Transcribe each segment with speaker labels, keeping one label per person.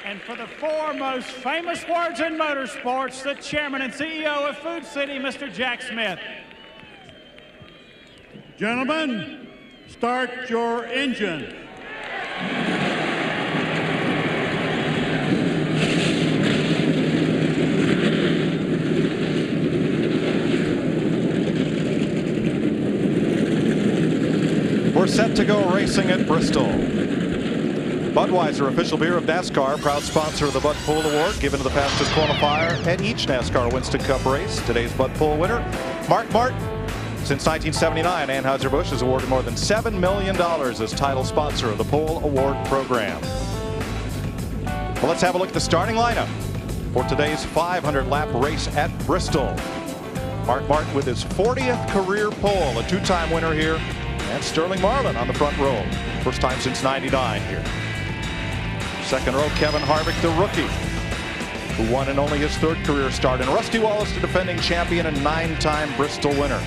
Speaker 1: And for the four most famous words in motorsports, the chairman and CEO of Food City, Mr. Jack Smith.
Speaker 2: Gentlemen, start your engine.
Speaker 3: We're set to go racing at Bristol. Budweiser, official beer of NASCAR, proud sponsor of the Bud Pool Award, given to the fastest qualifier at each NASCAR Winston Cup race. Today's Bud Pool winner, Mark Martin. Since 1979, Anheuser-Busch has awarded more than $7 million as title sponsor of the Pool Award program. Well, let's have a look at the starting lineup for today's 500-lap race at Bristol. Mark Martin with his 40th career pole, a two-time winner here, and Sterling Marlin on the front row. First time since '99 here. Second row, Kevin Harvick, the rookie, who won in only his third career start. And Rusty Wallace, the defending champion and 9-time Bristol winner.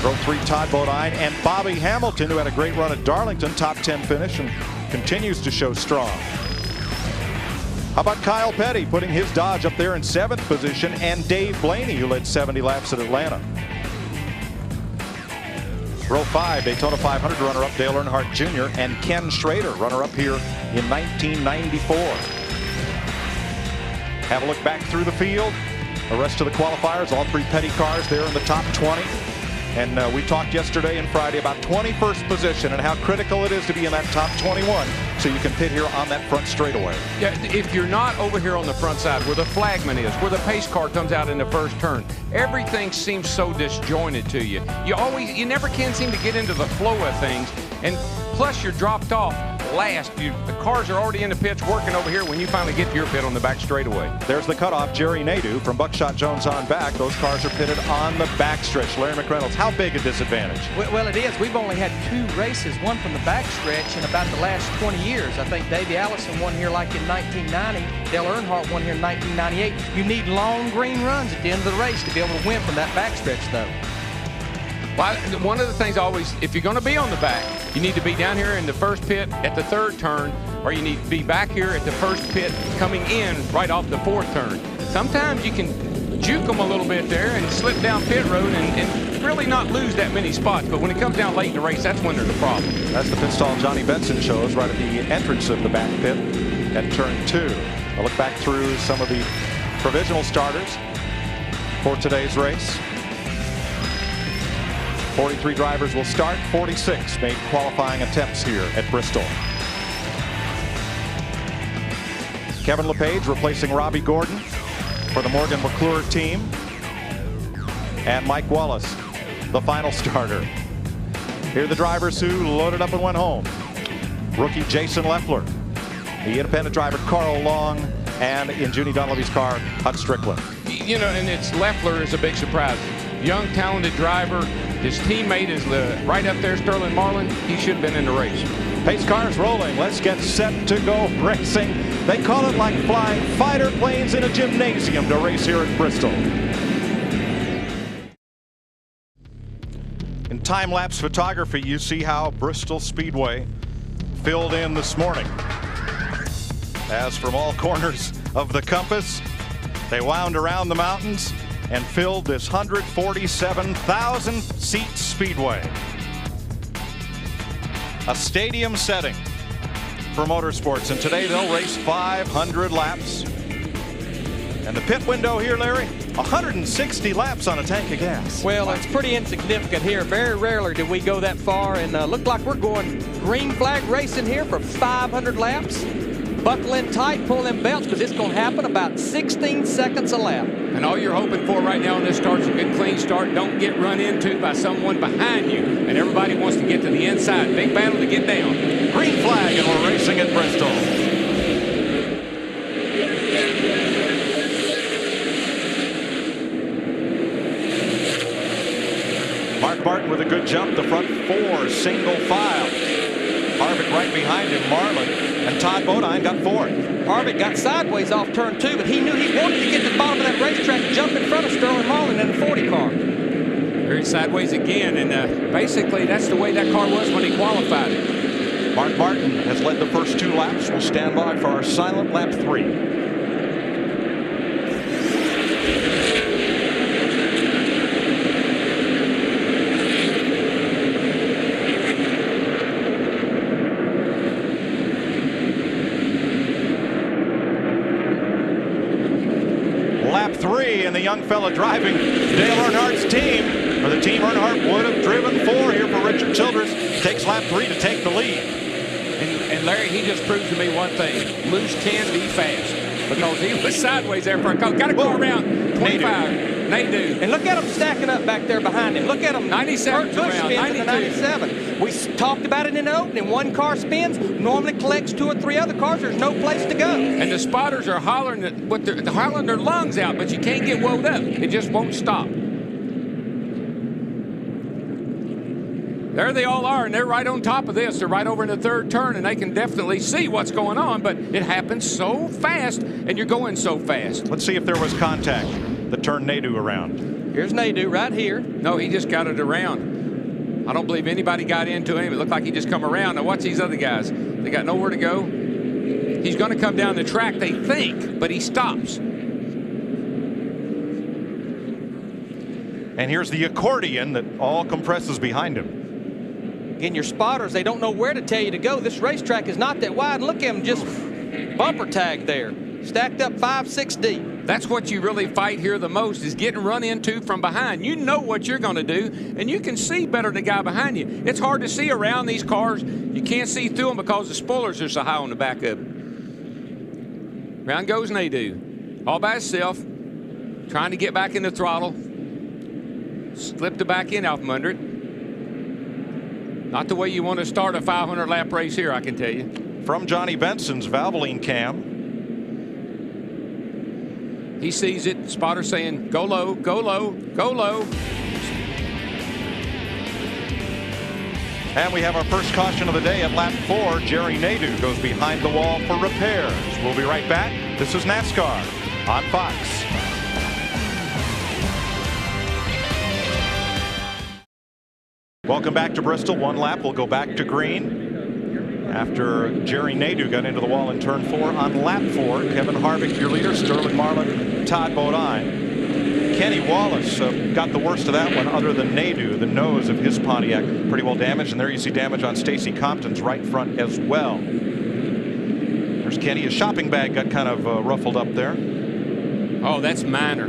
Speaker 3: Row 3, Todd Bodine and Bobby Hamilton, who had a great run at Darlington, top 10 finish, and continues to show strong. How about Kyle Petty putting his Dodge up there in 7th position, and Dave Blaney, who led 70 laps at Atlanta. Row 5, Daytona 500 runner-up Dale Earnhardt Jr. and Ken Schrader, runner-up here in 1994. Have a look back through the field. The rest of the qualifiers, all 3 Petty cars there in the top 20. And we talked yesterday and Friday about 21st position and how critical it is to be in that top 21 so you can pit here on that front straightaway.
Speaker 4: Yeah, if you're not over here on the front side where the flagman is, where the pace car comes out in the first turn, everything seems so disjointed to you. You never can seem to get into the flow of things, and plus you're dropped off last. The cars are already in the pits working over here when you finally get to your pit on the back straightaway.
Speaker 3: There's the cutoff, Jerry Nadeau from Buckshot Jones on back. Those cars are pitted on the backstretch. Larry McReynolds, how big a disadvantage?
Speaker 5: Well, it is. We've only had 2 races, one from the backstretch in about the last 20 years. I think Davey Allison won here like in 1990. Dale Earnhardt won here in 1998. You need long green runs at the end of the race to be able to win from that backstretch, though.
Speaker 4: Well, one of the things always, if you're going to be on the back, you need to be down here in the first pit at the 3rd turn, or you need to be back here at the first pit coming in right off the 4th turn. Sometimes you can juke them a little bit there and slip down pit road and really not lose that many spots. But when it comes down late in the race, that's when there's a problem.
Speaker 3: That's the pit stall Johnny Benson shows right at the entrance of the back pit at turn 2. I'll look back through some of the provisional starters for today's race. 43 drivers will start. 46 made qualifying attempts here at Bristol. Kevin LePage replacing Robbie Gordon for the Morgan McClure team. And Mike Wallace, the final starter. Here are the drivers who loaded up and went home. Rookie Jason Leffler, the independent driver Carl Long, and in Junie Dunleavy's car, Hut Strickland.
Speaker 4: You know, and it's Leffler is a big surprise. Young, talented driver. His teammate is right up there, Sterling Marlin. He should have been in the race.
Speaker 3: Pace cars rolling. Let's get set to go racing. They call it like flying fighter planes in a gymnasium to race here at Bristol. In time-lapse photography, you see how Bristol Speedway filled in this morning. As from all corners of the compass, they wound around the mountains and filled this 147,000 seat speedway. A stadium setting for motorsports, and today they'll race 500 laps. And the pit window here, Larry, 160 laps on a tank of gas.
Speaker 5: Well, it's pretty insignificant here. Very rarely do we go that far, and look like we're going green flag racing here for 500 laps. Buckle in tight, pull them belts, because it's going to happen about 16 seconds a lap.
Speaker 4: And all you're hoping for right now in this start is a good clean start. Don't get run into by someone behind you. And everybody wants to get to the inside. Big battle to get down.
Speaker 3: Green flag, and we're racing at Bristol. Mark Martin with a good jump. The front 4 single file. Harvick right behind him, Marlin, and Todd Bodine got 4th.
Speaker 5: Harvick got sideways off turn 2, but he knew he wanted to get to the bottom of that racetrack and jump in front of Sterling Marlin in the 40 car.
Speaker 4: Very sideways again, and basically that's the way that car was when he qualified it.
Speaker 3: Mark Martin has led the first 2 laps. We'll stand by for our silent lap 3. Lap 3, and the young fella driving Dale Earnhardt's team, or the team Earnhardt would have driven for here for Richard Childress, takes lap 3 to take the lead.
Speaker 4: And Larry, he just proves to me one thing: Moose can be fast, because he was sideways there for a couple. Got to go around 25. Nadu.
Speaker 5: And look at them stacking up back there behind him. Look at them.
Speaker 4: 97 around. 92.
Speaker 5: 97. We talked about it in the opening. One car spins, normally collects 2 or 3 other cars. There's no place to go.
Speaker 4: And the spotters are hollering, they're hollering their lungs out, but you can't get wound up. It just won't stop. There they all are, and they're right on top of this. They're right over in the 3rd turn, and they can definitely see what's going on, but it happens so fast, and you're going so fast.
Speaker 3: Let's see if there was contact that turned Nadu around.
Speaker 5: Here's Nadu right here.
Speaker 4: No, he just got it around. I don't believe anybody got into him. It looked like he just come around. Now watch these other guys. They got nowhere to go. He's going to come down the track, they think, but he stops.
Speaker 3: And here's the accordion that all compresses behind him.
Speaker 5: Again, your spotters, they don't know where to tell you to go. This racetrack is not that wide. Look at them just bumper tag there. Stacked up 5, 6 deep.
Speaker 4: That's what you really fight here the most, is getting run into from behind. You know what you're going to do, and you can see better than the guy behind you. It's hard to see around these cars. You can't see through them because the spoilers are so high on the back of them. Round goes Nadu, all by himself, trying to get back in the throttle. Slipped the back end out from under it. Not the way you want to start a 500 lap race here, I can tell you.
Speaker 3: From Johnny Benson's Valvoline cam.
Speaker 4: He sees it. Spotter saying, go low, go low, go low.
Speaker 3: And we have our first caution of the day at lap 4. Jerry Nadu goes behind the wall for repairs. We'll be right back. This is NASCAR on Fox. Welcome back to Bristol. 1 lap. We'll go back to green after Jerry Nadu got into the wall in turn 4 on lap 4. Kevin Harvick, your leader, Sterling Marlin, Todd Bodine. Kenny Wallace got the worst of that one, other than Nadu. The nose of his Pontiac pretty well damaged, and there you see damage on Stacy Compton's right front as well. There's Kenny. His shopping bag got kind of ruffled up there.
Speaker 4: Oh, that's minor.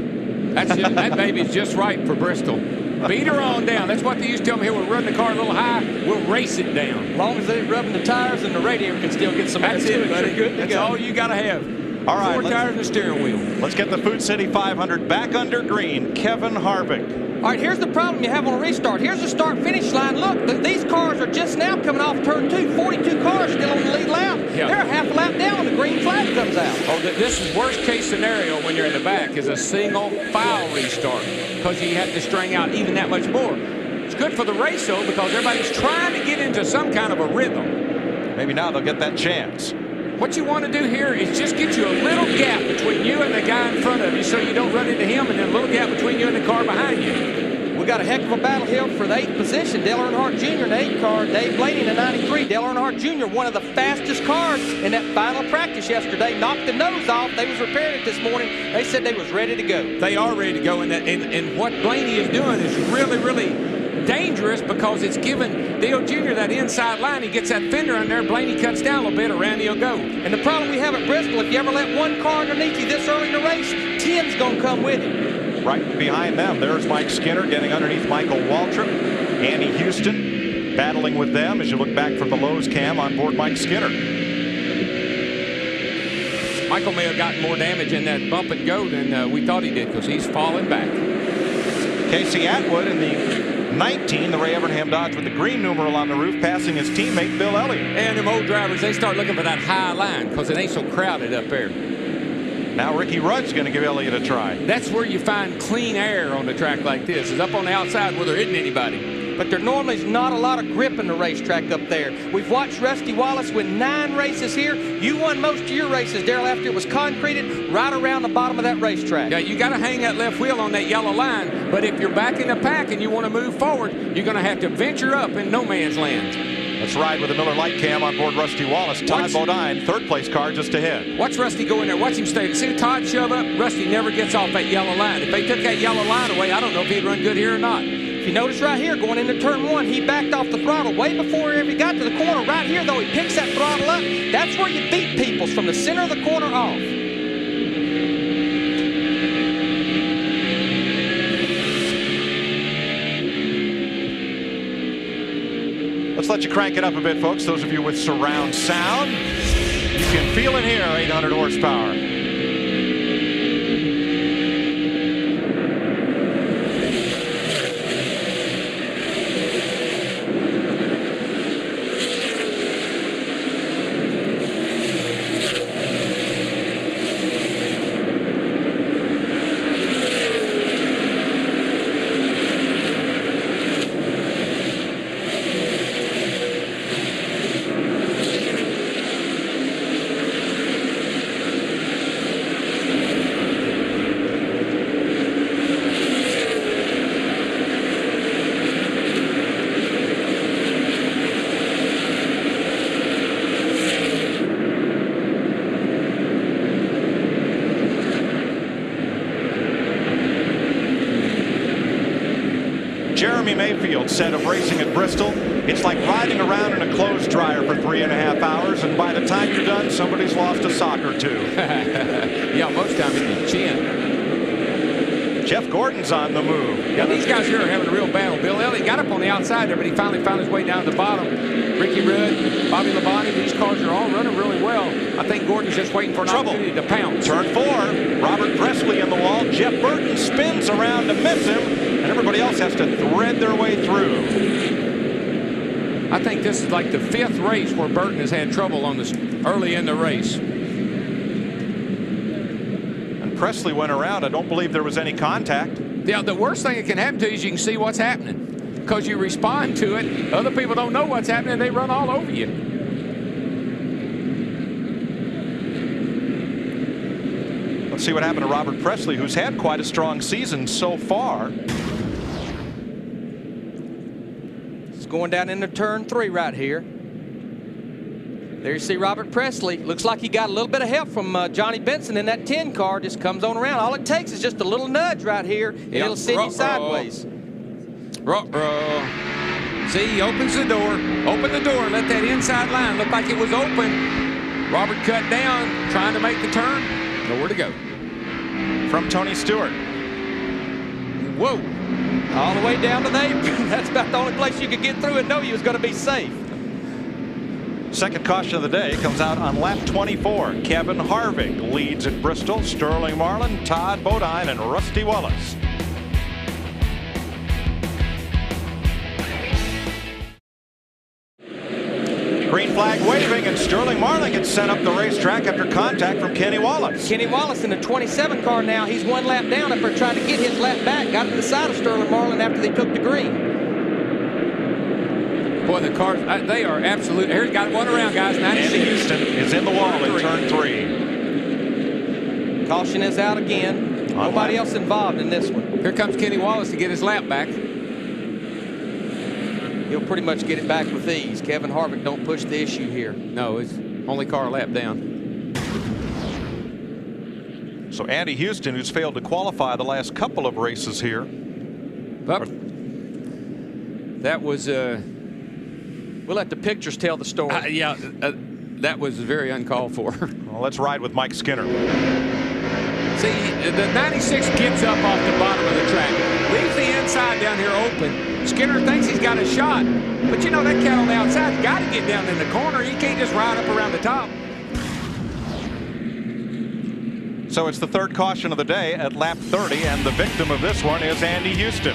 Speaker 4: That's just, that baby's just right for Bristol. Beat her on down. That's what they used to tell me here. We'll run the car a little high. We'll race it down.
Speaker 5: As long as they're rubbing the tires and the radiator can still get some air.
Speaker 4: That's it, buddy. Good. That's all you got to have.
Speaker 3: All right.
Speaker 4: 4 tires and a steering wheel.
Speaker 3: Let's get the Food City 500 back under green. Kevin Harvick.
Speaker 5: All right, here's the problem you have on a restart. Here's the start-finish line. Look, these cars are just now coming off turn 2. 42 cars still on the lead lap.
Speaker 4: Yeah.
Speaker 5: They're a half a lap down when the green flag comes out.
Speaker 4: Oh, this is worst-case scenario when you're in the back is a single foul restart, because you have to string out even that much more. It's good for the race, though, because everybody's trying to get into some kind of a rhythm.
Speaker 3: Maybe now they'll get that chance.
Speaker 4: What you want to do here is just get you a little gap between you and the guy in front of you so you don't run into him, and then a little gap between you and the car behind you.
Speaker 5: We got a heck of a battle here for the 8th position. Dale Earnhardt Jr. in the 8 car, Dave Blaney in the 93. Dale Earnhardt Jr., one of the fastest cars in that final practice yesterday, knocked the nose off. They was repairing it this morning. They said they was ready to go.
Speaker 4: They are ready to go, and what Blaney is doing is really, really dangerous, because it's giving Dale Jr. that inside line. He gets that fender in there. Blaney cuts down a little bit. Around he'll go.
Speaker 5: And the problem we have at Bristol, if you ever let one car underneath you this early in the race, 10's going to come with him.
Speaker 3: Right behind them, there's Mike Skinner getting underneath Michael Waltrip. Andy Houston battling with them as you look back from the Lowe's cam on board Mike Skinner.
Speaker 4: Michael may have gotten more damage in that bump and go than we thought he did, because he's falling back.
Speaker 3: Casey Atwood in the 19, the Ray Evernham Dodge with the green numeral on the roof, passing his teammate Bill Elliott.
Speaker 4: And them old drivers, they start looking for that high line because it ain't so crowded up there.
Speaker 3: Now Ricky Rudd's going to give Elliott a try.
Speaker 4: That's where you find clean air on a track like this, is up on the outside where there isn't anybody.
Speaker 5: But there normally is not a lot of grip in the racetrack up there. We've watched Rusty Wallace win 9 races here. You won most of your races, Darrell, after it was concreted right around the bottom of that racetrack.
Speaker 4: Yeah, you got to hang that left wheel on that yellow line. But if you're back in the pack and you want to move forward, you're going to have to venture up in no man's land.
Speaker 3: Let's ride with the Miller Light Cam on board Rusty Wallace. Todd Bodine, third place car just ahead.
Speaker 4: Watch Rusty go in there. Watch him stay. See Todd shove up. Rusty never gets off that yellow line. If they took that yellow line away, I don't know if he'd run good here or not.
Speaker 5: If you notice right here, going into turn 1, he backed off the throttle way before he ever got to the corner. Right here, though, he picks that throttle up. That's where you beat people, from the center of the corner off.
Speaker 3: Let's let you crank it up a bit, folks. Those of you with surround sound, you can feel it here, 800 horsepower. Jeremy Mayfield said of racing at Bristol, it's like riding around in a clothes dryer for 3.5 hours, and by the time you're done, somebody's lost a sock or two.
Speaker 4: Yeah, most time it's the chin.
Speaker 3: Jeff Gordon's on the move.
Speaker 4: Yeah, these guys here are having a real battle. Bill Elliott got up on the outside there, but he finally found his way down to the bottom. Ricky Rudd, Bobby Labonte, these cars are all running really well. I think Gordon's just waiting for an opportunity to pounce.
Speaker 3: Turn 4, Robert Presley in the wall. Jeff Burton spins around to miss him, and everybody else has to thread their way through.
Speaker 4: I think this is like the 5th race where Burton has had trouble on this early in the race.
Speaker 3: And Presley went around. I don't believe there was any contact.
Speaker 4: Yeah, the worst thing that can happen to you is you can see what's happening. Because you respond to it. Other people don't know what's happening. They run all over you.
Speaker 3: Let's see what happened to Robert Presley, who's had quite a strong season so far.
Speaker 5: It's going down into turn 3 right here. There you see Robert Presley. Looks like he got a little bit of help from Johnny Benson in that 10 car. Just comes on around. All it takes is just a little nudge right here, and it'll send you sideways.
Speaker 4: See, he opens the door. Open the door. Let that inside line look like it was open. Robert cut down, trying to make the turn. Nowhere to go.
Speaker 3: From Tony Stewart.
Speaker 4: Whoa.
Speaker 5: All the way down to the apron. That's about the only place you could get through and know you was going to be safe.
Speaker 3: Second caution of the day comes out on lap 24. Kevin Harvick leads at Bristol. Sterling Marlin, Todd Bodine, and Rusty Wallace. Green flag waving, and Sterling Marlin gets sent up the racetrack after contact from Kenny Wallace.
Speaker 5: Kenny Wallace in the 27 car now. He's one lap down after trying to get his lap back. Got to the side of Sterling Marlin after they took the green.
Speaker 4: Boy, the cars, they are absolute. Here's got one around, guys.
Speaker 3: Andy Houston is in the wall in turn 3.
Speaker 5: Caution is out again. Nobody else involved in this one.
Speaker 4: Here comes Kenny Wallace to get his lap back.
Speaker 5: He'll pretty much get it back with ease. Kevin Harvick don't push the issue here.
Speaker 4: No, it's only car a lap down.
Speaker 3: So Andy Houston, who's failed to qualify the last couple of races here.
Speaker 4: That was...
Speaker 5: we'll let the pictures tell the story.
Speaker 4: That was very uncalled for.
Speaker 3: Well, let's ride with Mike Skinner.
Speaker 4: See, the 96 gets up off the bottom of the track. Leaves the inside down here open. Skinner thinks he's got a shot. But you know, that cat on the outside's got to get down in the corner. He can't just ride up around the top.
Speaker 3: So it's the third caution of the day at lap 30, and the victim of this one is Andy Houston.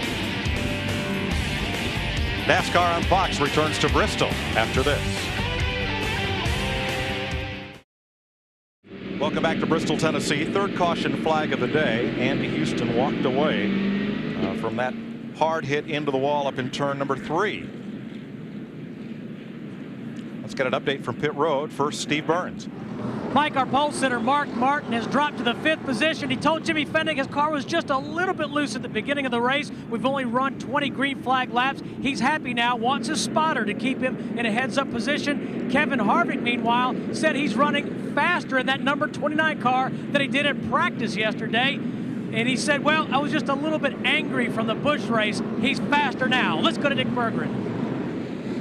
Speaker 3: NASCAR on Fox returns to Bristol after this. Welcome back to Bristol, Tennessee. Third caution flag of the day. Andy Houston walked away from that hard hit into the wall up in turn number 3. Let's get an update from pit road. First, Steve Burns.
Speaker 6: Mike, our pole sitter, Mark Martin, has dropped to the 5th position. He told Jimmy Fennick his car was just a little bit loose at the beginning of the race. We've only run 20 green flag laps. He's happy now, wants his spotter to keep him in a heads-up position. Kevin Harvick, meanwhile, said he's running faster in that number 29 car than he did at practice yesterday. And he said, well, I was just a little bit angry from the Busch race. He's faster now. Let's go to Dick Berggren.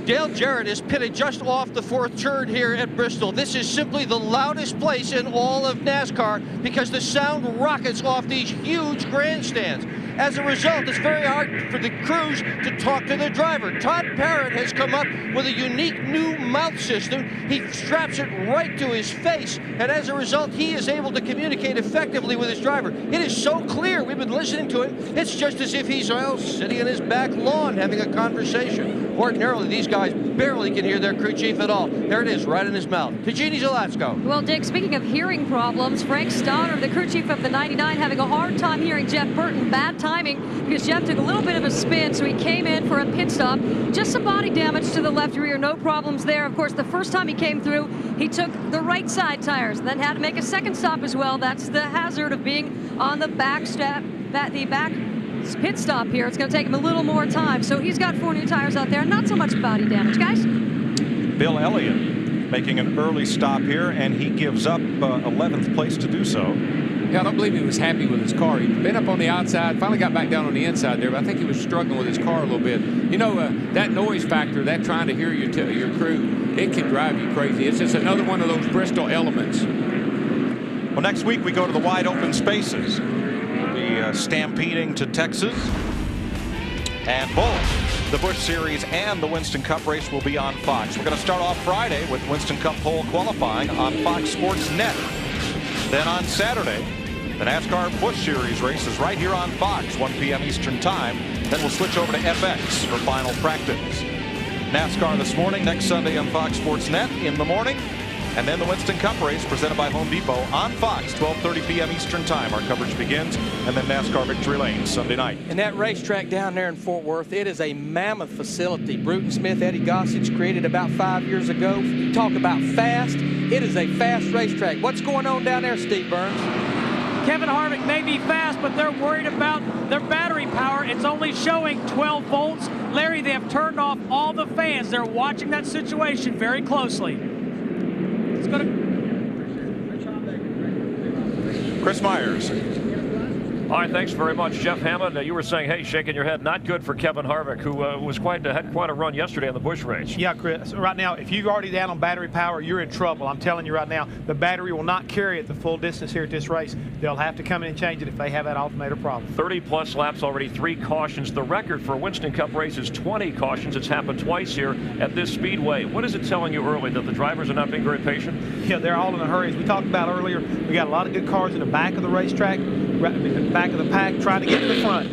Speaker 7: Dale Jarrett is pitted just off the 4th turn here at Bristol. This is simply the loudest place in all of NASCAR because the sound rockets off these huge grandstands. As a result, it's very hard for the crews to talk to the driver. Todd Parrott has come up with a unique new mouth system. He straps it right to his face, and as a result, he is able to communicate effectively with his driver. It is so clear. We've been listening to him. It's just as if he's sitting in his back lawn having a conversation. Ordinarily, these guys barely can hear their crew chief at all. There it is, right in his mouth. To Jeannie Zalatzko.
Speaker 8: Well, Dick, speaking of hearing problems, Frank Stoddard, the crew chief of the 99, having a hard time hearing Jeff Burton. Bad timing because Jeff took a little bit of a spin, so he came in for a pit stop. Just some body damage to the left rear, no problems there. Of course, the first time he came through, he took the right side tires, then had to make a second stop as well. That's the hazard of being on the back step, the back pit stop here. It's going to take him a little more time. So he's got 4 new tires out there. Not so much body damage, guys.
Speaker 3: Bill Elliott making an early stop here, and he gives up 11th place to do so.
Speaker 4: Yeah, I don't believe he was happy with his car. He'd been up on the outside, finally got back down on the inside there, but I think he was struggling with his car a little bit. You know, that noise factor, that trying to hear your crew, it can drive you crazy. It's just another one of those Bristol elements.
Speaker 3: Well, next week we go to the wide open spaces. We'll be stampeding to Texas. And both the Busch Series and the Winston Cup race will be on Fox. We're going to start off Friday with Winston Cup pole qualifying on Fox Sports Net. Then on Saturday, the NASCAR Busch Series race is right here on Fox, 1 p.m. Eastern Time. Then we'll switch over to FX for final practice. NASCAR this morning, next Sunday on Fox Sports Net in the morning. And then the Winston Cup race presented by Home Depot on Fox, 12:30 p.m. Eastern Time. Our coverage begins. And then NASCAR Victory Lane Sunday night.
Speaker 5: And that racetrack down there in Fort Worth, it is a mammoth facility. Bruton Smith, Eddie Gossage created about 5 years ago. You talk about fast. It is a fast racetrack. What's going on down there, Steve Burns?
Speaker 6: Kevin Harvick may be fast, but they're worried about their battery power. It's only showing 12 volts. Larry, they have turned off all the fans. They're watching that situation very closely. Let's go to
Speaker 3: Chris Myers.
Speaker 9: All right, thanks very much, Jeff Hammond. You were saying, hey, shaking your head, not good for Kevin Harvick, who had quite a run yesterday in the Busch race.
Speaker 10: Yeah, Chris. Right now, if you're already down on battery power, you're in trouble. I'm telling you right now, the battery will not carry it the full distance here at this race. They'll have to come in and change it if they have that alternator problem.
Speaker 9: 30-plus laps already, 3 cautions. The record for Winston Cup race is 20 cautions. It's happened twice here at this speedway. What is it telling you early, that the drivers are not being very patient?
Speaker 10: Yeah, they're all in a hurry. As we talked about earlier, we got a lot of good cars in the back of the racetrack, right in the back of the pack, trying to get to the front.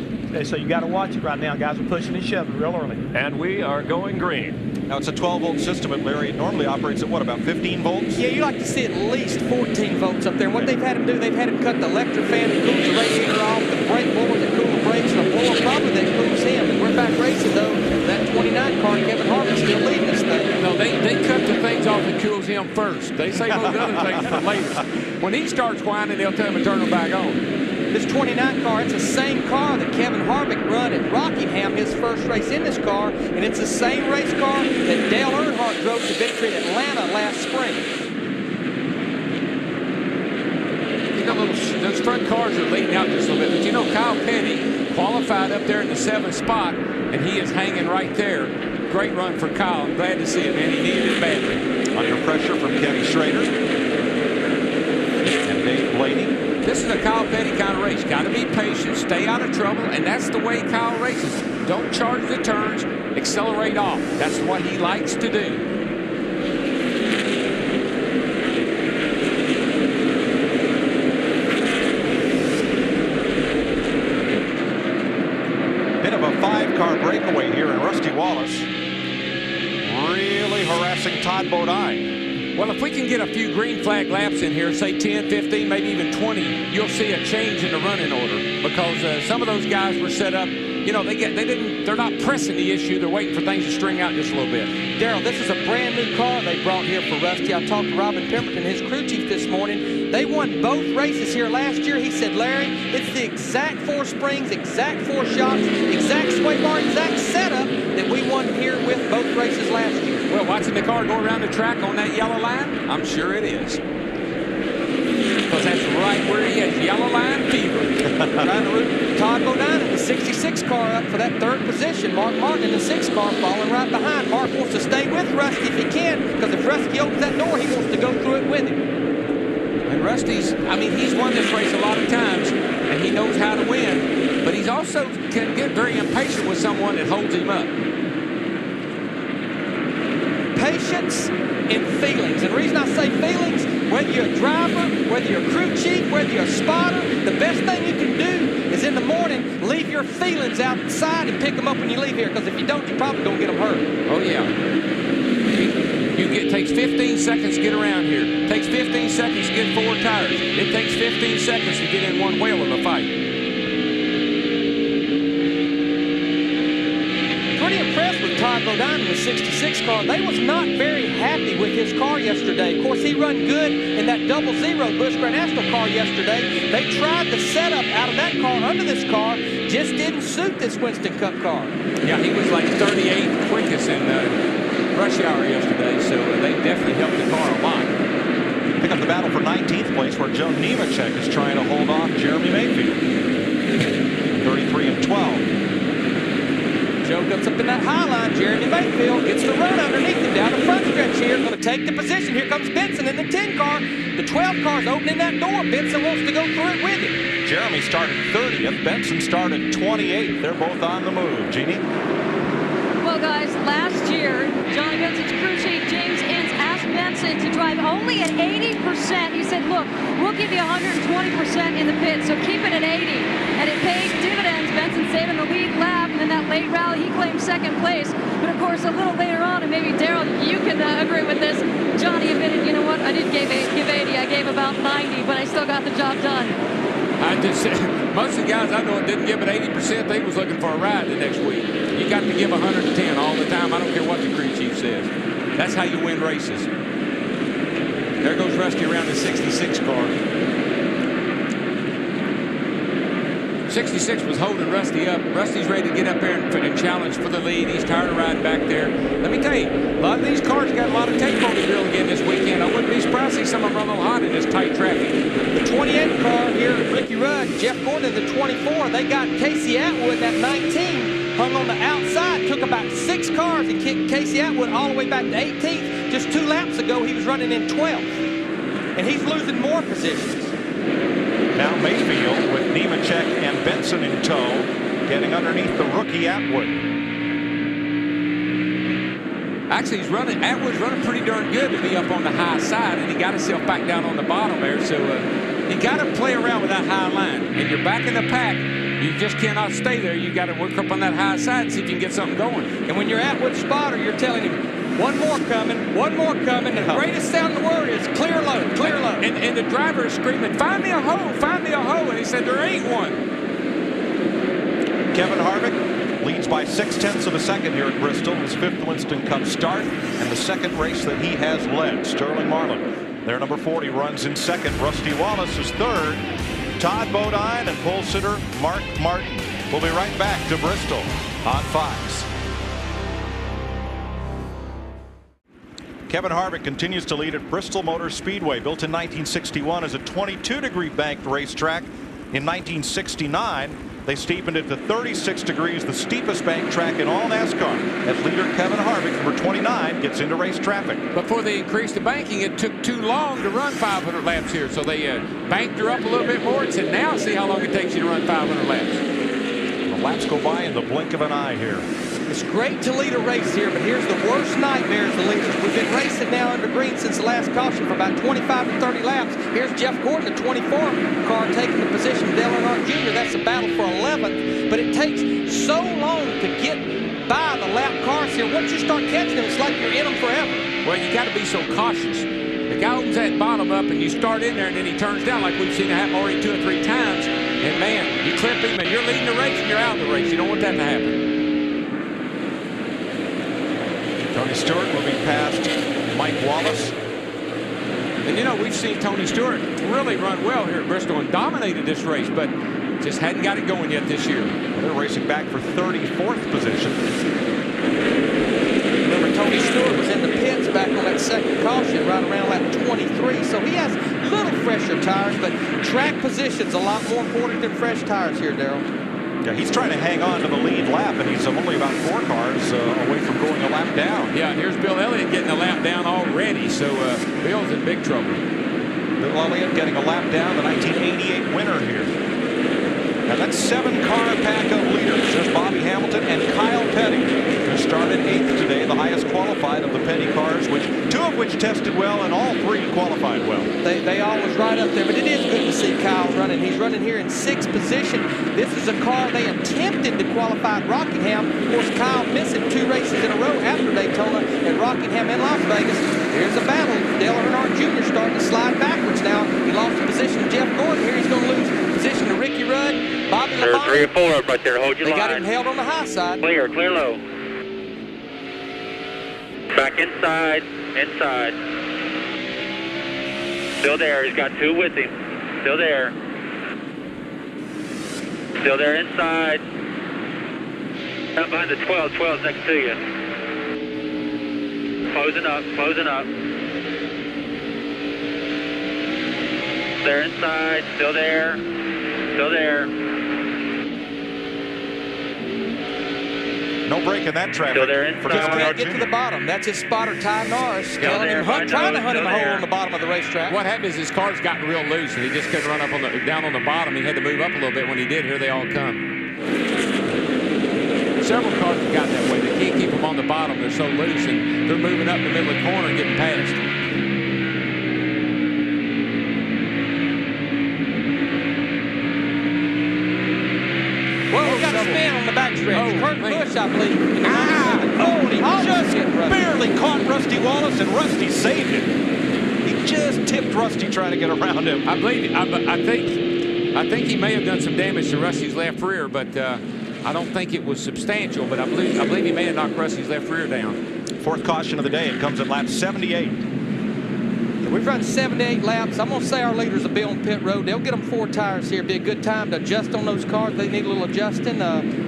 Speaker 10: So you got to watch it right now. Guys are pushing and shoving real early.
Speaker 9: And we are going green.
Speaker 3: Now it's a 12-volt system at Larry. It normally operates at what, about 15 volts?
Speaker 5: Yeah, you like to see at least 14 volts up there. And what they've had him do, they've had him cut the electric fan that cools the radiator off, the brake blower that cools the brakes, and the blower probably that cools him. And we're back racing, though. That 29 car, Kevin Harvick's still leading this thing.
Speaker 4: No, they cut the things off that cools him first. They save those other things for later. When he starts whining, they'll tell him to turn them back on.
Speaker 5: This 29 car, it's the same car that Kevin Harvick run at Rockingham, his first race in this car, and it's the same race car that Dale Earnhardt drove to victory at Atlanta last spring.
Speaker 4: You know, those front cars are leading out just a little bit, but you know, Kyle Petty qualified up there in the 7th spot, and he is hanging right there. Great run for Kyle. I'm glad to see it, man. He needed it badly.
Speaker 3: Under pressure from Kenny Schrader and Dave Blaney.
Speaker 4: This is a Kyle Petty kind of race. Got to be patient, stay out of trouble, and that's the way Kyle races. Don't charge the turns, accelerate off. That's what he likes to do.
Speaker 3: Bit of a 5-car breakaway here, and Rusty Wallace really harassing Todd Bodine.
Speaker 4: Well, if we can get a few green flag laps in here, say 10, 15, maybe even 20, you'll see a change in the running order, because some of those guys were set up you know, they're not pressing the issue. They're waiting for things to string out just a little bit.
Speaker 5: Daryl, this is a brand new car they brought here for Rusty. I talked to Robin Pemberton, his crew chief, this morning. They won both races here last year. He said, Larry, it's the exact 4 springs, exact 4 shocks, exact sway bar, exact setup that we won here with both races last year.
Speaker 4: Well, watching the car go around the track on that yellow line, I'm sure it is. Because that's right where he has yellow line fever.
Speaker 5: Trying to root Todd Bodine in the 66 car up for that 3rd position. Mark Martin in the 6 car following right behind. Mark wants to stay with Rusty if he can, because if Rusty opens that door, he wants to go through it with him.
Speaker 4: And Rusty's, I mean, he's won this race a lot of times, and he knows how to win, but he's also can get very impatient with someone that holds him up.
Speaker 5: Patience and feelings. And the reason I say feelings, whether you're a driver, whether you're a crew chief, whether you're a spotter, the best thing you can do is in the morning, leave your feelings outside and pick them up when you leave here, because if you don't, you're probably going to get them hurt.
Speaker 4: Oh, yeah. It takes 15 seconds to get around here. It takes 15 seconds to get 4 tires. It takes 15 seconds to get in one wheel of a fight.
Speaker 5: Pretty impressed with Todd Bodine in the 66 car. They was not very happy with his car yesterday. Of course, he run good in that 00 Busch Grand National car yesterday. They tried the setup out of that car under this car. Just didn't suit this Winston Cup car.
Speaker 4: Yeah, he was like 38 quickest in rush hour yesterday, so they definitely helped the car a lot.
Speaker 3: Pick up the battle for 19th place, where Joe Nemechek is trying to hold off Jeremy Mayfield. 33 and 12.
Speaker 5: Joe gets up in that high line. Jeremy Mayfield gets the run underneath him down the front stretch here. Going to take the position. Here comes Benson in the 10 car. The 12 car's opening that door. Benson wants to go through it with him.
Speaker 3: Jeremy started 30th. Benson started 28th. They're both on the move. Jeannie?
Speaker 8: Well, guys, last year, Johnny Benson's crew chief, James Ince, asked Benson to drive only at 80%. He said, look, we'll give you 120% in the pit, so keep it at 80. And it paid dividends. Benson saving the lead lap, and in that late rally, he claimed 2nd place. But, of course, a little later on, and maybe, Daryl, you can agree with this, Johnny admitted, you know what, I didn't give 80. I gave about 90, but I still got the job done.
Speaker 4: I just most of the guys I know that didn't give it 80%, they was looking for a ride the next week. You got to give 110 all the time. I don't care what the crew chief says. That's how you win races. There goes Rusty around the 66 car. 66 was holding Rusty up. Rusty's ready to get up there and challenge for the lead. He's tired of riding back there. Let me tell you, a lot of these cars got a lot of tape on the grill again this weekend. I wouldn't be surprised to see some of them run a little hot in this tight traffic.
Speaker 5: The 28 car here at Ricky Rudd, Jeff Gordon in the 24. They got Casey Atwood at 19, hung on the outside, took about 6 cars and kicked Casey Atwood all the way back to 18th. Just 2 laps ago, he was running in 12th. And he's losing more positions.
Speaker 3: Now Mayfield with Nemechek and Benson in tow, getting underneath the rookie Atwood.
Speaker 4: Actually, Atwood's running pretty darn good to be up on the high side, and he got himself back down on the bottom there. So you got to play around with that high line. If you're back in the pack, you just cannot stay there. You got to work up on that high side and see if you can get something going.
Speaker 5: And when you're Atwood spotter, you're telling him, one more coming, one more coming. The greatest sound in the world is clear low, clear low.
Speaker 4: And the driver is screaming, find me a hole, find me a hole. And he said, there ain't one.
Speaker 3: Kevin Harvick leads by 0.6 of a second here at Bristol, his 5th Winston Cup start and the 2nd race that he has led. Sterling Marlin, their number 40, runs in 2nd. Rusty Wallace is 3rd. Todd Bodine and pole sitter Mark Martin. We'll be right back to Bristol on Fox. Kevin Harvick continues to lead at Bristol Motor Speedway, built in 1961 as a 22-degree banked racetrack. In 1969, they steepened it to 36 degrees, the steepest banked track in all NASCAR. As leader Kevin Harvick, number 29, gets into race traffic.
Speaker 4: Before they increased the banking, it took too long to run 500 laps here, so they banked her up a little bit more and said, now see how long it takes you to run 500 laps.
Speaker 3: The laps go by in the blink of an eye here.
Speaker 5: It's great to lead a race here, but here's the worst nightmare as the leaders. We've been racing now under green since the last caution for about 25 to 30 laps. Here's Jeff Gordon, the 24 car, taking the position of Dale Earnhardt Jr. That's a battle for 11th, but it takes so long to get by the lap cars here. Once you start catching them, it's like you're in them forever.
Speaker 4: Well, you got to be so cautious. The guy opens that bottom up and you start in there and then he turns down, like we've seen it happen already 2 or 3 times. And man, you clip him and you're leading the race and you're out of the race. You don't want that to happen.
Speaker 3: Tony Stewart will be past Mike Wallace.
Speaker 4: And you know, we've seen Tony Stewart really run well here at Bristol and dominated this race, but just hadn't got it going yet this year.
Speaker 3: They're racing back for 34th position.
Speaker 5: Remember, Tony Stewart was in the pits back on that second caution right around lap 23, so he has a little fresher tires, but track position's a lot more important than fresh tires here, Darrell.
Speaker 3: Yeah, he's trying to hang on to the lead lap, and he's only about 4 cars away from going a lap down.
Speaker 4: Yeah, and here's Bill Elliott getting a lap down already, so Bill's in big trouble.
Speaker 3: Bill Elliott getting a lap down, the 1988 winner here. And that's 7-car pack of leaders. There's Bobby Hamilton and Kyle Petty, who started 8th today, the highest qualified of the Petty cars, which 2 of which tested well and all 3 qualified well.
Speaker 5: They always right up there, but it is good to see Kyle running. He's running here in 6th position. This is a car they attempted to qualify at Rockingham. Of course, Kyle missing 2 races in a row after Daytona and Rockingham and Las Vegas. Here's a battle. Dale Earnhardt Jr. starting to slide backwards now. He lost the position to Jeff Gordon. Here he's going to lose position to Ricky Rudd. Bobby Labonte.
Speaker 11: 3 or 4 up right there. Hold your line.
Speaker 5: They got him held on the high side.
Speaker 11: Clear low. Back inside. Still there. He's got 2 with him. Still there. Still there inside. Up behind the 12. 12's next to you. Closing up. There inside. Still there.
Speaker 3: No break in that traffic.
Speaker 11: Still there inside.
Speaker 5: Just can't get to the bottom. That's his spotter, Ty Norris, telling him, trying to hunt him a hole on the bottom of the racetrack.
Speaker 4: What happened is his car's gotten real loose, and he just couldn't run up on down on the bottom. He had to move up a little bit. When he did, here they all come. Several cars have gotten that way. They can't keep them on the bottom. They're so loose, and they're moving up the middle of the corner and getting past.
Speaker 5: Well, we got a spin on the backstretch. Kurt Busch, I believe.
Speaker 3: He just barely caught Rusty Wallace, and Rusty saved it. He just tipped Rusty trying to get around him.
Speaker 4: I think he may have done some damage to Rusty's left rear, but I don't think it was substantial. But I believe he may have knocked Rusty's left rear down.
Speaker 3: 4th caution of the day. It comes at lap 78.
Speaker 5: We've run 78 laps. I'm going to say our leaders will be on pit road. They'll get them 4 tires here. Be a good time to adjust on those cars. They need a little adjusting.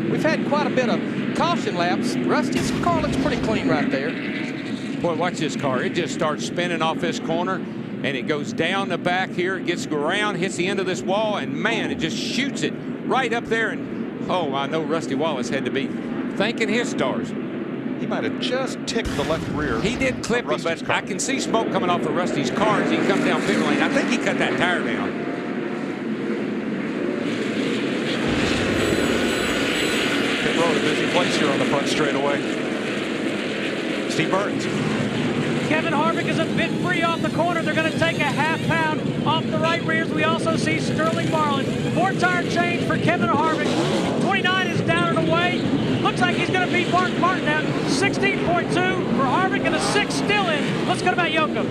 Speaker 5: We've had quite a bit of caution laps. Rusty's car looks pretty clean right there.
Speaker 4: Boy, watch this car. It just starts spinning off this corner, and it goes down the back here. It gets around, hits the end of this wall, and man, it just shoots it right up there. And oh, I know Rusty Wallace had to be thanking his stars.
Speaker 3: He might have just ticked the left rear.
Speaker 4: He did clip him, but I can see smoke coming off of Rusty's car as he comes down pit lane. I think he cut that tire down.
Speaker 3: Pit road, a busy place here on the front straightaway. Steve Burns.
Speaker 6: Kevin Harvick is a bit free off the corner. They're going to take a half-pound off the right rears. We also see Sterling Marlin. 4-tire change for Kevin Harvick. 29 is down and away. Looks like he's going to beat Mark Martin out. 16.2 for Harvick and a 6 still in. Let's go to Matt Yoakum.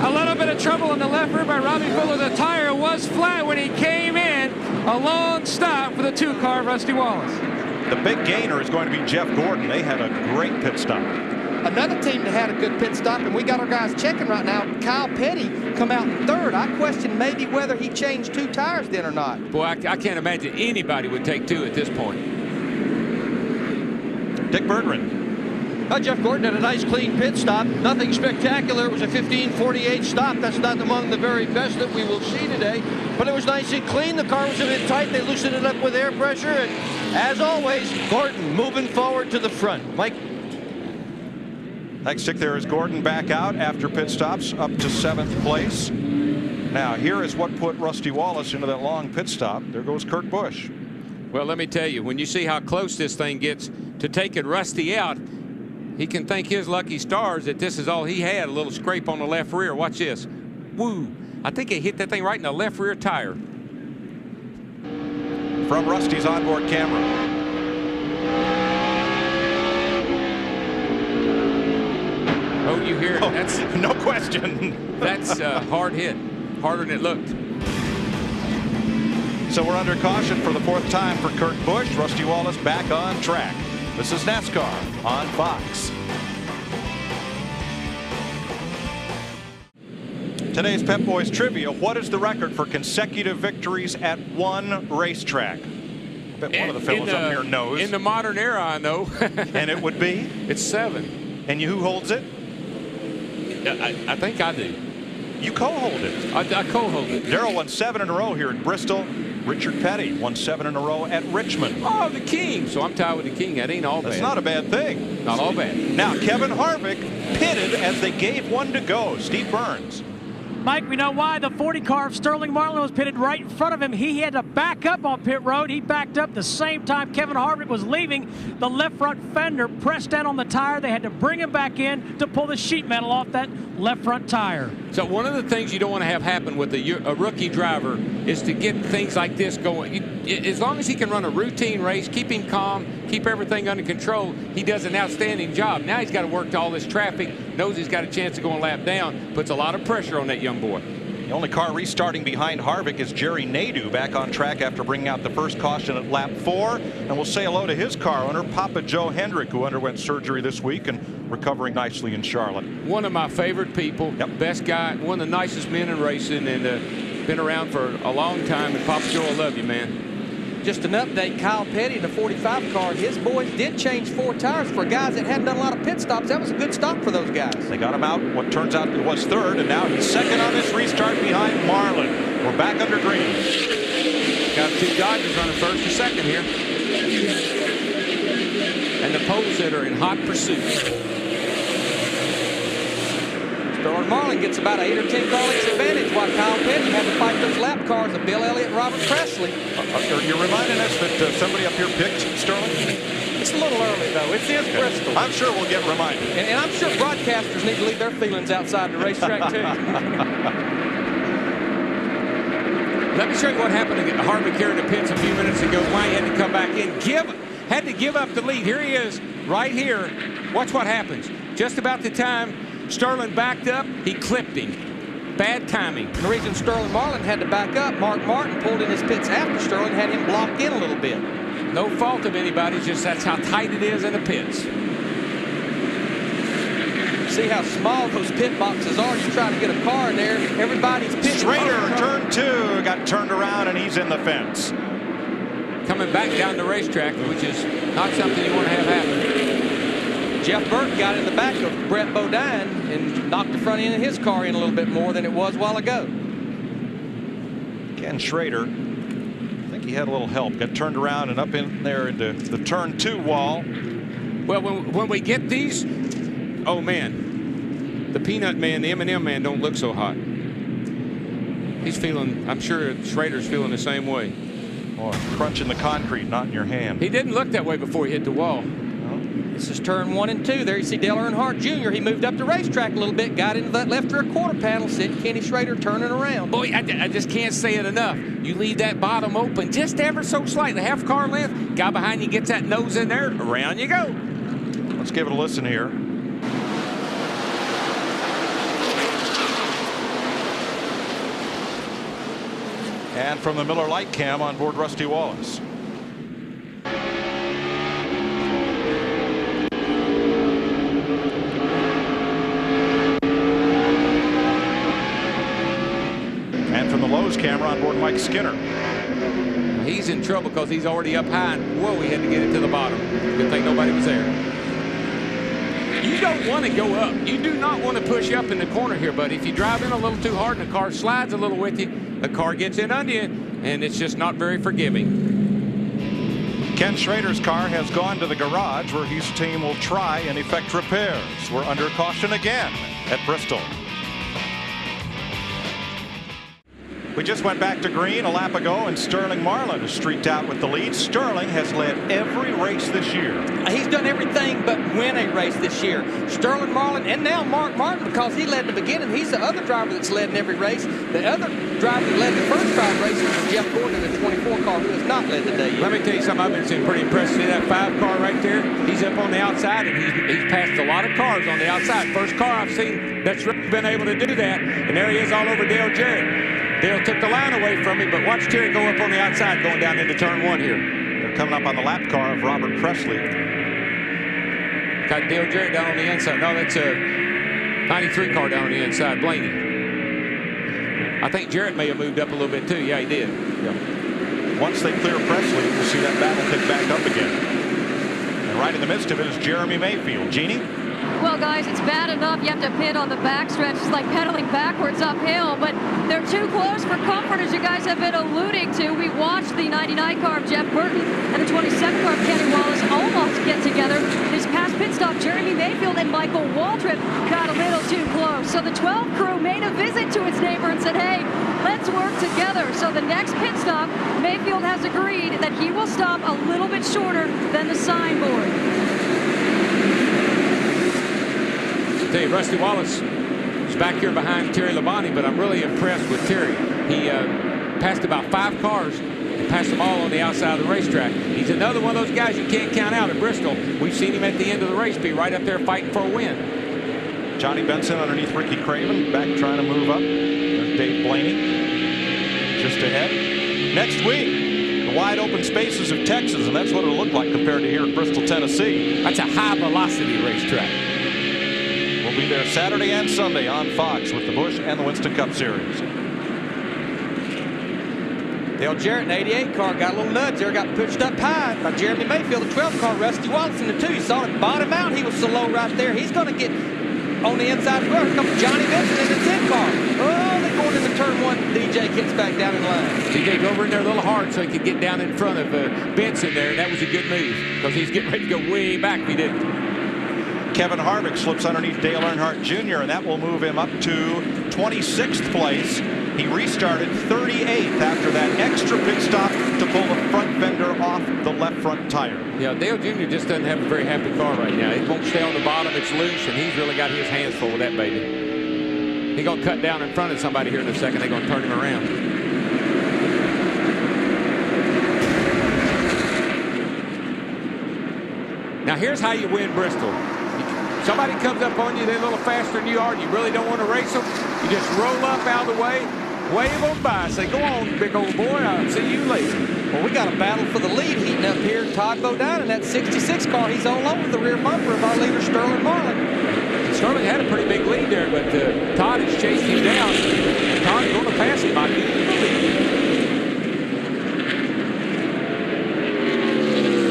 Speaker 12: A little bit of trouble in the left rear by Robbie Fuller. The tire was flat when he came in. A long stop for the 2-car Rusty Wallace.
Speaker 3: The big gainer is going to be Jeff Gordon. They had a great pit stop.
Speaker 5: Another team that had a good pit stop, and we got our guys checking right now. Kyle Petty come out in 3rd. I question maybe whether he changed 2 tires then or not.
Speaker 4: Boy, I can't imagine anybody would take 2 at this point.
Speaker 3: Dick Berggren.
Speaker 7: Jeff Gordon had a nice clean pit stop. Nothing spectacular. It was a 15:48 stop. That's not among the very best that we will see today. But it was nice and clean. The car was a bit tight. They loosened it up with air pressure. And as always, Gordon moving forward to the front. Mike.
Speaker 3: Thanks, Dick. There is Gordon back out after pit stops, up to 7th place. Now, here is what put Rusty Wallace into that long pit stop. There goes Kurt Busch.
Speaker 4: Well, let me tell you, when you see how close this thing gets to taking Rusty out, he can thank his lucky stars that this is all he had, a little scrape on the left rear. Watch this. Woo. I think it hit that thing right in the left rear tire.
Speaker 3: From Rusty's onboard camera.
Speaker 4: Oh, you hear it. That's
Speaker 3: no question.
Speaker 4: That's a hard hit. Harder than it looked.
Speaker 3: So we're under caution for the 4th time for Kurt Busch. Rusty Wallace back on track. This is NASCAR on Fox. Today's Pep Boys Trivia. What is the record for consecutive victories at one racetrack? I bet one of the fellows up here knows.
Speaker 4: In the modern era, I know.
Speaker 3: And it would be?
Speaker 4: It's 7.
Speaker 3: And who holds it?
Speaker 4: I think I do.
Speaker 3: You co-hold it.
Speaker 4: I co-hold it.
Speaker 3: Darrell won 7 in a row here at Bristol. Richard Petty won 7 in a row at Richmond.
Speaker 4: Oh, the king. So I'm tied with the king. That ain't all bad.
Speaker 3: That's not a bad thing.
Speaker 4: Not all bad.
Speaker 3: Now, Kevin Harvick pitted as they gave one to go. Steve Burns.
Speaker 6: Mike, we know why. The 40 car of Sterling Marlin was pitted right in front of him. He had to back up on pit road. He backed up the same time Kevin Harvick was leaving. The left front fender pressed down on the tire. They had to bring him back in to pull the sheet metal off that left front tire.
Speaker 4: So one of the things you don't want to have happen with a rookie driver is to get things like this going. As long as he can run a routine race, keep him calm, keep everything under control, he does an outstanding job. Now he's got to work to all this traffic, knows he's got a chance to go and lap down, puts a lot of pressure on that young boy.
Speaker 3: The only car restarting behind Harvick is Jerry Nadeau, back on track after bringing out the first caution at lap 4. And we'll say hello to his car owner, Papa Joe Hendrick, who underwent surgery this week and recovering nicely in Charlotte.
Speaker 4: One of my favorite people, best guy, one of the nicest men in racing, and been around for a long time. And Papa Joe, I love you, man.
Speaker 5: Just an update, Kyle Petty in the 45 car, his boys did change 4 tires for guys that hadn't done a lot of pit stops. That was a good stop for those guys.
Speaker 3: They got him out what turns out it was 3rd, and now he's 2nd on this restart behind Marlin. We're back under green.
Speaker 4: Got 2 Dodgers running 1st and 2nd here. And the pole sitter in hot pursuit.
Speaker 5: Sterling Marlin gets about 8 or 10 car lengths advantage, while Kyle Petty had to fight those lap cars of Bill Elliott and Robert Presley.
Speaker 3: You're reminding us that somebody up here picked Sterling?
Speaker 5: It's a little early, though. It's in Bristol.
Speaker 3: I'm sure we'll get reminded.
Speaker 5: And I'm sure broadcasters need to leave their feelings outside the racetrack, too.
Speaker 4: Let me show you what happened to Harvick here in the pits a few minutes ago. Why he had to come back in. Had to give up the lead. Here he is right here. Watch what happens. Just about the time Sterling backed up, he clipped him. Bad timing.
Speaker 5: The reason Sterling Marlin had to back up, Mark Martin pulled in his pits after Sterling, had him blocked in a little bit.
Speaker 4: No fault of anybody's, just that's how tight it is in the pits.
Speaker 5: See how small those pit boxes are. You try to get a car in there, everybody's pitting.
Speaker 3: Schrader, turn 2, got turned around, and he's in the fence.
Speaker 4: Coming back down the racetrack, which is not something you want to have happen.
Speaker 5: Jeff Burton got in the back of Brett Bodine and knocked the front end of his car in a little bit more than it was a while ago.
Speaker 3: Ken Schrader, I think he had a little help, got turned around and up in there into the turn 2 wall.
Speaker 4: Well, when we get these, oh man, the Peanut Man, the M&M Man don't look so hot. He's feeling, I'm sure Schrader's feeling the same way.
Speaker 3: Oh, crunching the concrete, not in your hand.
Speaker 4: He didn't look that way before he hit the wall.
Speaker 5: This is turn 1 and 2. There you see Dale Earnhardt Jr. He moved up the racetrack a little bit, got into that left rear quarter panel, sent Kenny Schrader turning around.
Speaker 4: Boy, I just can't say it enough. You leave that bottom open just ever so slightly, half car length. Guy behind you gets that nose in there, around you go.
Speaker 3: Let's give it a listen here. And from the Miller Lite Cam on board Rusty Wallace. And from the Lowe's camera on board Mike Skinner.
Speaker 4: He's in trouble because he's already up high, and whoa, he had to get it to the bottom. Good thing nobody was there. You don't want to go up. You do not want to push up in the corner here, buddy. If you drive in a little too hard and the car slides a little with you, the car gets in under you, and it's just not very forgiving.
Speaker 3: Ken Schrader's car has gone to the garage where his team will try and effect repairs. We're under caution again at Bristol. We just went back to green a lap ago, and Sterling Marlin is streaked out with the lead. Sterling has led every race this year.
Speaker 5: He's done everything but win a race this year. Sterling Marlin, and now Mark Martin, because he led the beginning. He's the other driver that's led in every race. The other driver that led the first 5 races was Jeff Gordon in the 24 car, who has not led today yet.
Speaker 4: Let me tell you something I've been seeing pretty impressive. See that 5 car right there? He's up on the outside, and he's passed a lot of cars on the outside. First car I've seen that's been able to do that, and there he is all over Dale Jarrett. Dale took the line away from him, but watch Terry go up on the outside going down into turn 1 here.
Speaker 3: They're coming up on the lap car of Robert Presley.
Speaker 4: Got Dale Jarrett down on the inside. No, that's a 93 car down on the inside, Blaney. I think Jarrett may have moved up a little bit too. Yeah, he did.
Speaker 3: Yeah. Once they clear Presley, we'll see that battle pick back up again. And right in the midst of it is Jeremy Mayfield. Jeannie?
Speaker 8: Well, guys, it's bad enough you have to pit on the backstretch. It's like pedaling backwards uphill, but they're too close for comfort, as you guys have been alluding to. We watched the 99 car of Jeff Burton and the 27 car of Kenny Wallace almost get together. This past pit stop, Jeremy Mayfield and Michael Waltrip got a little too close. So the 12 crew made a visit to its neighbor and said, hey, let's work together. So the next pit stop, Mayfield has agreed that he will stop a little bit shorter than the signboard.
Speaker 4: Tell you, Rusty Wallace is back here behind Terry Labonte, but I'm really impressed with Terry. He passed about 5 cars and passed them all on the outside of the racetrack. He's another one of those guys you can't count out at Bristol. We've seen him at the end of the race be right up there fighting for a win.
Speaker 3: Johnny Benson underneath Ricky Craven, back trying to move up. There's Dave Blaney just ahead. Next week, the wide open spaces of Texas, and that's what it'll look like compared to here at Bristol, Tennessee.
Speaker 4: That's a high velocity racetrack.
Speaker 3: We'll be there Saturday and Sunday on Fox with the Busch and the Winston Cup Series.
Speaker 5: Dale Jarrett in the 88 car got a little nudge there, got pushed up high by Jeremy Mayfield. The 12 car, Rusty Wallace in the 2. You saw it bottom out. He was so low right there. He's going to get on the inside as well. Here comes Johnny Benson in the 10 car. Oh, they're going into turn 1. DJ gets back down in line.
Speaker 4: DJ go over in there a little hard so he could get down in front of Benson there. And that was a good move because he's getting ready to go way back if he didn't.
Speaker 3: Kevin Harvick slips underneath Dale Earnhardt Jr., and that will move him up to 26th place. He restarted 38th after that extra pit stop to pull the front fender off the left front tire.
Speaker 4: Yeah, Dale Jr. just doesn't have a very happy car right now. It won't stay on the bottom. It's loose, and he's really got his hands full with that baby. He's going to cut down in front of somebody here in a second. They're going to turn him around. Now, here's how you win Bristol. Somebody comes up on you, they're a little faster than you are, and you really don't want to race them. You just roll up out of the way, wave them by, say, go on, big old boy, I'll see you later.
Speaker 5: Well, we got a battle for the lead heating up here. Todd Bodine in that 66 car. He's all over the rear bumper of our leader, Sterling Marlin.
Speaker 4: Sterling had a pretty big lead there, but Todd has chased him down. And Todd's going to pass him, I do believe.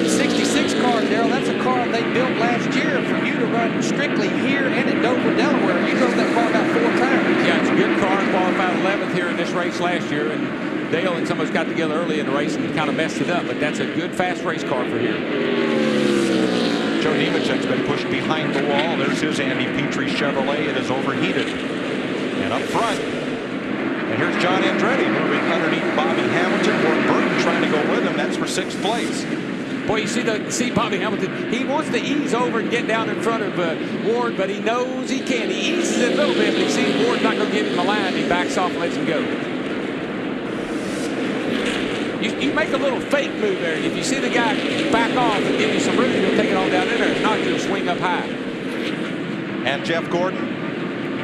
Speaker 5: 66 car, Darrell, that's a car they built last year for you to run strictly here and at Dover, Delaware. You drove that car about 4 times.
Speaker 4: Yeah, it's a good car. Qualified 11th here in this race last year, and Dale and some of us got together early in the race and kind of messed it up, but that's a good, fast race car for here.
Speaker 3: Joe Nemechek's been pushed behind the wall. There's his Andy Petrie Chevrolet. It is overheated. And up front, and here's John Andretti moving underneath Bobby Hamilton. Ward Burton trying to go with him. That's for 6th place.
Speaker 4: Boy, you see Bobby Hamilton. He wants to ease over and get down in front of Ward, but he knows he can. He eases it a little bit, but he sees Ward's not going to give him the line. He backs off and lets him go. You make a little fake move there, and if you see the guy back off and give you some room, he'll take it all down in there and knock you a swing up high.
Speaker 3: And Jeff Gordon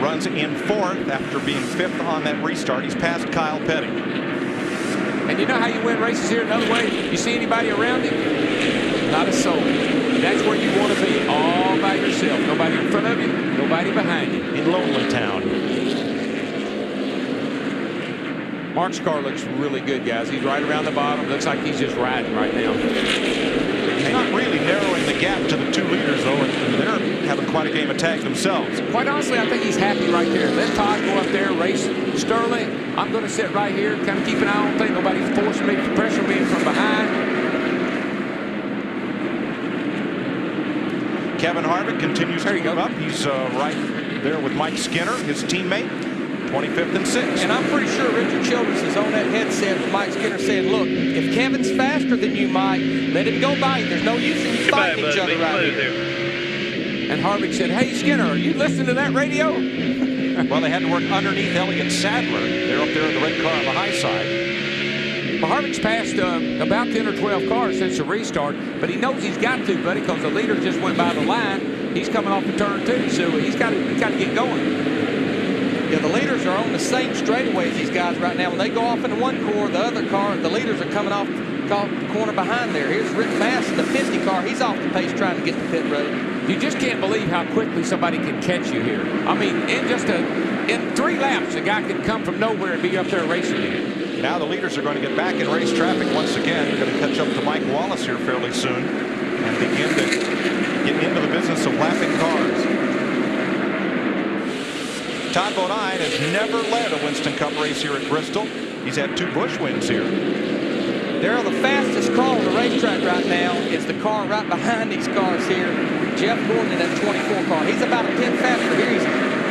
Speaker 3: runs in 4th after being 5th on that restart. He's past Kyle Petty.
Speaker 4: And you know how you win races here another way? You see anybody around him? Not a soul. That's where you want to be, all by yourself. Nobody in front of you, nobody behind you.
Speaker 3: In Lonely Town.
Speaker 4: Mark's car looks really good, guys. He's right around the bottom. Looks like he's just riding right now.
Speaker 3: He's not really narrowing the gap to the 2 leaders, though, and they're having quite a game of tag themselves.
Speaker 4: Quite honestly, I think he's happy right there. Let Todd go up there, race Sterling. I'm going to sit right here, kind of keep an eye on things. Nobody's forcing me, pressure me from behind.
Speaker 3: Kevin Harvick continues to move up. He's right there with Mike Skinner, his teammate. 25th and 6th.
Speaker 5: And I'm pretty sure Richard Childress is on that headset with Mike Skinner saying, look, if Kevin's faster than you, Mike, let him go by you. There's no use in you fighting each other right here.
Speaker 4: And Harvick said, hey, Skinner, are you listening to that radio?
Speaker 3: Well, they had to work underneath Elliott Sadler. They're up there in the red car on the high side.
Speaker 4: Well, Harvick's passed about 10 or 12 cars since the restart, but he knows he's got to, buddy, because the leader just went by the line. He's coming off the turn 2, so he's got to get going.
Speaker 5: Yeah, the leaders are on the same straightaway as these guys right now. When they go off into one car, the other car, the leaders are coming off the corner behind there. Here's Rick Mass in the 50 car. He's off the pace trying to get the pit road.
Speaker 4: You just can't believe how quickly somebody can catch you here. I mean, in 3 laps, a guy can come from nowhere and be up there racing you.
Speaker 3: Now the leaders are going to get back in race traffic once again. They're going to catch up to Mike Wallace here fairly soon and begin to get into the business of lapping cars. Todd Bodine has never led a Winston Cup race here at Bristol. He's had 2 Busch wins here.
Speaker 5: Darrell, the fastest car on the racetrack right now is the car right behind these cars here. Jeff Gordon in that 24 car. He's about a 10 faster. Here he's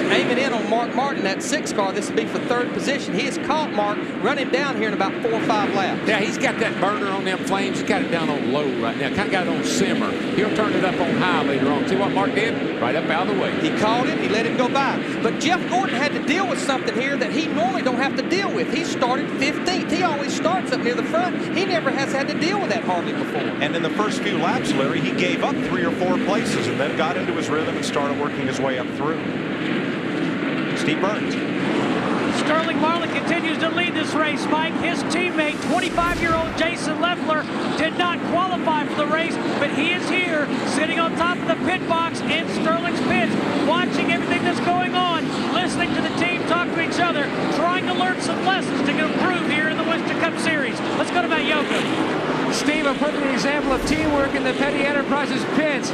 Speaker 5: aiming in on Mark Martin, that 6 car. This will be for 3rd position. He has caught Mark, run him down here in about 4 or 5 laps.
Speaker 4: Yeah, he's got that burner on them flames. He's got it down on low right now. Kind of got it on simmer. He'll turn it up on high later on. See what Mark did? Right up out of the way.
Speaker 5: He caught it. He let him go by. But Jeff Gordon had to deal with something here that he normally don't have to deal with. He started 15th. He always starts up near the front. He never has had to deal with that hardly before.
Speaker 3: And in the first few laps, Larry, he gave up 3 or 4 places and then got into his rhythm and started working his way up through. Steve Burns.
Speaker 6: Sterling Marlin continues to lead this race, Mike. His teammate, 25-year-old Jason Leffler, did not qualify for the race, but he is here, sitting on top of the pit box in Sterling's pits, watching everything that's going on, listening to the team talk to each other, trying to learn some lessons to improve here in the Winston Cup Series. Let's go to Matt Yoakum.
Speaker 12: Steve, a perfect example of teamwork in the Petty Enterprises pits.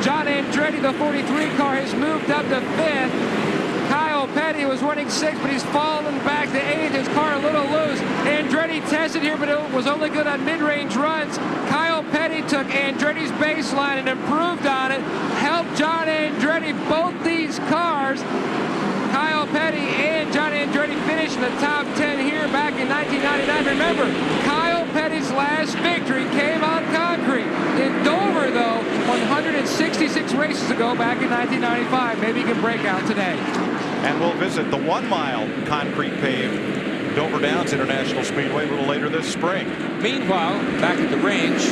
Speaker 12: John Andretti, the 43 car, has moved up to 5th. Kyle Petty was running 6th, but he's fallen back to 8th. His car a little loose. Andretti tested here, but it was only good on mid-range runs. Kyle Petty took Andretti's baseline and improved on it. Helped John Andretti, both these cars. Kyle Petty and John Andretti finished in the top 10 here back in 1999. Remember, Kyle Petty's last victory came on concrete. In Dover, though, 166 races ago back in 1995. Maybe he can break out today.
Speaker 3: And we'll visit the 1-mile concrete paved Dover Downs International Speedway a little later this spring.
Speaker 4: Meanwhile, back at the range,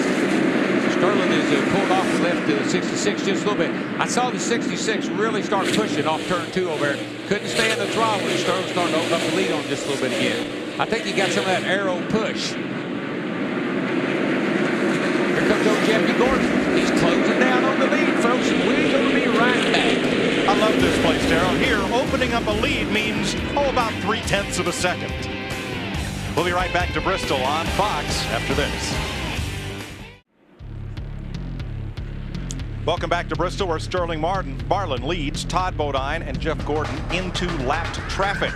Speaker 4: Sterling is pulled off and left the 66 just a little bit. I saw the 66 really start pushing off turn 2 over there. Couldn't stay in the throttle when Sterling started to open up the lead on just a little bit again. I think he got some of that arrow push. Here comes old Jeffy Gordon. He's closing down on the lead, folks. We're going to be right back.
Speaker 3: I love this place, Darrell. Here, opening up a lead means, about 0.3 of a second. We'll be right back to Bristol on Fox after this. Welcome back to Bristol, where Sterling Marlin leads Todd Bodine and Jeff Gordon into lapped traffic.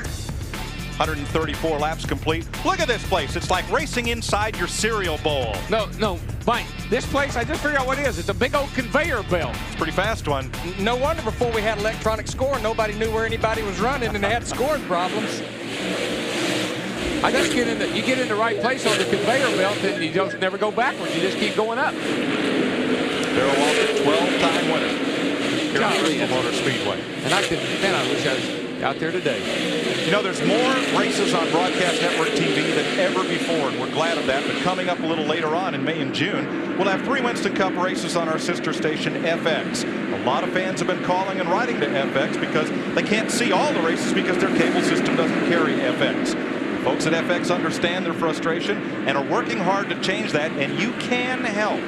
Speaker 3: 134 laps complete. Look at this place. It's like racing inside your cereal bowl.
Speaker 4: No, Mike, this place, I just figured out what it is. It's a big old conveyor belt.
Speaker 3: It's a pretty fast one.
Speaker 5: No wonder before we had electronic scoring, nobody knew where anybody was running and they had scoring problems.
Speaker 4: I just get in you get in the right place on the conveyor belt and you just never go backwards. You just keep going up.
Speaker 3: Darrell Walter, 12-time winner here at Bristol Motor Speedway.
Speaker 4: And I wish I was out there today.
Speaker 3: You know, there's more races on Broadcast Network TV than ever before, and we're glad of that. But coming up a little later on in May and June, we'll have 3 Winston Cup races on our sister station, FX. A lot of fans have been calling and writing to FX because they can't see all the races because their cable system doesn't carry FX. The folks at FX understand their frustration and are working hard to change that, and you can help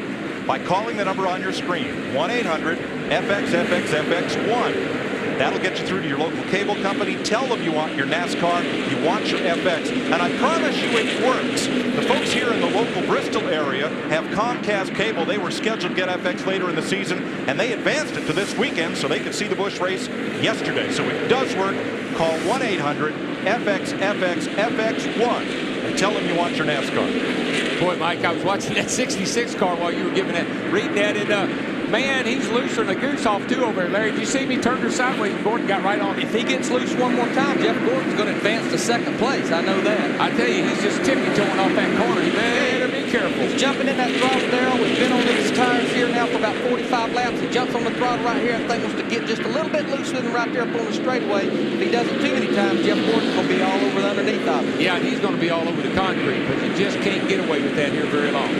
Speaker 3: by calling the number on your screen, 1-800-FX-FX-FX-1. That'll get you through to your local cable company. Tell them you want your NASCAR, you want your FX, and I promise you it works. The folks here in the local Bristol area have Comcast cable. They were scheduled to get FX later in the season, and they advanced it to this weekend so they could see the Busch race yesterday. So it does work. Call 1-800-FX-FX-FX-1 and tell them you want your NASCAR.
Speaker 4: Boy, Mike, I was watching that 66 car while you were giving that, reading that, and man, he's looser than a goose off too over there, Larry. Did you see me turn her sideways? Gordon got right on him.
Speaker 5: If he gets loose one more time, Jeff Gordon's going to advance to 2nd place. I know that.
Speaker 4: I tell you, he's just tippy-toeing off that corner. You better be careful.
Speaker 5: He's jumping in that throttle, Darrell. We've been on these tires here now for about 45 laps. He jumps on the throttle right here. I think wants to get just a little bit looser than right there up on the straightaway. If he does it too many times, Jeff Gordon's going to be all over the underneath of him.
Speaker 4: Yeah, and he's going to be all over the concrete, but you just can't get away with that here very long.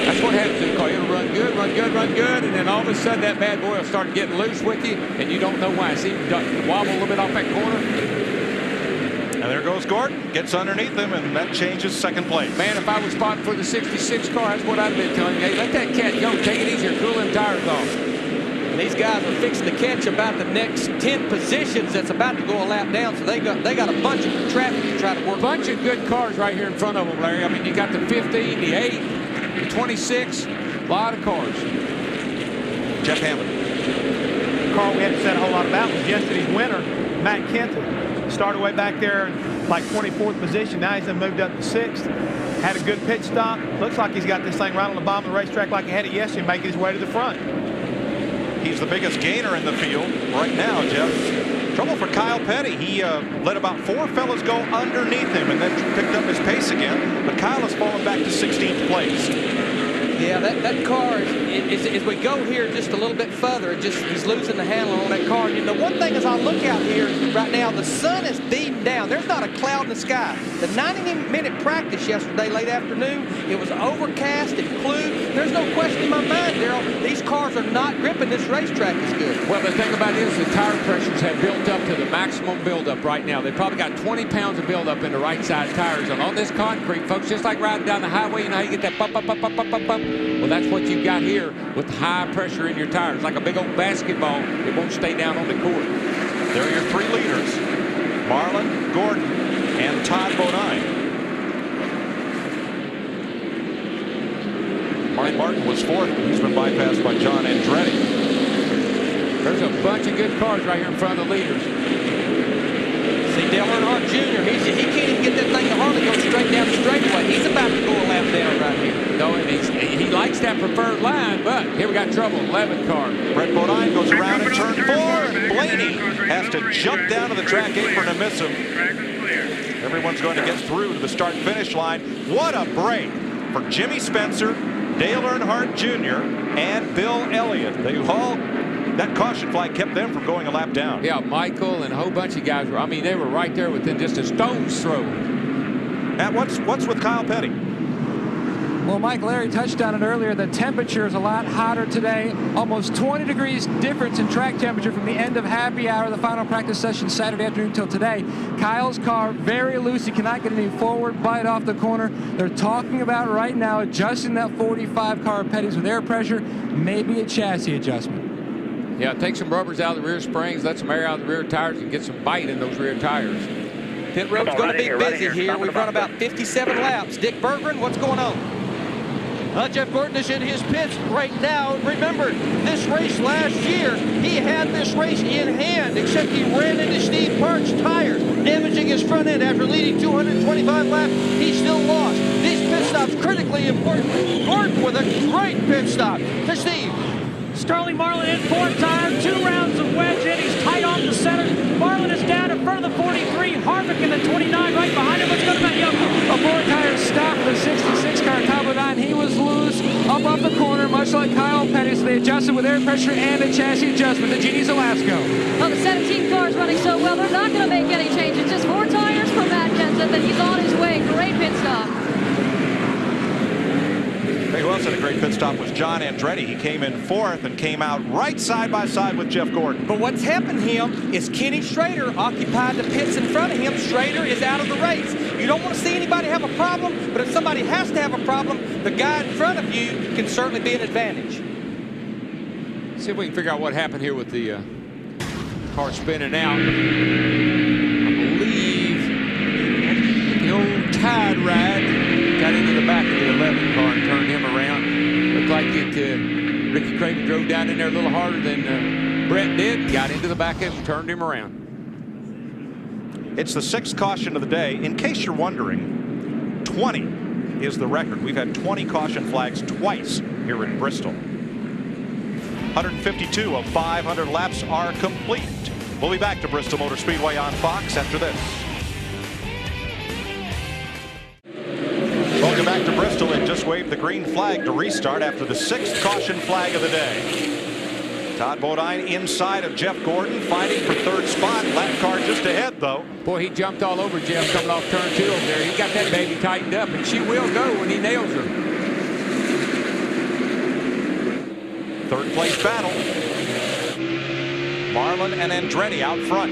Speaker 4: That's That's what happens in the car. It'll run good, run good, run good, and then all of a sudden that bad boy will start getting loose with you, and you don't know why. See him wobble a little bit off that corner.
Speaker 3: And there goes Gordon, gets underneath him, and that changes second place.
Speaker 4: Man, if I was spotting for the 66 car, that's what I'd been telling you. Hey, let that cat go. Take it easier. Cool them tires off.
Speaker 5: And these guys are fixing to catch about the next 10 positions that's about to go a lap down, so they got a bunch of traffic to try to work.
Speaker 4: Bunch of good cars right here in front of them, Larry. I mean, you got the 15, the 8, the 26, a lot of cars.
Speaker 3: Jeff Hammond.
Speaker 10: The car we hadn't said a whole lot about was yesterday's winner, Matt Kenton. Started way back there in like 24th position. Now he's moved up to 6th. Had a good pit stop. Looks like he's got this thing right on the bottom of the racetrack like he had it yesterday, making his way to the front.
Speaker 3: He's the biggest gainer in the field right now, Jeff. Trouble for Kyle Petty. He let about 4 fellas go underneath him and then picked up his pace again. But Kyle has fallen back to 16th place.
Speaker 5: Yeah, that car, as we go here just a little bit further, he's losing the handle on that car. And the one thing as I look out here right now, the sun is beating down. There's not a cloud in the sky. The 90-minute practice yesterday, late afternoon, it was overcast and blue. There's no question in my mind, Daryl, these cars are not gripping this racetrack as good.
Speaker 4: Well, the thing about it is the tire pressures have built up to the maximum buildup right now. They probably got 20 pounds of buildup in the right side tires. And on this concrete, folks, just like riding down the highway, you know how you get that bump, bump, bump, bump, bump, bump, bump. Well, that's what you've got here with high pressure in your tires. Like a big old basketball, it won't stay down on the court.
Speaker 3: There are your 3 leaders, Marlin, Gordon, and Todd Bodine. Mike Martin was 4th. He's been bypassed by John Andretti.
Speaker 4: There's a bunch of good cars right here in front of the leaders.
Speaker 5: See, Dale Earnhardt Jr., he can't even get that thing to hardly go straight down the straightaway. He's about to go a lap down right here.
Speaker 4: No, and he likes that preferred line, but here we got trouble. 11 car.
Speaker 3: Brett Bodine goes around in turn 4, and Blaney has to jump down to the track apron and miss him. Everyone's going to get through to the start-finish line. What a break for Jimmy Spencer, Dale Earnhardt Jr., and Bill Elliott. That caution flag kept them from going a lap down.
Speaker 4: Yeah, Michael and a whole bunch of guys were, I mean, they were right there within just a stone's throw.
Speaker 3: Matt, what's with Kyle Petty?
Speaker 12: Well, Mike, Larry touched on it earlier. The temperature is a lot hotter today. Almost 20 degrees difference in track temperature from the end of happy hour, the final practice session Saturday afternoon till today. Kyle's car very loose. He cannot get any forward bite off the corner. They're talking about right now adjusting that 45 car Petty's with air pressure, maybe a chassis adjustment.
Speaker 4: Yeah, take some rubbers out of the rear springs, let some air out of the rear tires, and get some bite in those rear tires.
Speaker 5: Pit road's going to be busy here. We've run about 57 laps. Dick Berggren, what's going on?
Speaker 7: Jeff Gordon is in his pits right now. Remember, this race last year, he had this race in hand, except he ran into Steve Park's tires, damaging his front end. After leading 225 laps, he still lost. These pit stops critically important. Gordon with a great pit stop to Steve.
Speaker 6: Sterling Marlin in 4th tire, 2 rounds of wedge in. He's tight off the center. Marlin is down in front of the 43. Harvick in the 29 right behind him. What's going to be
Speaker 12: a 4-tire stop for the 66 car top of 9. He was loose up off the corner, much like Kyle Petty. So they adjusted with air pressure and a chassis adjustment. The Genie's Alaska.
Speaker 8: Well, the 17 car is running so well, they're not going to make any changes. Just 4 tires for Matt Kenseth, and he's on his way. Great pit stop.
Speaker 3: Who else had a great pit stop was John Andretti. He came in 4th and came out right side by side with Jeff Gordon.
Speaker 5: But what's happened to him is Kenny Schrader occupied the pits in front of him. Schrader is out of the race. You don't want to see anybody have a problem, but if somebody has to have a problem, the guy in front of you can certainly be an advantage.
Speaker 4: See if we can figure out what happened here with the car spinning out. I believe the old tide ride got into the back of the 11 car and turned him around. Looked like Ricky Craven drove down in there a little harder than Brett did. Got into the back of him and turned him around.
Speaker 3: It's the 6th caution of the day. In case you're wondering, 20 is the record. We've had 20 caution flags twice here in Bristol. 152 of 500 laps are complete. We'll be back to Bristol Motor Speedway on Fox after this. Welcome back to Bristol. It just waved the green flag to restart after the 6th caution flag of the day. Todd Bodine inside of Jeff Gordon, fighting for 3rd spot. Lap car just ahead, though.
Speaker 4: Boy, he jumped all over Jeff coming off turn 2 over there. He got that baby tightened up, and she will go when he nails her.
Speaker 3: Third place battle. Marlin and Andretti out front.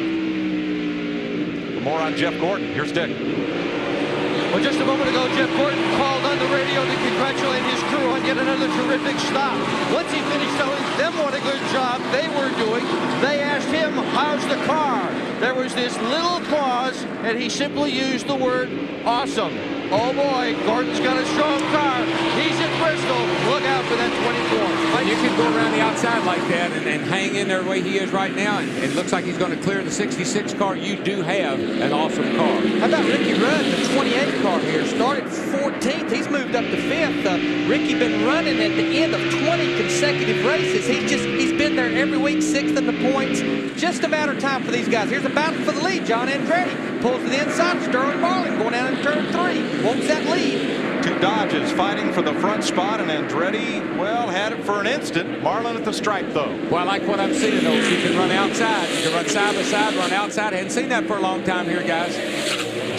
Speaker 3: For more on Jeff Gordon, here's Dick.
Speaker 7: Well, just a moment ago, Jeff Gordon called on the radio to congratulate his crew on yet another terrific stop. Once he finished telling them what a good job they were doing, they asked him, how's the car? There was this little pause, and he simply used the word awesome. Oh boy, Gordon's got a strong car. He's at Bristol. Look out for that 24.
Speaker 4: You can go around the outside like that and hang in there the way he is right now, and it looks like he's going to clear the 66 car. You do have an awesome car.
Speaker 5: How about Ricky Rudd, the 28 car here? Started 14th. He's moved up to 5th. Ricky been running at the end of 20 consecutive races. He's been there every week, 6th in the points. Just a matter of time for these guys. Here's a battle for the lead. John Andretti pulls to the inside. Sterling Marlin going down in turn 3. Wants that lead.
Speaker 3: Two Dodges fighting for the front spot, and Andretti, well, had it for an instant. Marlin at the stripe, though.
Speaker 4: Well, I like what I'm seeing, though. You can run outside. You can run side by side, run outside. I hadn't seen that for a long time here, guys.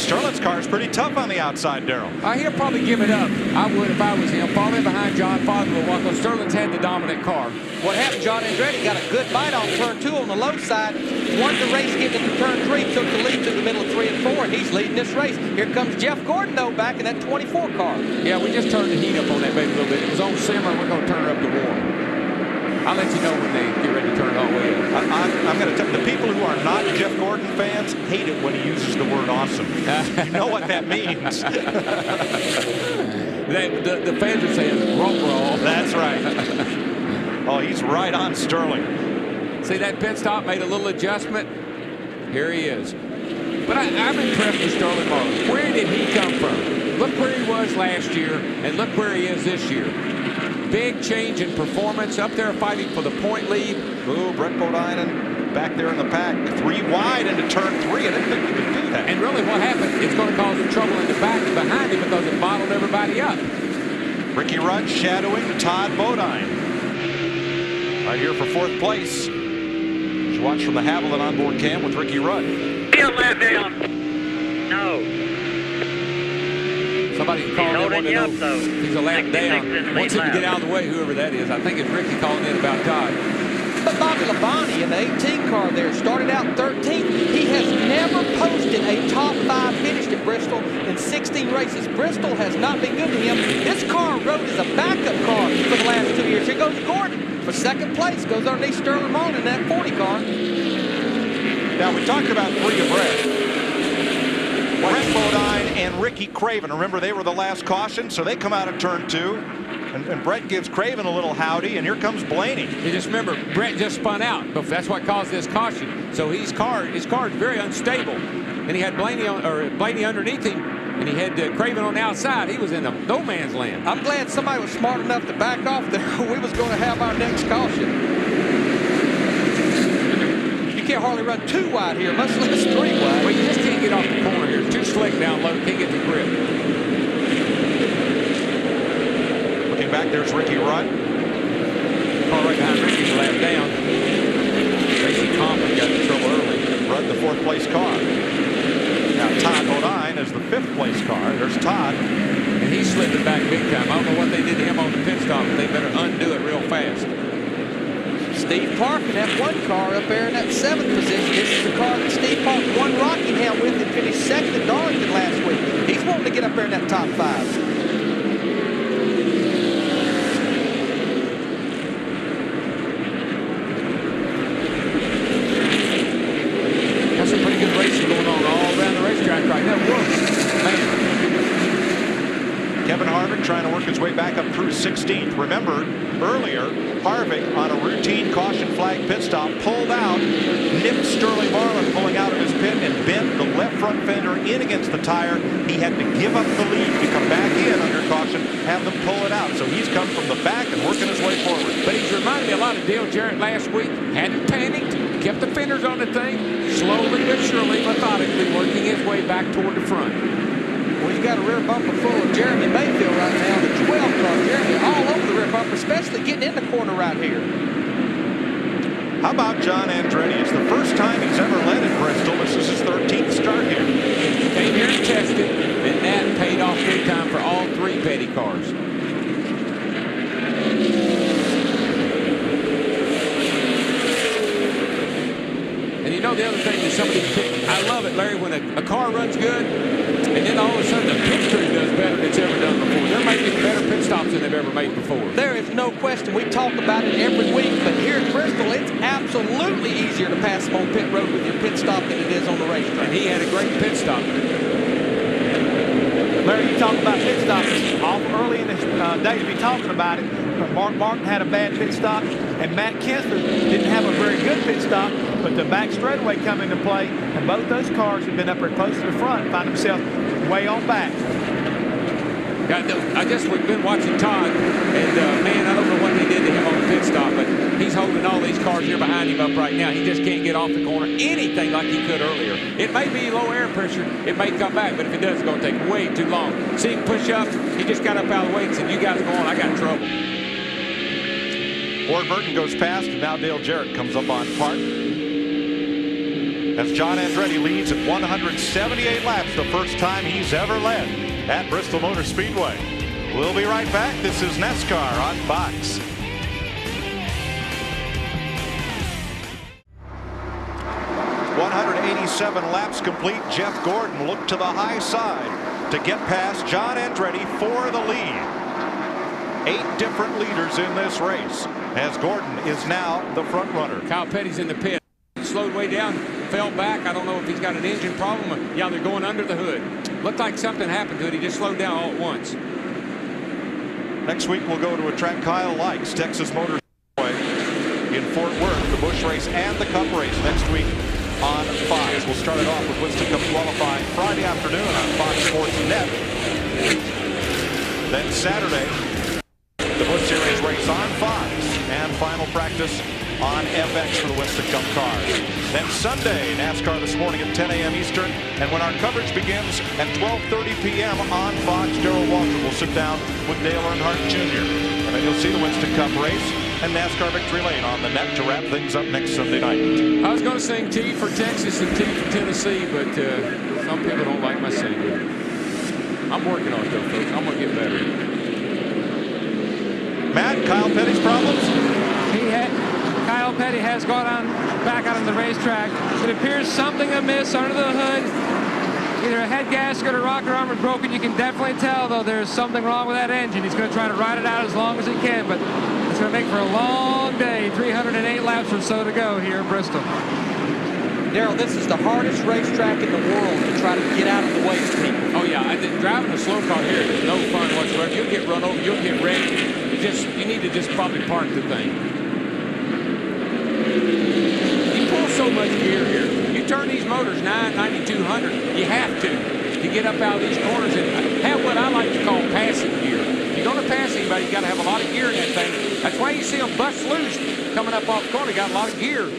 Speaker 3: Sterling's car is pretty tough on the outside, Darrell.
Speaker 4: He'll probably give it up. I would if I was him. Fall in behind John Foswell, because Sterling's had the dominant car.
Speaker 5: What happened, John Andretti got a good bite on turn 2 on the low side. Won the race, getting into turn 3, took the lead to the middle of 3 and 4, and he's leading this race. Here comes Jeff Gordon, though, back in that 24 car.
Speaker 4: Yeah, we just turned the heat up on that baby a little bit. It was on simmer. We're going to turn it up to warm. I'll let you know when they get ready to turn it all the way up.
Speaker 3: I'm going to tell the people who are not Jeff Gordon fans hate it when he uses the word awesome. You know what that means.
Speaker 4: The fans are saying roll.
Speaker 3: That's right. Oh, he's right on Sterling.
Speaker 4: See, that pit stop made a little adjustment. Here he is. But I'm impressed with Sterling Marlin. Where did he come from? Look where he was last year, and look where he is this year. Big change in performance, up there fighting for the point lead.
Speaker 3: Ooh, Brett Bodinen back there in the pack. 3 wide into turn 3. I didn't think he could do that.
Speaker 4: And really what happened, it's going to cause him trouble in the back and behind him because it bottled everybody up.
Speaker 3: Ricky Rudd shadowing Todd Bodine. Right here for 4th place. You watch from the Haviland onboard cam with Ricky Rudd.
Speaker 11: Left down. No.
Speaker 4: Somebody called in, wanted to know if he's a lap down. Wants him to get out of the way, whoever that is. I think it's Ricky calling in about Todd.
Speaker 5: But Bobby Labonte in the 18 car there started out 13th. He has never posted a top 5 finish at Bristol in 16 races. Bristol has not been good to him. This car rode as a backup car for the last 2 years. Here goes Gordon for 2nd place. Goes underneath Sterling Marlin in that 40 car.
Speaker 3: Now, we talked about 3 abreast. Brett Bodine and Ricky Craven. Remember, they were the last caution, so they come out of turn 2. And Brett gives Craven a little howdy, and here comes Blaney.
Speaker 4: You just remember, Brett just spun out, but that's what caused this caution. So his car is very unstable. And he had Blaney underneath him, and he had Craven on the outside. He was in no man's land.
Speaker 5: I'm glad somebody was smart enough to back off there. We was going to have our next caution. You can't hardly run 2 wide here, much less 3 wide.
Speaker 4: Well, you just can't get off the corner here. It's too slick down low. Can't get the grip.
Speaker 3: Looking back, there's Ricky Rudd.
Speaker 4: Car right behind Ricky's lap down. Tracy Compton got in trouble early.
Speaker 3: Rudd, the 4th place car. Now Todd Bodine is the 5th place car. There's Todd.
Speaker 4: And he's slipping back big time. I don't know what they did to him on the pit stop, but they better undo it real fast.
Speaker 5: Steve Park in that 1 car up there in that 7th position. This is the car that Steve Park won Rockingham with and finished 2nd at Darlington last week. He's wanting to get up there in that top 5.
Speaker 4: Got some pretty good racing going on all around the racetrack right now. Man.
Speaker 3: Kevin Harvick trying to work his way back up through 16th. Remember, earlier, Harvick on a routine caution flag pit stop pulled out, nipped Sterling Marlin pulling out of his pit and bent the left front fender in against the tire. He had to give up the lead to come back in under caution, have them pull it out. So he's come from the back and working his way forward.
Speaker 4: But he's reminded me a lot of Dale Jarrett last week. Hadn't panicked, kept the fenders on the thing, slowly but surely, methodically working his way back toward the front.
Speaker 5: Well, he's got a rear bumper full of Jeremy Mayfield right now, the 12 car. Jeremy all over the rear bumper, especially getting in the corner right here.
Speaker 3: How about John Andretti? It's the first time he's ever led at Bristol. This is his 13th start here.
Speaker 4: Came here and tested, and that paid off big time for all 3 Petty cars. know, the other thing that somebody I love it, Larry, when a car runs good, and then all of a sudden the pit crew does better than it's ever done before. They're making better pit stops than they've ever made before.
Speaker 5: There is no question. We talk about it every week, but here at Bristol, it's absolutely easier to pass them on pit road with your pit stop than it is on the racetrack.
Speaker 4: And he had a great pit stop.
Speaker 10: Larry, you talk about pit stops off early in the day to be talking about it. Mark Martin had a bad pit stop, and Matt Kensler didn't have a very good pit stop, but the back straightaway come into play, and both those cars have been up there close to the front and find themselves way on back.
Speaker 4: I guess we've been watching Todd, and man, I don't know what they did to him on the pit stop, but he's holding all these cars here behind him up right now. He just can't get off the corner anything like he could earlier. It may be low air pressure, it may come back, but if it does, it's going to take way too long. See him push up, he just got up out of the way and said, "You guys go on, I got trouble."
Speaker 3: Ward Burton goes past, and now Dale Jarrett comes up on Park. As John Andretti leads at 178 laps, the first time he's ever led at Bristol Motor Speedway. We'll be right back. This is NASCAR on Fox. .187 laps complete. Jeff Gordon looked to the high side to get past John Andretti for the lead. 8 different leaders in this race, as Gordon is now the front runner.
Speaker 4: Kyle Petty's in the pit. Slowed way down, fell back. I don't know if he's got an engine problem. Yeah, they're going under the hood. Looked like something happened to it. He just slowed down all at once.
Speaker 3: Next week we'll go to a track Kyle likes, Texas Motor Speedway in Fort Worth, the Busch race and the Cup race next week on Fox. We'll start it off with Winston Cup qualifying Friday afternoon on Fox Sports Net. Then Saturday, the Busch Series race on Fox, and final practice on FX for the Winston Cup cars. Then Sunday, NASCAR this morning at 10 a.m. Eastern, and when our coverage begins at 12:30 p.m. on Fox, Darrell Waltrip will sit down with Dale Earnhardt Jr. And then you'll see the Winston Cup race and NASCAR Victory Lane on the net to wrap things up next Sunday night.
Speaker 4: I was going to sing T for Texas and T for Tennessee, but some people don't like my singing. I'm working on it though, folks. I'm going to get better.
Speaker 3: Matt, Kyle Petty's problems?
Speaker 12: Kyle Petty has gone back out on the racetrack. It appears something amiss under the hood. Either a head gasket or rocker arm is broken. You can definitely tell, though, there's something wrong with that engine. He's going to try to ride it out as long as he can, but it's going to make for a long day. 308 laps or so to go here in Bristol.
Speaker 5: Darrell, this is the hardest racetrack in the world to try to get out of the way of people.
Speaker 4: Oh, yeah. Driving a slow car here is no fun whatsoever. You'll get run over. You'll get wrecked. You need to just probably park the thing. You pull so much gear here. You turn these motors 9,200. You have to get up out of these corners and have what I like to call passing gear. If you're going to pass anybody, you got to have a lot of gear in that thing. That's why you see them bust loose coming up off the corner. Got a lot of gear.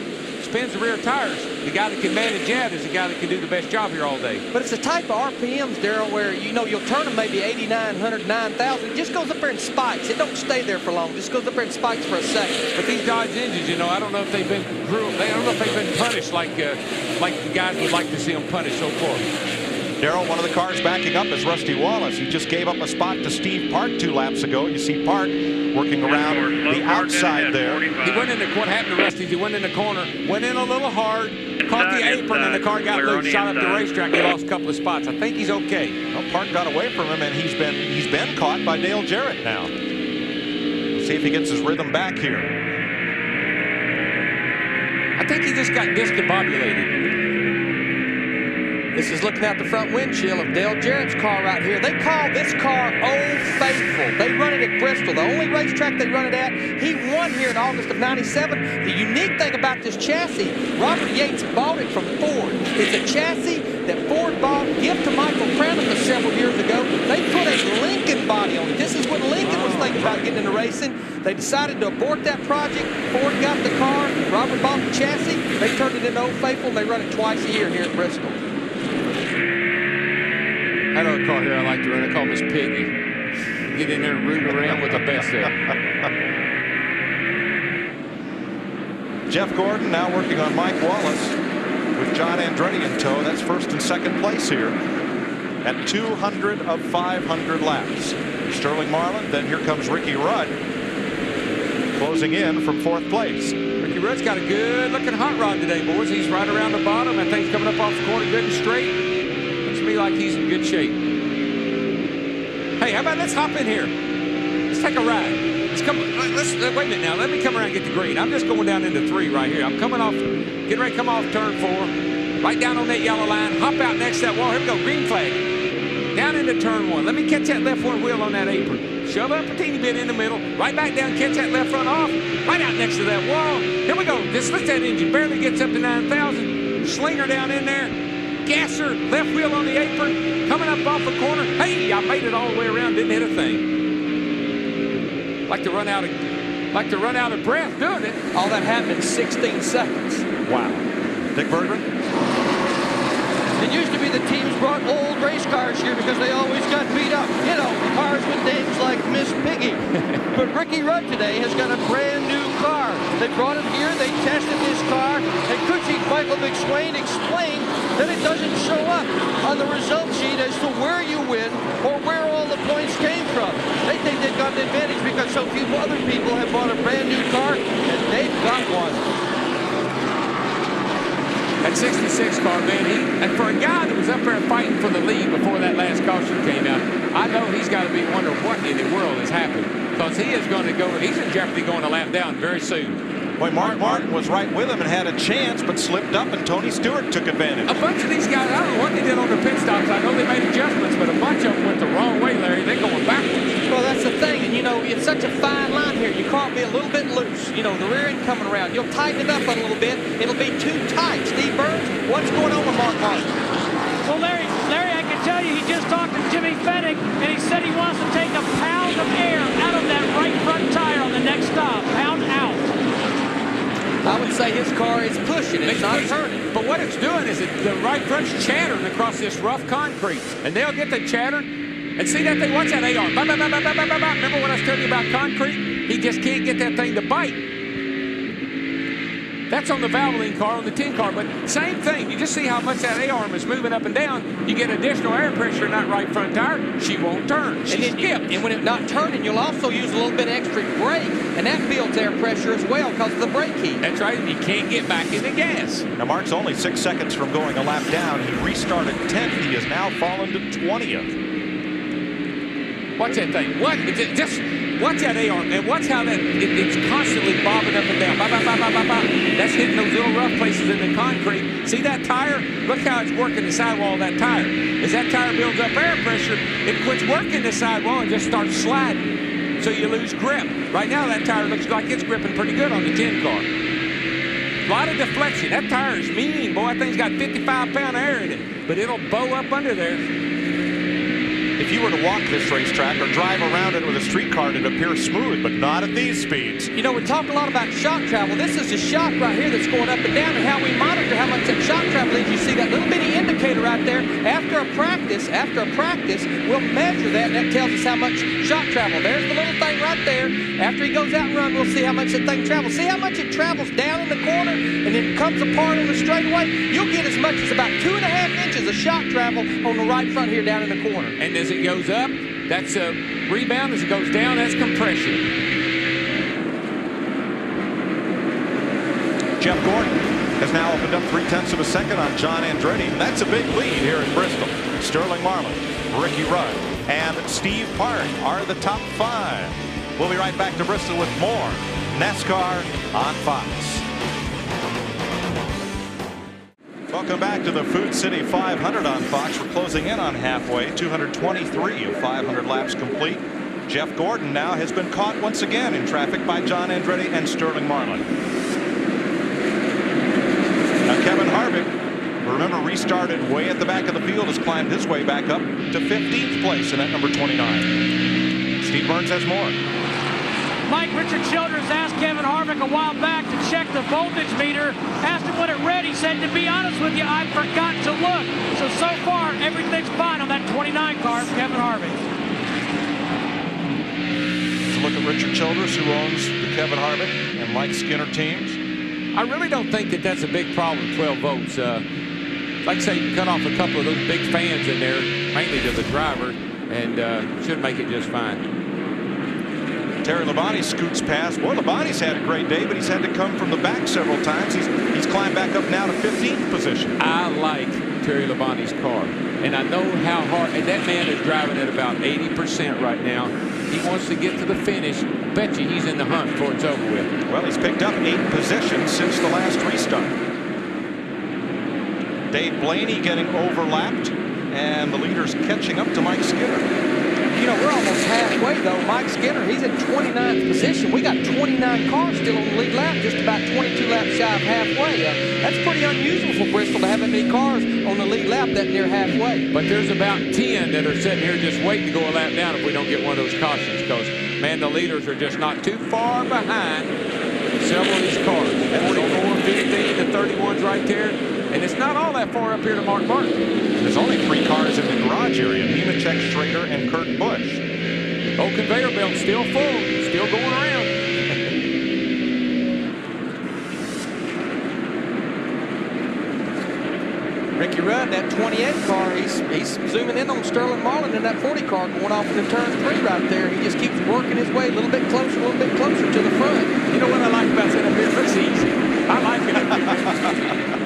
Speaker 4: Spins the rear tires. The guy that can manage that is the guy that can do the best job here all day.
Speaker 5: But it's the type of RPMs, Darrell, where you'll turn them maybe 8900, 9000. It just goes up there and spikes. It don't stay there for long. It just goes up there and spikes for a second.
Speaker 4: But these Dodge engines, I don't know if they've been groomed. I don't know if they've been punished like the guys would like to see them punished so far.
Speaker 3: Darrell, one of the cars backing up is Rusty Wallace. He just gave up a spot to Steve Park 2 laps ago. You see Park working around the outside there.
Speaker 4: He went in what happened to Rusty? He went in the corner, went in a little hard, caught the apron, and the car got loose, shot up the racetrack. He lost a couple of spots. I think he's okay.
Speaker 3: Well, Park got away from him, and he's been caught by Dale Jarrett now. Let's see if he gets his rhythm back here.
Speaker 4: I think he just got discombobulated.
Speaker 5: This is looking out the front windshield of Dale Jarrett's car right here. They call this car Old Faithful. They run it at Bristol, the only racetrack they run it at. He won here in August of '97. The unique thing about this chassis, Robert Yates bought it from Ford. It's a chassis that Ford bought, gift to Michael Kranica several years ago. They put a Lincoln body on it. This is when Lincoln was thinking about getting into racing. They decided to abort that project. Ford got the car. Robert bought the chassis. They turned it into Old Faithful, and they run it twice a year here at Bristol.
Speaker 4: I know a car here I like to run. I call Miss Piggy. Get in there and root around with the best of it.
Speaker 3: Jeff Gordon now working on Mike Wallace with John Andretti in tow. That's first and second place here at 200 of 500 laps. Sterling Marlin, then here comes Ricky Rudd closing in from fourth place. Ricky
Speaker 4: Rudd's got a good-looking hot rod today, boys. He's right around the bottom. That thing's coming up off the corner good and straight. Looks to me like he's in good shape. Hey, how about let's hop in here. Let's take a ride. Let's come. Wait a minute now. Let me come around and get the green. I'm just going down into 3 right here. I'm coming off, getting ready to come off turn 4. Right down on that yellow line. Hop out next to that wall. Here we go. Green flag. Down into turn 1. Let me catch that left front wheel on that apron. Shove up a teeny bit in the middle. Right back down. Catch that left front off. Right out next to that wall. Here we go. Just lift that engine. Barely gets up to 9,000. Slinger down in there. Gasser. Left wheel on the apron. Coming up off the corner. Hey, I made it all the way around. Didn't hit a thing. Like to run out of breath doing it.
Speaker 5: All that happened in 16 seconds.
Speaker 3: Wow. Dick Bergman?
Speaker 7: It used to be the teams brought old race cars here because they always got beat up. You know, cars with names like Miss Piggy. But Ricky Rudd today has got a brand new car. They brought it here, they tested this car, and crew chief Michael McSwain explained that it doesn't show up on the result sheet as to where you win or where all the points came from. They think they've got an advantage because so few other people have bought a brand new car, and they've got one.
Speaker 4: That 66 car, man, and for a guy that was up there fighting for the lead before that last caution came out, I know he's got to be wondering what in the world has happened, because he is going to go, he's in jeopardy going a lap down very soon.
Speaker 3: Boy, Mark Martin was right with him and had a chance, but slipped up, and Tony Stewart took advantage.
Speaker 4: A bunch of these guys, I don't know what they did on the pit stops. I know they made adjustments, but a bunch of them went the wrong way, Larry. They're going backwards.
Speaker 5: Well, that's the thing, and you know, it's such a fine line here. You can't be a little bit loose. You know, the rear end coming around. You'll tighten it up a little bit. It'll be too tight. Steve Burns, what's going on with Mark Martin?
Speaker 6: Well, Larry, I can tell you, he just talked to Jimmy Fennick, and he said he wants to take a pound of air out of that right front tire on the next stop. Pound out.
Speaker 5: I would say his car is pushing. It's not turning.
Speaker 4: But what it's doing is the right front's chattering across this rough concrete. And they'll get the chatter. And see that thing? Watch that AR. Remember what I was telling you about concrete? He just can't get that thing to bite. That's on the Valvoline car, on the 10 car. But same thing. You just see how much that A-arm is moving up and down. You get additional air pressure in that right front tire. She won't turn. She skips.
Speaker 5: And when it's not turning, you'll also use a little bit extra brake. And that builds air pressure as well because of the brake heat.
Speaker 4: That's right. You can't get back in the gas.
Speaker 3: Now, Mark's only 6 seconds from going a lap down. He restarted 10th. He has now fallen to 20th.
Speaker 4: Watch that thing. What? Just watch that A-arm, and watch how it's constantly bobbing up and down. That's hitting those little rough places in the concrete. See that tire? Look how it's working the sidewall of that tire. As that tire builds up air pressure, it quits working the sidewall and just starts sliding. So you lose grip. Right now, that tire looks like it's gripping pretty good on the 10 car. A lot of deflection. That tire is mean, boy. That thing's got 55-pound air in it, but it'll bow up under there.
Speaker 3: If you were to walk this racetrack or drive around it with a street car, it'd appear smooth, but not at these speeds.
Speaker 5: You know, we talked a lot about shock travel. This is the shock right here that's going up and down, and how we monitor how much that shock travel is. You see that little bitty indicator right there. After a practice, we'll measure that, and that tells us how much shock travel. There's the little thing right there. After he goes out and runs, we'll see how much that thing travels. See how much it travels down in the corner, and then comes apart on the straightaway? You'll get as much as about 2.5 inches of shock travel on the right front here down in the corner.
Speaker 4: And as it goes up, that's a rebound. As it goes down, that's compression.
Speaker 3: Jeff Gordon has now opened up 0.3 of a second on John Andretti. That's a big lead here in Bristol. Sterling Marlin, Ricky Rudd, and Steve Park are the top 5. We'll be right back to Bristol with more NASCAR on Fox. Welcome back to the Food City 500 on Fox. We're closing in on halfway. 223 of 500 laps complete. Jeff Gordon now has been caught once again in traffic by John Andretti and Sterling Marlin. Now Kevin Harvick, remember, restarted way at the back of the field, has climbed his way back up to 15th place in that number 29. Steve Burns has more.
Speaker 6: Mike, Richard Childress asked Kevin Harvick a while back to check the voltage meter, asked him when it read. He said, to be honest with you, I forgot to look. So far, everything's fine on that 29 car for Kevin Harvick.
Speaker 3: Let's look at Richard Childress, who owns the Kevin Harvick and Mike Skinner teams.
Speaker 4: I really don't think that that's a big problem, 12 volts. Like I say, you cut off a couple of those big fans in there, mainly to the driver, and should make it just fine.
Speaker 3: Terry Labonte scoots past. Boy, Labonte's had a great day, but he's had to come from the back several times. He's climbed back up now to 15th position.
Speaker 4: I like Terry Labonte's car, and I know how hard, and that man is driving at about 80% right now. He wants to get to the finish. Bet you he's in the hunt before it's over with.
Speaker 3: Well, he's picked up 8 positions since the last restart. Dave Blaney getting overlapped, and the leader's catching up to Mike Skinner.
Speaker 5: You know, we're almost halfway, though. Mike Skinner, he's in 29th position. We got 29 cars still on the lead lap, just about 22 laps shy of halfway. That's pretty unusual for Bristol to have that many cars on the lead lap that near halfway.
Speaker 4: But there's about 10 that are sitting here just waiting to go a lap down if we don't get one of those cautions, because, man, the leaders are just not too far behind several of these cars. 44, 15 to 31's right there. And it's not all that far up here to Mark Martin.
Speaker 3: There's only 3 cars in the garage area: Nemechek, Schrader, and Kurt Busch.
Speaker 4: Oh, conveyor belt still full, still going around.
Speaker 5: Ricky Rudd, that 28 car, he's zooming in on Sterling Marlin in that 40 car going off into turn 3 right there. He just keeps working his way a little bit closer to the front.
Speaker 4: You know what I like about sitting up here? It's easy. I like it up here.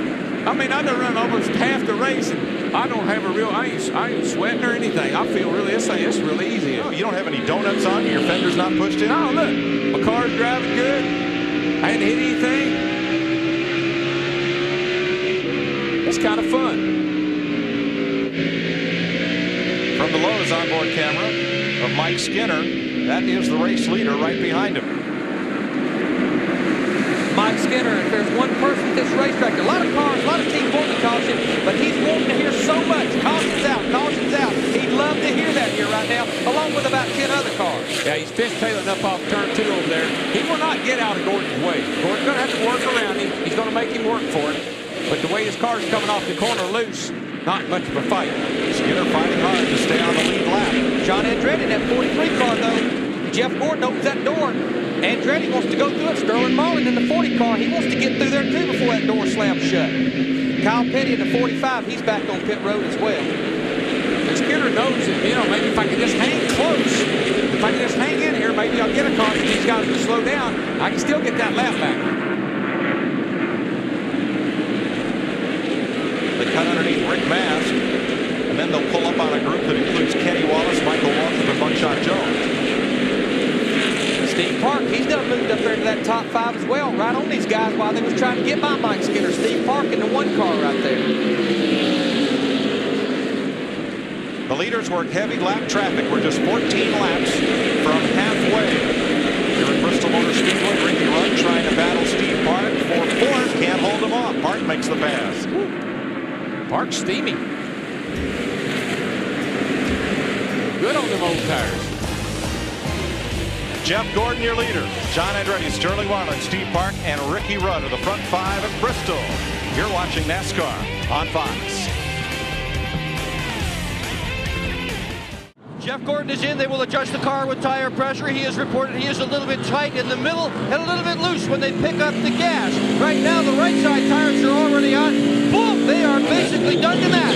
Speaker 4: I mean, I done run almost half the race, and I don't have a real, I ain't sweating or anything. I feel really, it's really easy.
Speaker 3: Oh, you don't have any donuts on? Your fender's not pushed in?
Speaker 4: No, look, my car's driving good. I hadn't hit anything. It's kind of fun.
Speaker 3: From the Lowe's onboard camera of Mike Skinner, that is the race leader right behind him.
Speaker 5: Mike Skinner, if there's one person at this racetrack, a lot of cars, a lot of teams want to caution, but he's wanting to hear so much. Caution's out, caution's out. He'd love to hear that here right now, along with about 10 other cars.
Speaker 4: Yeah, he's fishtailing up off turn 2 over there. He will not get out of Gordon's way. Gordon's going to have to work around him. He's going to make him work for it. But the way his car's coming off the corner loose, not much of a fight.
Speaker 3: Skinner fighting hard to stay on the lead lap.
Speaker 5: John Andretti in that 43 car, though. Jeff Gordon opens that door. Andretti wants to go through it. Sterling Marlin in the 40 car, he wants to get through there too before that door slams shut. Kyle Petty in the 45, he's back on pit road as well.
Speaker 4: And Skinner knows that, you know, maybe if I can just hang close, if I can just hang in here, maybe I'll get a car. If these guys will slow down, I can still get that lap back.
Speaker 3: They cut underneath Rick Mast, and then they'll pull up on a group that includes Kenny Wallace, Michael Waltrip, and Buckshot Jones.
Speaker 5: Steve Park, he's done moved up there into that top 5 as well, right on these guys while they was trying to get by Mike Skinner. Steve Park in the 1 car right there.
Speaker 3: The leaders work heavy lap traffic. We're just 14 laps from halfway. Here at Bristol Motor Speedway, Ricky Rudd trying to battle Steve Park for 4th. Can't hold him off. Park makes the pass.
Speaker 4: Park's steamy. Good on them old tires.
Speaker 3: Jeff Gordon, your leader. John Andretti, Sterling Marlin, Steve Park, and Ricky Rudd are the front 5 at Bristol. You're watching NASCAR on Fox.
Speaker 7: Jeff Gordon is in. They will adjust the car with tire pressure. He has reported he is a little bit tight in the middle and a little bit loose when they pick up the gas. Right now, the right side tires are already on. Boom! They are basically done to that.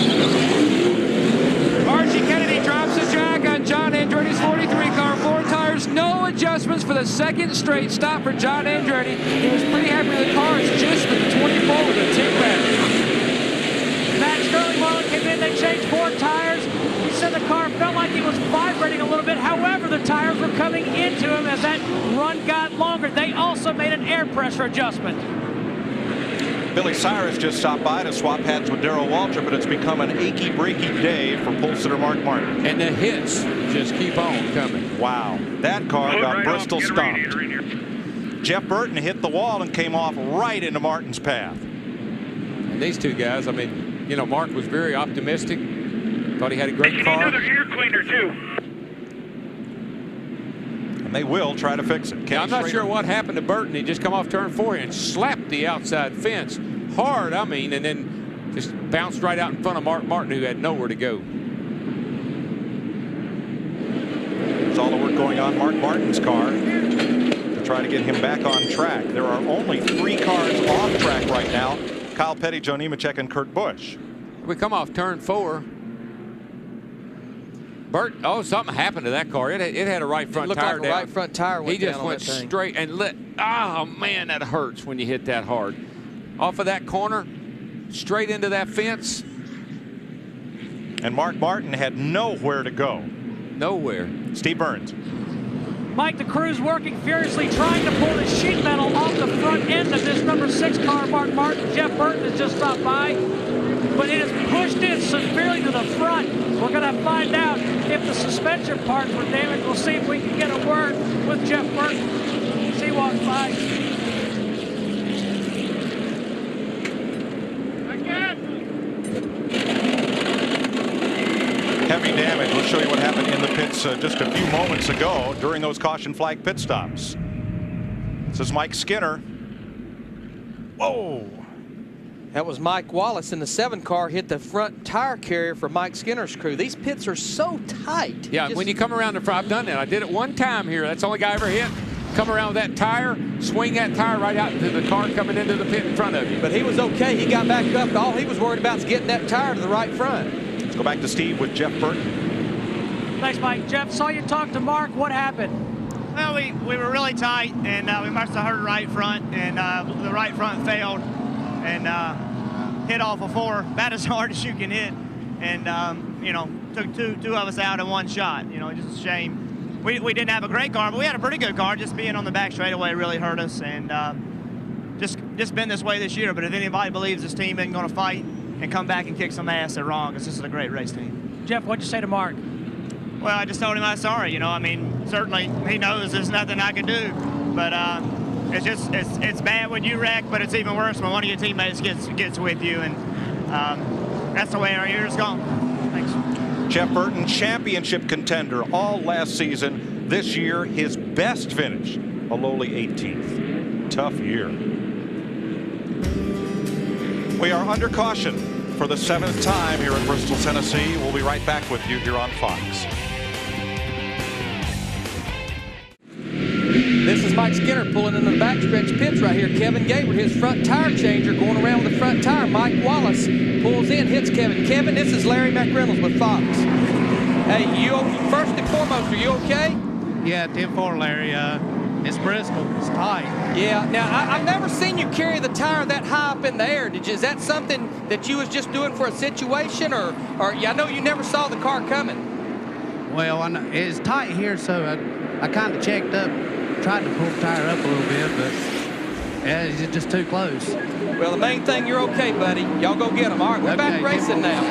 Speaker 12: Archie Kennedy drops the jack on John Andretti's 43 car. 4 tires, no adjustments for the 2nd straight stop for John Andretti. He was pretty happy with the car. It's just with the 24 with a tick back.
Speaker 6: Matt Sterling Marlin came in, they changed 4 tires. He said the car felt like he was vibrating a little bit. However, the tires were coming into him as that run got longer. They also made an air pressure adjustment.
Speaker 3: Billy Cyrus just stopped by to swap heads with Darrell Waltrip, but it's become an achy, breaky day for pole sitter Mark Martin.
Speaker 4: And the hits just keep on coming.
Speaker 3: Wow. That car got Bristol stomped. Jeff Burton hit the wall and came off right into Martin's path.
Speaker 4: And these 2 guys, I mean, you know, Mark was very optimistic. Thought he had a great car.
Speaker 11: Another air cleaner, too.
Speaker 3: And they will try to fix it.
Speaker 4: Yeah, I'm not sure what happened to Burton. He just come off turn 4 and slapped the outside fence hard, I mean, and then just bounced right out in front of Mark Martin, who had nowhere to go.
Speaker 3: There's all the work going on Mark Martin's car to try to get him back on track. There are only 3 cars off track right now: Kyle Petty, Joe Nemechek, and Kurt Busch.
Speaker 4: We come off turn 4. Bert, oh, something happened to that car. It had a right front tire
Speaker 5: like
Speaker 4: down.
Speaker 5: A right front tire went
Speaker 4: he just
Speaker 5: down
Speaker 4: went
Speaker 5: on that thing.
Speaker 4: straight and lit. Oh, man, that hurts when you hit that hard. Off of that corner, straight into that fence.
Speaker 3: And Mark Martin had nowhere to go.
Speaker 4: Nowhere.
Speaker 3: Steve Burns.
Speaker 6: Mike, the crew's working furiously, trying to pull the sheet metal off the front end of this number 6 car, Mark Martin. Jeff Burton has just stopped by, but it has pushed in severely to the front. We're going to find out if the suspension parts were damaged. We'll see if we can get a word with Jeff Burton as he walks by.
Speaker 3: Heavy damage. We'll show you what happened in the pits just a few moments ago during those caution flag pit stops. This is Mike Skinner. Whoa.
Speaker 5: That was Mike Wallace in the 7 car, hit the front tire carrier for Mike Skinner's crew. These pits are so tight.
Speaker 4: Yeah, when you come around the front, I've done that. I did it one time here. That's the only guy I ever hit. Come around with that tire, swing that tire right out into the car coming into the pit in front of you.
Speaker 5: But he was okay. He got back up. All he was worried about is getting that tire to the right front.
Speaker 3: Let's go back to Steve with Jeff Burton.
Speaker 6: Thanks, Mike. Jeff, saw you talk to Mark. What happened?
Speaker 13: Well, we were really tight, and we must have hurt right front, and the right front failed, and hit off of 4, about as hard as you can hit, and you know, took two of us out in one shot. You know, just a shame. We didn't have a great car, but we had a pretty good car. Just being on the back straightaway really hurt us, and just been this way this year. But if anybody believes this team isn't going to fight and come back and kick some ass, they're wrong, because this is a great race team.
Speaker 6: Jeff, what'd you say to Mark?
Speaker 13: Well, I just told him I was sorry. You know, I mean, certainly he knows there's nothing I can do, but it's just it's bad when you wreck, but it's even worse when one of your teammates gets with you, and that's the way our year's gone. Thanks.
Speaker 3: Jeff Burton, championship contender all last season. This year, his best finish, a lowly 18th. Tough year. We are under caution for the 7th time here at Bristol, Tennessee. We'll be right back with you here on Fox.
Speaker 5: This is Mike Skinner pulling into the backstretch pits right here. Kevin Gaber, his front tire changer, going around with the front tire. Mike Wallace pulls in, hits Kevin. Kevin, this is Larry McReynolds with Fox. Hey, you first and foremost, are you okay?
Speaker 10: Yeah, 10-4, Larry. It's Bristol. It's tight.
Speaker 5: Yeah. Now, I've never seen you carry the tire that high up in the air. Is that something that you was just doing for a situation, or I know you never saw the car coming?
Speaker 14: Well, I know it's tight here, so I kind of checked up, tried to pull the tire up a little bit, but yeah, it's just too close.
Speaker 5: Well, the main thing, you're okay, buddy. Y'all go get them. All right, we're back racing now.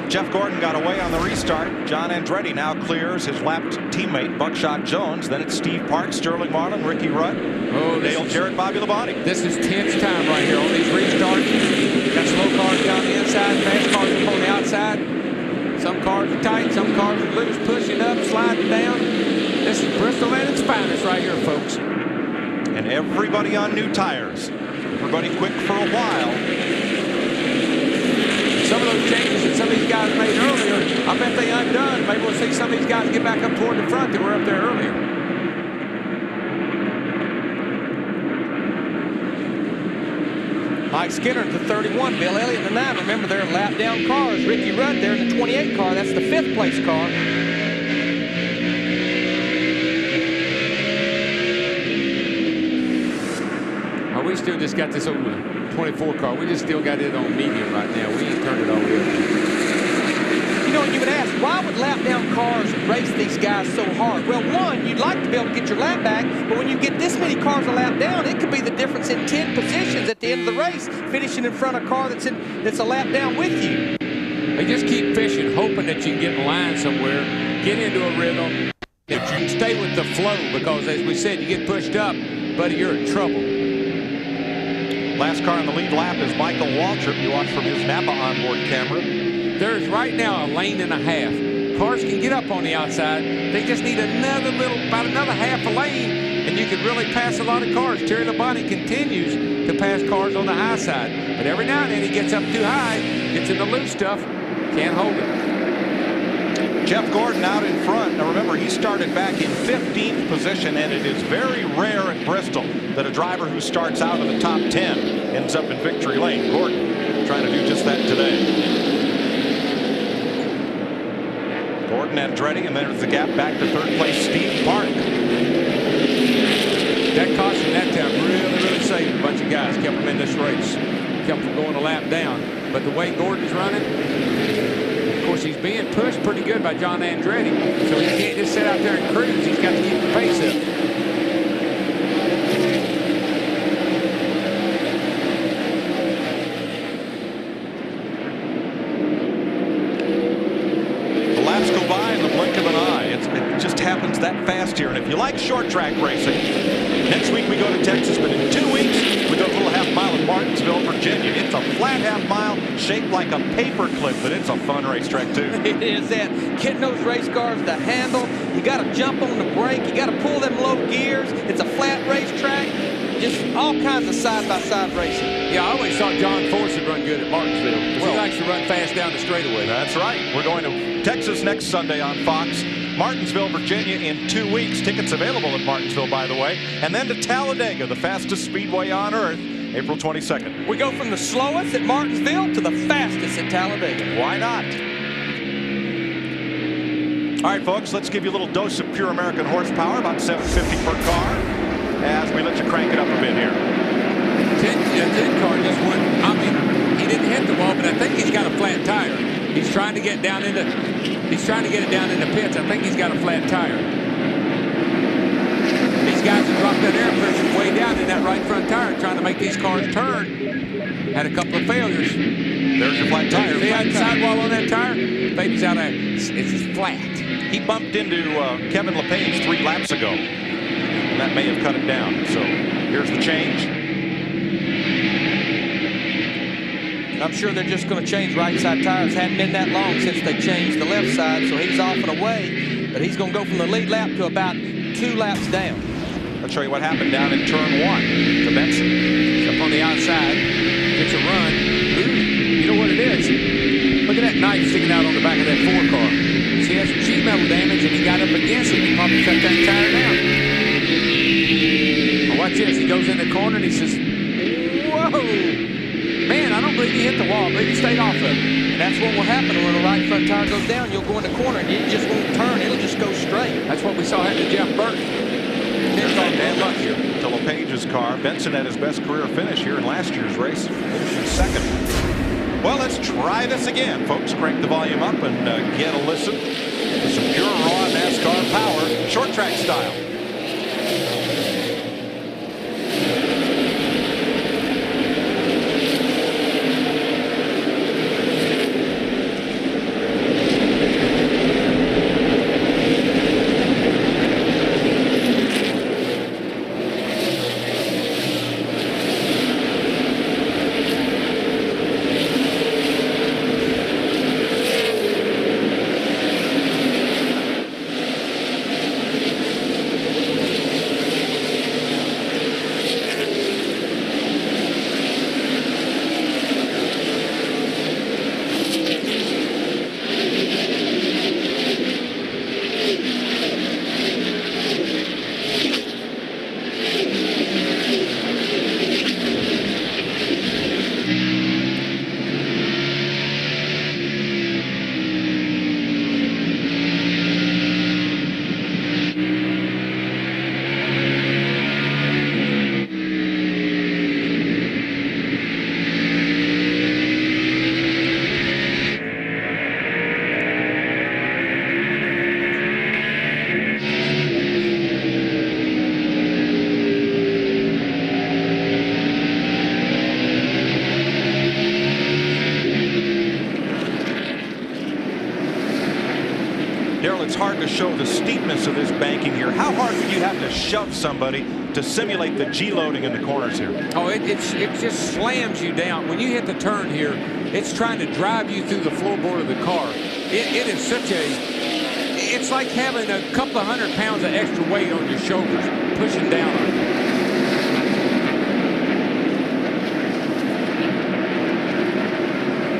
Speaker 3: Jeff Gordon got away on the restart. John Andretti now clears his lapped teammate, Buckshot Jones. Then it's Steve Parks, Sterling Marlin, Ricky Rutt, Dale Jarrett, Bobby Labonte.
Speaker 4: This is tense time right here on these restarts. Got slow cars down the inside, fast cars up on the outside. Some cars are tight, some cars are loose, pushing up, sliding down. This is Bristol at its finest right here, folks.
Speaker 3: And everybody on new tires. Everybody quick for a while.
Speaker 4: Some of those changes that some of these guys made earlier, I bet they undone. Maybe we'll see some of these guys get back up toward the front that were up there earlier.
Speaker 5: Mike Skinner at the 31, Bill Elliott the 9. Remember, they're lap down cars. Ricky Rudd there in the 28 car. That's the 5th place car.
Speaker 4: We still just got this old 24 car. We just still got it on medium right now. We ain't turned it all the way up.
Speaker 5: You know, you would ask, why would lap down cars race these guys so hard? Well, one, you'd like to be able to get your lap back, but when you get this many cars a lap down, it could be the difference in 10 positions at the end of the race, finishing in front of a car that's a lap down with you.
Speaker 4: They just keep fishing, hoping that you can get in line somewhere, get into a rhythm, that you stay with the flow, because as we said, you get pushed up, buddy, you're in trouble.
Speaker 3: Last car on the lead lap is Michael Waltrip. You watch from his Napa onboard camera.
Speaker 4: There's right now a lane and a half. Cars can get up on the outside. They just need about another half a lane, and you can really pass a lot of cars. Terry Labonte continues to pass cars on the high side, but every now and then he gets up too high, gets in the loose stuff, can't hold it.
Speaker 3: Jeff Gordon out in front. Now remember, he started back in 15th position, and it is very rare at Bristol that a driver who starts out in the top 10 ends up in victory lane. Gordon trying to do just that today. Burton Andretti, and there's the gap back to third place, Steve Park.
Speaker 4: That caution that time really saved a bunch of guys, kept them in this race, kept them going a lap down. But the way Gordon's running, of course, he's being pushed pretty good by John Andretti, so he can't just sit out there and cruise. He's got to keep the pace up.
Speaker 3: Happens that fast here, and if you like short track racing, next week we go to Texas, but in 2 weeks we go a little half mile in Martinsville, Virginia. It's a flat half mile shaped like a paper clip, but it's a fun racetrack too.
Speaker 5: It is that. Getting those race cars to handle, you got to jump on the brake, you got to pull them low gears. It's a flat racetrack, just all kinds of side-by-side racing.
Speaker 4: Yeah, I always thought John Force would run good at Martinsville. Well, he likes to run fast down the straightaway.
Speaker 3: That's right. We're going to Texas next Sunday on Fox. Martinsville, Virginia in 2 weeks. Tickets available at Martinsville, by the way. And then to Talladega, the fastest speedway on earth, April 22nd.
Speaker 5: We go from the slowest at Martinsville to the fastest at Talladega.
Speaker 3: Why not? All right, folks, let's give you a little dose of pure American horsepower, about 750 per car, as we let you crank it up a bit here.
Speaker 4: 10 car just went, I mean, he didn't hit the wall, but I think he's got a flat tire. He's trying to get down into, he's trying to get it down in the pits. I think he's got a flat tire. These guys have dropped that air pressure way down in that right front tire, trying to make these cars turn. Had a couple of failures.
Speaker 3: There's your flat tire.
Speaker 4: See that sidewall on that tire? Baby's out of it's flat.
Speaker 3: He bumped into Kevin LePage 3 laps ago, and that may have cut it down. So here's the change.
Speaker 5: I'm sure they're just going to change right side tires. Hadn't been that long since they changed the left side, so he's off and away. But he's going to go from the lead lap to about 2 laps down.
Speaker 3: I'll show you what happened down in turn 1 to Benson.
Speaker 4: He's up on the outside, gets a run. Ooh, you know what it is? Look at that knife sticking out on the back of that 4 car. See, he has some sheet metal damage, and he got up against it. He probably cut that tire down. Well, watch this. He goes in the corner, and he says, whoa. Man, I don't believe he hit the wall. Maybe he stayed off of it.
Speaker 5: And that's what will happen when the right front tire goes down. You'll go in the corner, and it just won't turn. It'll just go straight.
Speaker 4: That's what we saw happen to Jeff Burton.
Speaker 3: There's that bad luck here to LePage's car. Benson had his best career finish here in last year's race, finishing second. Well, let's try this again, folks. Crank the volume up and get a listen to some pure raw NASCAR power, short track style. It's hard to show the steepness of this banking here. How hard would you have to shove somebody to simulate the G-loading in the corners here?
Speaker 4: Oh, it just slams you down. When you hit the turn here, it's trying to drive you through the floorboard of the car. It is such a, it's like having a couple of 100 pounds of extra weight on your shoulders, pushing down on you.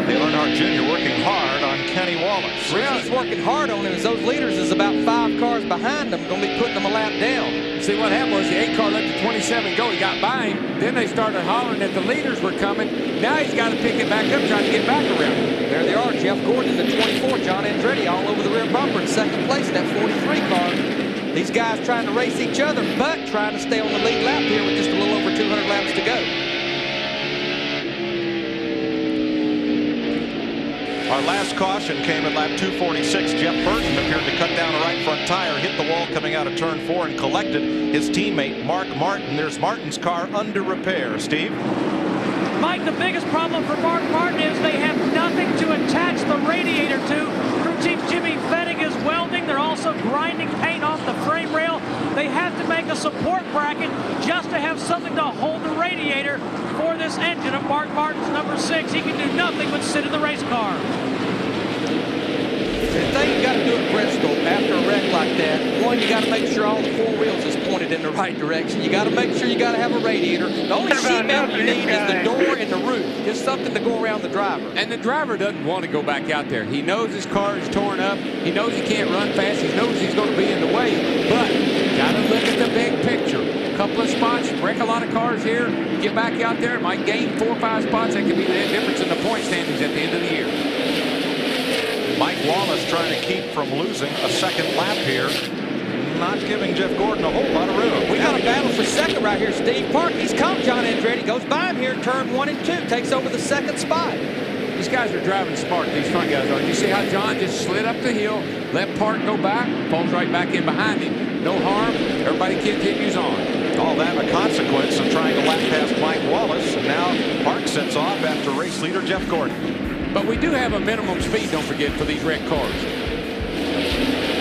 Speaker 4: Dale Earnhardt Jr. working hard on
Speaker 3: Kenny Wallace.
Speaker 5: He's working hard on him as those leaders is about 5 cars behind them, going to be putting them a lap down.
Speaker 12: See, what happened was the 8 car let the 27 go. He got by him. Then they started hollering that the leaders were coming. Now he's got to pick it back up, trying to get back around.
Speaker 5: There they are, Jeff Gordon in the 24, John Andretti all over the rear bumper in second place in that 43 car. These guys trying to race each other, but trying to stay on the lead lap here with just a little over 200 laps to go.
Speaker 3: Our last caution came at lap 246. Jeff Burton appeared to cut down a right front tire, hit the wall coming out of turn 4, and collected his teammate Mark Martin. There's Martin's car under repair. Steve?
Speaker 6: Mike, the biggest problem for Mark Martin is they have nothing to attach the radiator to. Crew Chief Jimmy Fennig is welding. They're also grinding paint off the frame rail. They have to make a support bracket just to have something to hold the radiator for this engine of Mark Martin's number 6. He can do nothing but sit in the race car.
Speaker 5: The thing you got to do at Bristol after a wreck like that, one, you got to make sure all the 4 wheels is pointed in the right direction. You got to make sure you got to have a radiator. The only seat mount you need is the door and the roof. Just something to go around the driver.
Speaker 12: And the driver doesn't want to go back out there. He knows his car is torn up. He knows he can't run fast. He knows he's going to be in the way. But got to look at the big picture. A couple of spots, wreck a lot of cars here. You get back out there, might gain 4 or 5 spots. That could be the difference in the point standings at the end of the year.
Speaker 3: Mike Wallace trying to keep from losing a second lap here, not giving Jeff Gordon a whole lot of room.
Speaker 5: We got a battle for second right here. Steve Park, he's caught John Andretti, goes by him here in turn 1 and 2, takes over the second spot.
Speaker 12: These guys are driving smart, these front guys are. You see how John just slid up the hill, let Park go back, falls right back in behind him. No harm, everybody continues on.
Speaker 3: All that a consequence of trying to lap past Mike Wallace, and now Park sets off after race leader Jeff Gordon.
Speaker 12: But we do have a minimum speed, don't forget, for these wrecked cars.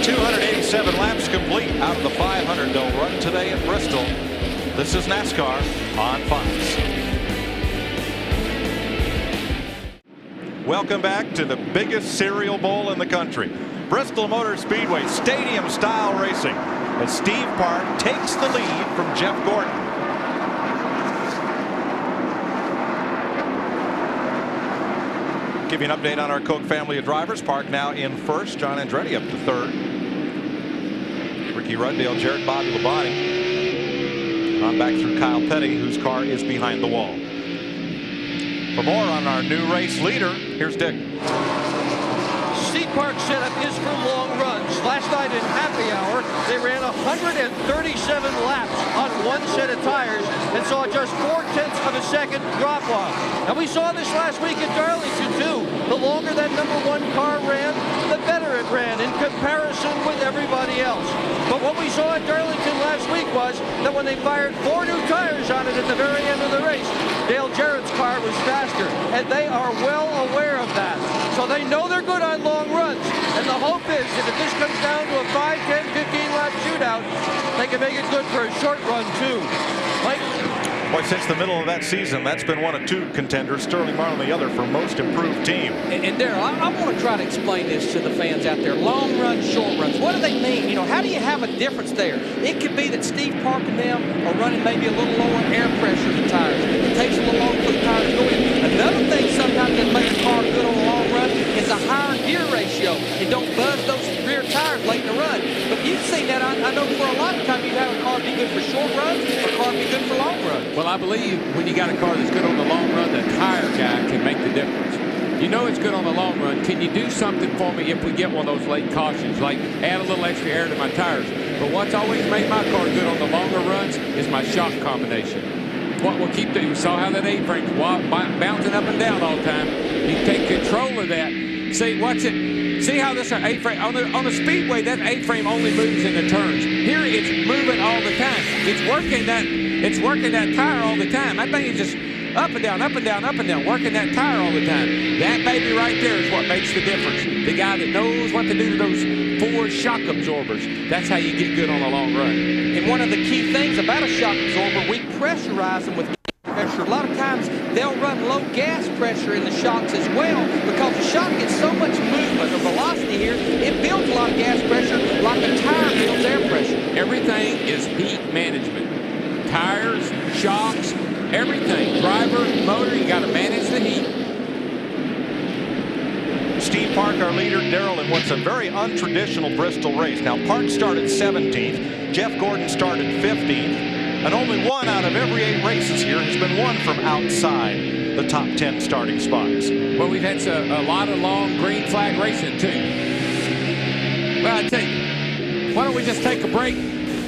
Speaker 3: 287 laps complete out of the 500 they'll run today at Bristol. This is NASCAR on Fox. Welcome back to the biggest cereal bowl in the country. Bristol Motor Speedway stadium-style racing as Steve Park takes the lead from Jeff Gordon. Give you an update on our Koch family of drivers. Park now in first. John Andretti up to third. Ricky Ruddale, Jared Bobby Labonte. On back through Kyle Petty, whose car is behind the wall. For more on our new race leader, here's Dick.
Speaker 7: Steve Park's setup is for long runs. Last night in happy hour, they ran 137 laps on 1 set of tires and saw just 0.4 of a second drop off. Now we saw this last week at Darlington too. The longer that number 1 car ran, the better it ran in comparison with everybody else. But what we saw at Darlington last week was that when they fired 4 new tires on it at the very end of the race, Dale Jarrett's car was faster, and they are well aware of that. So they know they're good on long runs, and the hope is that if this comes down to a 5, 10, 15 lap shootout, they can make it good for a short run too. Mike?
Speaker 3: Boy, since the middle of that season, that's been one of 2 contenders, Sterling Marlin the other, for most improved team.
Speaker 5: And Darrell, I want to try to explain this to the fans out there. Long runs, short runs. What do they mean? You know, how do you have a difference there? It could be that Steve Park and them are running maybe a little lower air pressure in the tires. It takes a little longer for the tires to go in. Another thing sometimes that makes a car good on a long run is a higher gear ratio. It don't buzz those rear tires late in the run. But you've seen that. I know for a lot of times you'd have a car be good for short runs, or a car be good for long runs.
Speaker 12: Well, I believe when you got a car that's good on the long run, the tire guy can make the difference. You know it's good on the long run. Can you do something for me if we get one of those late cautions, like add a little extra air to my tires? But what's always made my car good on the longer runs is my shock combination. What will keep you saw how that A-frame's bouncing up and down all the time. You take control of that. See, watch it. See how this A-frame on a Speedway, that A-frame only moves in the turns. Here it's moving all the time. It's working that tire all the time. That thing is just up and down, up and down, up and down, working that tire all the time. That baby right there is what makes the difference. The guy that knows what to do to those 4 shock absorbers. That's how you get good on a long run.
Speaker 5: And one of the key things about a shock absorber, we pressurize them with pressure. A lot of times they'll run low gas pressure in the shocks as well, because the shock gets so much movement or velocity here, it builds a lot of gas pressure like a tire builds air pressure.
Speaker 12: Everything is heat management. Tires, shocks, everything. Driver, motor, you got to manage the heat.
Speaker 3: Steve Park, our leader. Darrell, in what's a very untraditional Bristol race. Now, Park started 17th. Jeff Gordon started 15th. And only one out of every 8 races here has been won from outside the top 10 starting spots.
Speaker 4: Well, we've had a lot of long green flag racing, too. Well, I tell you, why don't we just take a break?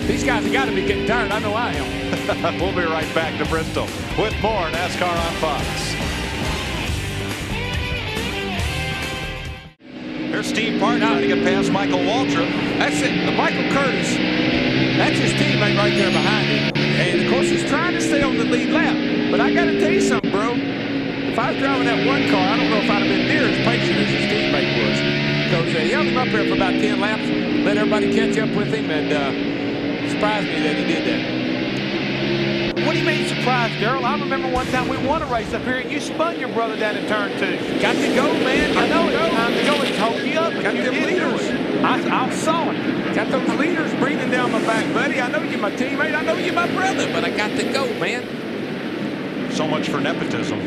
Speaker 4: These guys have got to be getting tired. I know I am.
Speaker 3: We'll be right back to Bristol with more NASCAR on Fox. There's Steve Park trying to get past Michael Waltrip.
Speaker 4: That's it. Michael Curtis. That's his teammate right there behind him. And, of course, he's trying to stay on the lead lap. But I got to tell you something, bro. If I was driving that one car, I don't know if I'd have been near as patient as his teammate was. Because he held him up there for about 10 laps, let everybody catch up with him, and surprised me that he did that.
Speaker 10: What do you mean surprised, Darrell? I remember one time we won a race up here, and you spun your brother down in turn 2.
Speaker 4: Got to go, man.
Speaker 10: I know it's time to go. He told you up.
Speaker 4: Got them leaders.
Speaker 10: I saw it.
Speaker 4: Got those leaders breathing down my back, buddy. I know you're my teammate. I know you're my brother, but I got to go, man.
Speaker 3: So much for nepotism.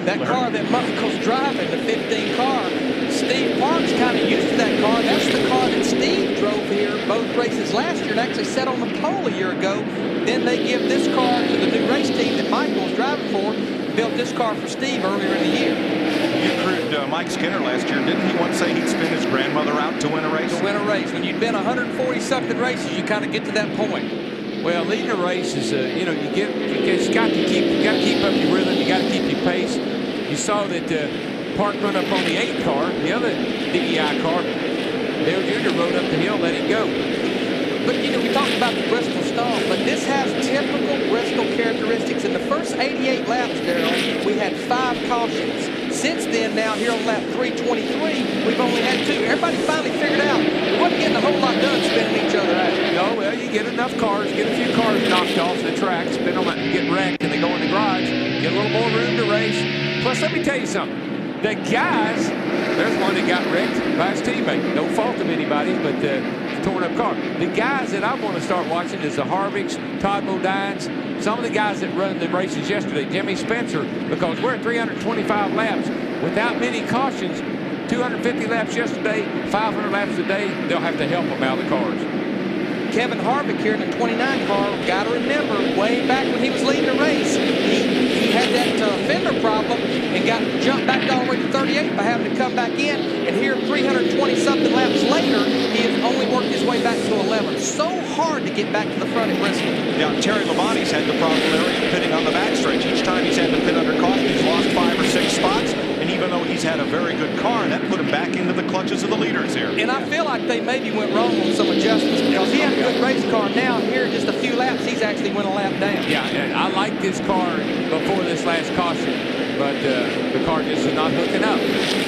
Speaker 5: That car that Michael's driving, the 15 car, Steve Park's kind of used to that car. That's the car that Steve drove here both races last year and actually sat on the pole a year ago. Then they give this car to the new race team that Michael was driving for, built this car for Steve earlier in the year.
Speaker 3: You crewed Mike Skinner last year. Didn't he once say he'd spin his grandmother out to win a race?
Speaker 5: To win a race. When you've been 140-something races, you kind of get to that point.
Speaker 4: Well, leading a race is, you know, you got to keep up your rhythm. You got to keep your pace. You saw that Park run up on the 8 car, the other DEI car. Dale Jr. rode up the hill, let it go.
Speaker 5: But, you know, we talked about the Bristol stall, but this has typical Bristol characteristics. In the first 88 laps, Darrell, we had 5 cautions. Since then, now here on lap 323, we've only had 2. Everybody finally figured out we wasn't getting a whole lot done spinning each other out.
Speaker 4: No, well, you get enough cars, get a few cars knocked off the track, spin them out and get wrecked, and they go in the garage, get a little more room to race. Plus, let me tell you something. The guys, there's one that got wrecked by his teammate. No fault of anybody's, but torn up car. The guys that I want to start watching is the Harvicks, Todd Bodines, some of the guys that run the races yesterday, Jimmy Spencer, because we're at 325 laps without many cautions, 250 laps yesterday, 500 laps a day. They'll have to help them out of the cars.
Speaker 5: Kevin Harvick here in the 29 car, got to remember, way back when he was leading the race, he had that fender problem and got jumped back all the way to 38 by having to come back in. And here, 320-something laps later, he has only worked his way back to 11. So hard to get back to the front at Bristol.
Speaker 3: Yeah, Terry Labonte's had the problem there, pitting on the backstretch. Each time he's had to pit under caution, he's lost 5 or 6 spots. And even though he's had a very good car, that put him back into the clutches of the leaders here.
Speaker 5: And I feel like they maybe went wrong on some adjustments because he had a good race car. Now, here in just a few laps, he's actually went a lap down.
Speaker 4: Yeah, and I liked this car before this last caution, but the car just is not hooking up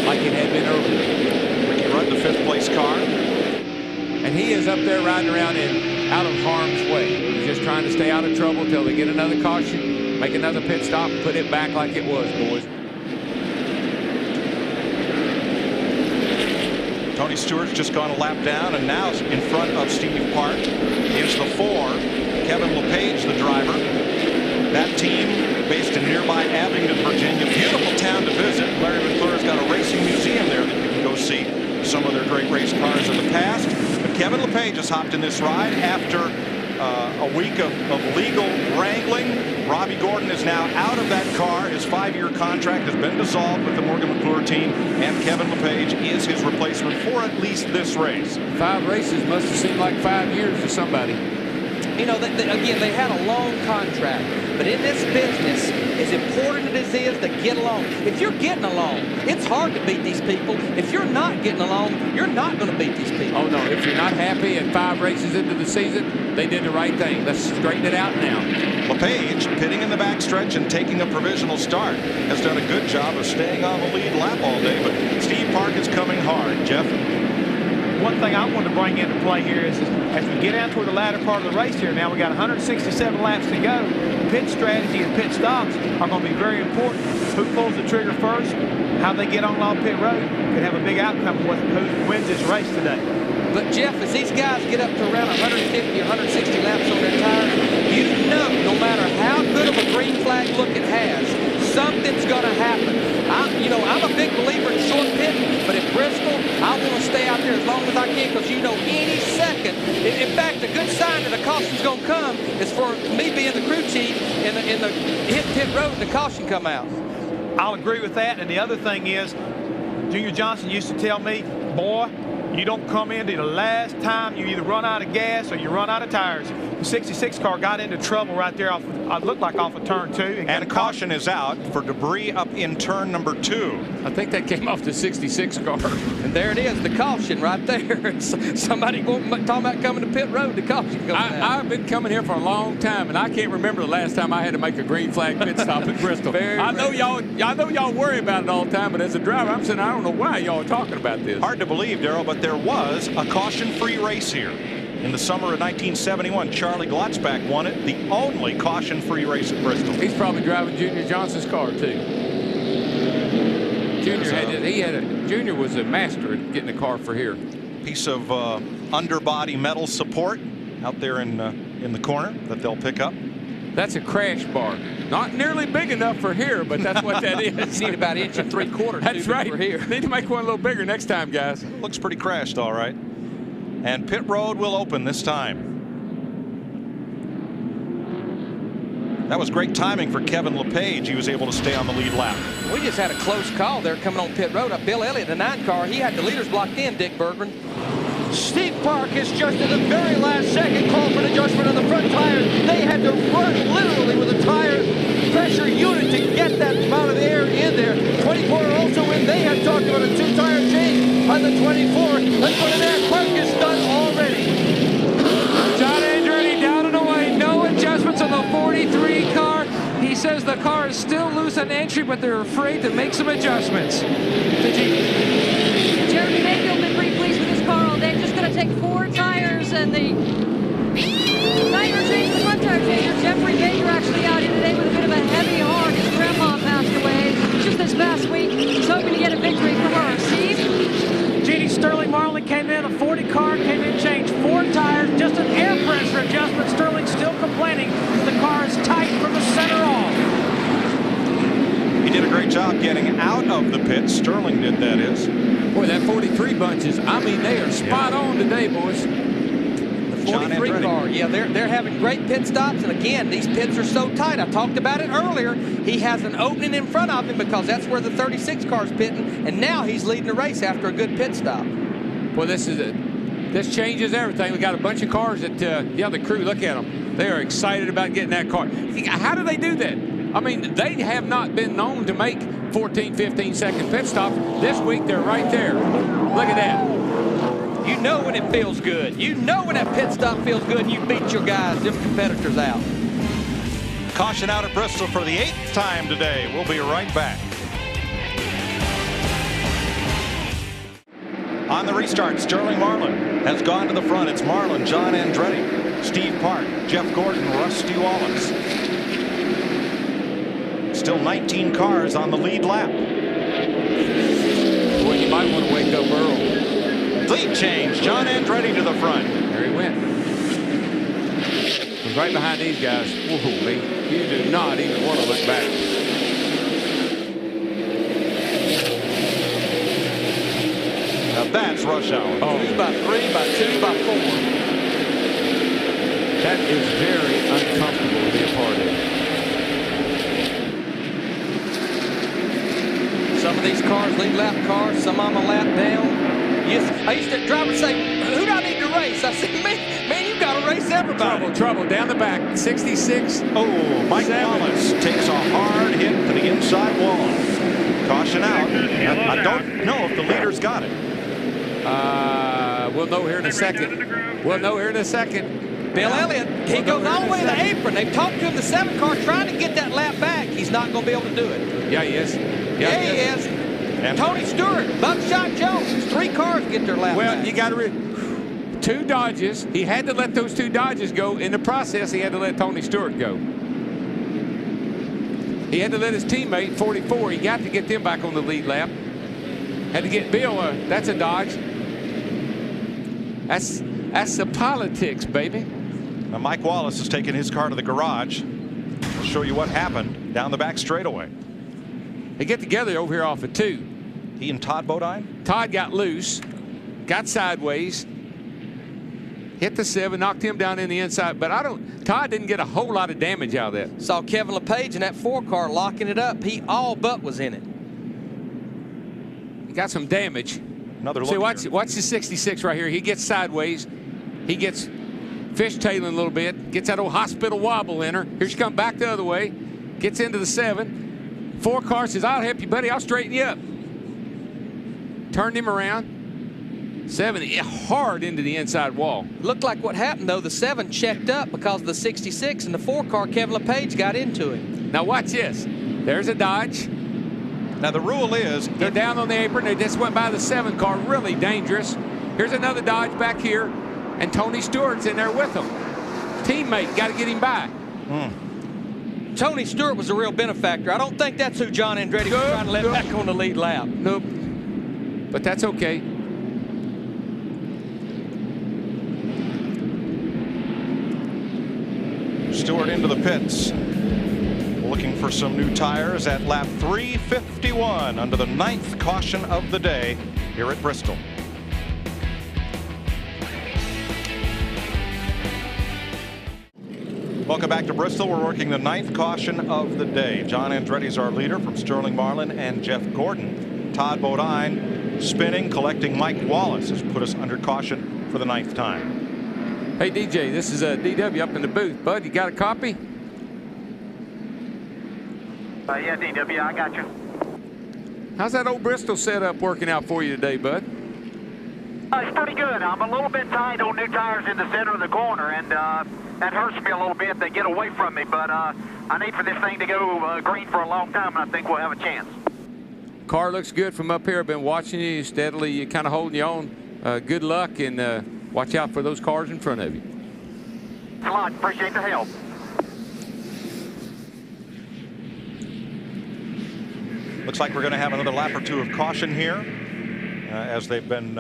Speaker 4: like it had been earlier.
Speaker 3: Ricky Rudd, the 5th place car.
Speaker 4: And he is up there riding around out of harm's way. He's just trying to stay out of trouble until they get another caution, make another pit stop, and put it back like it was, boys.
Speaker 3: Tony Stewart's just gone a lap down, and now in front of Steve Park is the 4, Kevin LePage, the driver. That team based in nearby Abingdon, Virginia. Beautiful town to visit. Larry McClure's got a racing museum there that you can go see some of their great race cars of the past. But Kevin LePage has hopped in this ride after a week of legal wrangling. Robbie Gordon is now out of that car. His 5-year contract has been dissolved with the Morgan McClure team, and Kevin LePage is his replacement for at least this race.
Speaker 4: 5 races must have seemed like 5 years to somebody.
Speaker 5: You know, again, they had a long contract. But in this business, as important as it is to get along, if you're getting along, it's hard to beat these people. If you're not getting along, you're not going to beat these people.
Speaker 4: Oh, no. If you're not happy at 5 races into the season, they did the right thing. Let's straighten it out now.
Speaker 3: LePage, pitting in the backstretch and taking a provisional start, has done a good job of staying on the lead lap all day. But Steve Park is coming hard. Jeff?
Speaker 10: One thing I want to bring into play here is as we get down toward the latter part of the race here, now we got 167 laps to go. Pit strategy and pit stops are going to be very important. Who pulls the trigger first, how they get on pit road could have a big outcome with who wins this race today.
Speaker 5: But Jeff, as these guys get up to around 150 or 160 laps on their tires, you know no matter how good of a green flag look it has, something's going to happen. I'm a big believer in short pitting, but at Bristol, I want to stay and the caution's going to come is for me being the crew chief and the hit pit road and the caution come out.
Speaker 10: I'll agree with that. And the other thing is, Junior Johnson used to tell me, boy, you don't come into the last time. You either run out of gas or you run out of tires. The 66 car got into trouble right there off, looked like off of turn 2.
Speaker 3: And caution is out for debris up in turn number 2.
Speaker 4: I think that came off the 66 car.
Speaker 5: And there it is, the caution right there. Somebody talking about coming to pit road, the caution goes out.
Speaker 4: I've been coming here for a long time, and I can't remember the last time I had to make a green flag pit stop at Bristol. I know y'all worry about it all the time, but as a driver, I'm saying I don't know why y'all are talking about this.
Speaker 3: Hard to believe, Darrell, but there was a caution-free race here. In the summer of 1971, Charlie Glotzbach won it, the only caution-free race at Bristol.
Speaker 4: He's probably driving Junior Johnson's car, too. Junior was a master at getting a car for here.
Speaker 3: Piece of underbody metal support out there in the corner that they'll pick up.
Speaker 4: That's a crash bar. Not nearly big enough for here, but that's what that is.
Speaker 5: You need about 1 3/4.
Speaker 4: That's right.
Speaker 5: For here.
Speaker 4: Need to make one a little bigger next time, guys.
Speaker 3: Looks pretty crashed, all right. And pit road will open this time. That was great timing for Kevin LePage. He was able to stay on the lead lap.
Speaker 5: We just had a close call there coming on pit road. Bill Elliott, the 9 car, he had the leaders blocked in, Dick Bergman.
Speaker 7: Steve Park is just at the very last second called for an adjustment on the front tires. They had to run literally with a tire pressure unit to get that amount of air in there. 24 also when they had talked about a 2-tire change on the 24. Let's put an air Park is done already.
Speaker 12: John Andretti down and away. No adjustments on the 43 car. He says the car is still loose on entry, but they're afraid to make some adjustments.
Speaker 8: Jeremy Mayfield been pretty pleased with his car all day. Just going to take 4 tires and the tire change, the front tire changer. Jeffrey Baker actually out here today with a bit of a heavy heart. His grandma passed away just this past week. He's hoping to get a victory from her. Steve?
Speaker 6: Jeannie Sterling Marlin came in, a 40 car, came in, changed 4 tires, just an air pressure adjustment. Sterling still complaining the car is tight from the center off.
Speaker 3: He did a great job getting out of the pit. Sterling did, that is.
Speaker 4: Boy, that 43 bunches, I mean, they are spot on today, boys.
Speaker 5: The 43 car, yeah, they're having great pit stops. And again, these pits are so tight. I talked about it earlier. He has an opening in front of him because that's where the 36 car is pitting. And now he's leading the race after a good pit stop.
Speaker 4: Well, this changes everything. We got a bunch of cars that, the crew, look at them. They are excited about getting that car. How do they do that? I mean, they have not been known to make 14, 15-second pit stops. This week, they're right there. Look at that.
Speaker 5: You know when it feels good. You know when that pit stop feels good and you beat your guys, them competitors out.
Speaker 3: Caution out at Bristol for the 8th time today. We'll be right back. On the restart, Sterling Marlin has gone to the front. It's Marlin, John Andretti, Steve Park, Jeff Gordon, Rusty Wallace. Still 19 cars on the lead lap.
Speaker 4: Boy, you might want to wake up early.
Speaker 3: Lead change, John Andretti to the front.
Speaker 4: There he went. He's right behind these guys. Whoa, you do not even want to look back.
Speaker 3: Now that's rush hour.
Speaker 5: Oh, 2 by 3 by 2 by 4.
Speaker 4: That is very uncomfortable to be a part of.
Speaker 5: Some of these cars, lead lap cars, some on a lap down. Yes, I used to drivers say, who do I need to race? I said, man, you got to race everybody.
Speaker 4: Trouble down the back. 66.
Speaker 3: Oh, Mike Wallace takes a hard hit to the inside wall. Caution out. I don't know if the leader's got it.
Speaker 4: We'll know here in a second.
Speaker 5: Bill Elliott, he goes all the way to the apron. They've talked to him, the 7 car, trying to get that lap back. He's not going to be able to do it.
Speaker 4: Yeah, he is.
Speaker 5: Yeah, he is. And Tony Stewart, Buckshot Jones, 3 cars get their lap back.
Speaker 4: Well, you got to 2 Dodges. He had to let those 2 Dodges go. In the process, he had to let Tony Stewart go. He had to let his teammate, 44, he got to get them back on the lead lap. Had to get Bill, that's a Dodge. That's the politics, baby.
Speaker 3: Now Mike Wallace has taken his car to the garage. I'll show you what happened down the back straightaway.
Speaker 4: They get together over here off of 2.
Speaker 3: He and Todd Bodine?
Speaker 4: Todd got loose, got sideways. hit the 7, knocked him down in the inside. But Todd didn't get a whole lot of damage out of that.
Speaker 5: Saw Kevin LePage in that 4 car locking it up. He all but was in it.
Speaker 4: He got some damage.
Speaker 3: Another look.
Speaker 4: See, watch the 66 right here. He gets sideways. He gets fishtailing a little bit. Gets that old hospital wobble in her. Here she comes back the other way. Gets into the 7. 4 car says, I'll help you, buddy. I'll straighten you up. Turned him around. 7 hard into the inside wall.
Speaker 5: Looked like what happened, though. The 7 checked up because of the 66, and the 4 car, Kevin LePage, got into him.
Speaker 4: Now watch this. There's a Dodge.
Speaker 3: Now the rule is
Speaker 4: they're down on the apron. They just went by the 7 car. Really dangerous. Here's another Dodge back here, and Tony Stewart's in there with them. Teammate, got to get him by.
Speaker 5: Tony Stewart was a real benefactor. I don't think that's who John Andretti was trying to let back on the lead lap.
Speaker 4: Nope. But that's okay.
Speaker 3: Stewart into the pits. Looking for some new tires at lap 351 under the 9th caution of the day here at Bristol. Welcome back to Bristol. We're working the 9th caution of the day. John Andretti's our leader from Sterling Marlin and Jeff Gordon. Todd Bodine spinning, collecting Mike Wallace has put us under caution for the 9th time.
Speaker 4: Hey, DJ, this is DW up in the booth. Bud, you got a copy?
Speaker 11: Yeah, DW, I got you.
Speaker 4: How's that old Bristol setup working out for you today, Bud?
Speaker 11: It's pretty good. I'm a little bit tight on new tires in the center of the corner, and that hurts me a little bit. They get away from me, but I need for this thing to go green for a long time, and I think we'll have a chance.
Speaker 4: Car looks good from up here. I've been watching you steadily. You're kind of holding your own. Good luck, and watch out for those cars in front of you.
Speaker 11: Thanks a lot. Appreciate the help.
Speaker 3: Looks like we're going to have another lap or 2 of caution here as they've been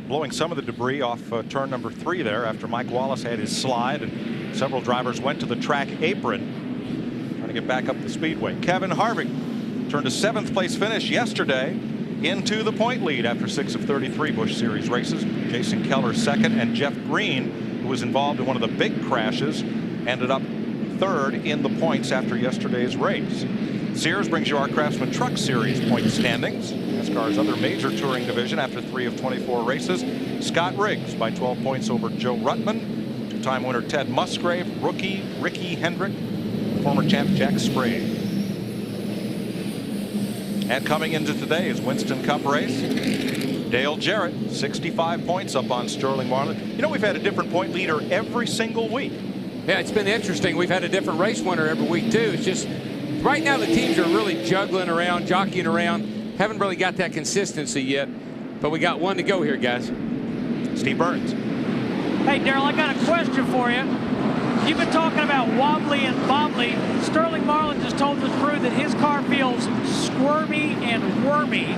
Speaker 3: blowing some of the debris off turn number 3 there after Mike Wallace had his slide, and several drivers went to the track apron trying to get back up the speedway. Kevin Harvick turned a 7th place finish yesterday into the point lead after 6 of 33 Busch Series races. Jason Keller 2nd, and Jeff Green, who was involved in one of the big crashes, ended up 3rd in the points after yesterday's race. Sears brings you our Craftsman Truck Series point standings. NASCAR's other major touring division after 3 of 24 races. Scott Riggs by 12 points over Joe Ruttman. 2-time winner Ted Musgrave, rookie Ricky Hendrick, former champ Jack Sprague. And coming into today is Winston Cup race. Dale Jarrett, 65 points up on Sterling Marlin. You know, we've had a different point leader every single week.
Speaker 4: Yeah, it's been interesting. We've had a different race winner every week, too. It's just right now the teams are really juggling around, jockeying around. Haven't really got that consistency yet, but we got one to go here, guys.
Speaker 3: Steve Burns.
Speaker 6: Hey, Darrell, I got a question for you. You've been talking about wobbly and bobbly. Sterling Marlin just told the crew that his car feels squirmy and wormy.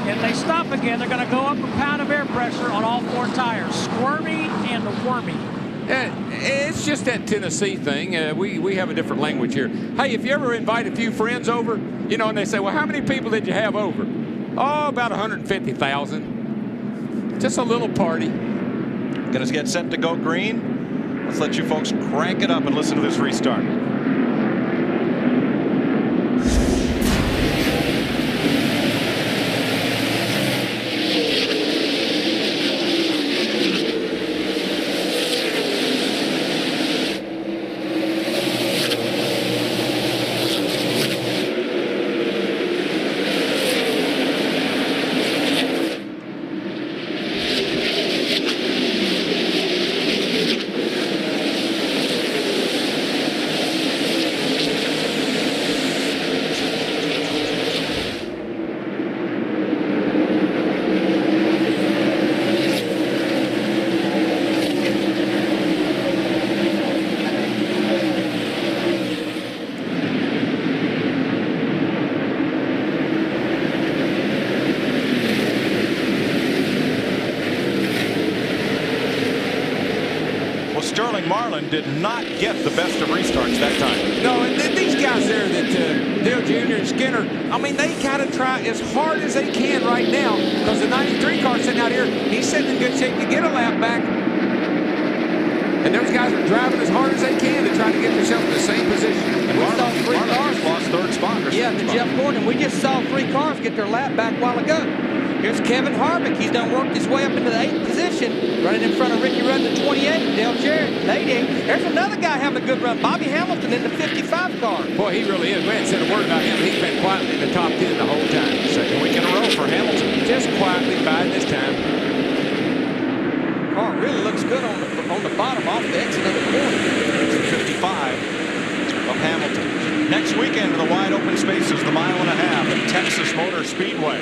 Speaker 6: If they stop again, they're going to go up a pound of air pressure on all 4 tires. Squirmy and wormy.
Speaker 4: It's just that Tennessee thing. We have a different language here. Hey, if you ever invite a few friends over, you know, and they say, well, how many people did you have over? Oh, about 150,000. Just a little party.
Speaker 3: Going to get set to go green. Let's let you folks crank it up and listen to this restart. Sterling Marlin did not get the best of restarts that time.
Speaker 4: No, and these guys there, that Dale Jr. and Skinner, I mean, they got to try as hard as they can right now because the 93 car sitting out here, he's sitting in good shape to get a lap back.
Speaker 12: And those guys are driving as hard as they can to try to get themselves in the same position.
Speaker 5: And we saw 3 cars.
Speaker 3: Lost third spot.
Speaker 5: Yeah, to Jeff Gordon. We just saw 3 cars get their lap back a while ago. Here's Kevin Harvick. He's done worked his way up into the 8th position, running in front of Ricky Rudd at 28, Dale Jarrett at 88. There's another guy having a good run, Bobby Hamilton in the 55 car.
Speaker 12: Boy, he really is. We hadn't said a word about him. He's been quietly in the top 10 the whole time.
Speaker 3: Second week in a row for Hamilton.
Speaker 12: Just quietly biding his time.
Speaker 5: Car really looks good on the bottom off the exit of the corner.
Speaker 3: 55 of Hamilton. Next weekend in the wide open spaces, the 1.5 miles at Texas Motor Speedway.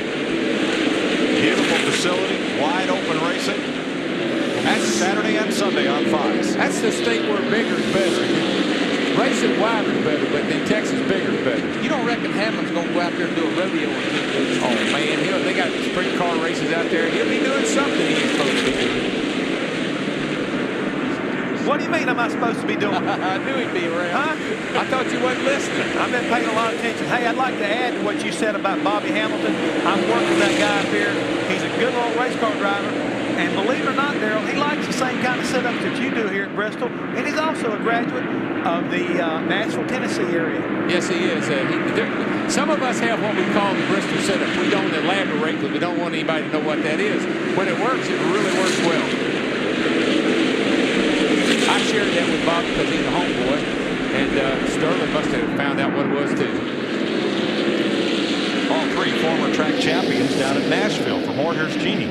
Speaker 3: Beautiful facility, wide open racing. That's Saturday and Sunday on Fox.
Speaker 12: That's the state where bigger is better. Racing wider is better, but in Texas, bigger is better.
Speaker 5: You don't reckon Hamlin's going to go out there and do a rodeo or two?
Speaker 12: Oh, man, they got sprint car races out there. He'll be doing something he ain't supposed to be doing.
Speaker 10: What do you mean I'm not supposed to be doing?
Speaker 5: I knew he'd be around.
Speaker 10: Huh?
Speaker 12: I thought you wasn't listening.
Speaker 10: I've been paying a lot of attention. Hey, I'd like to add to what you said about Bobby Hamilton. I'm working that guy up here. He's a good little race car driver. And believe it or not, Darrell, he likes the same kind of setups that you do here at Bristol. And he's also a graduate of the Nashville, Tennessee area.
Speaker 12: Yes, he is. Some of us have what we call the Bristol setup. We don't elaborate because we don't want anybody to know what that is. When it works, it really works well. I shared that with Bob because he's a homeboy, and Sterling must have found out what it was too.
Speaker 3: All 3 former track champions down at Nashville. For more, here's Jeannie.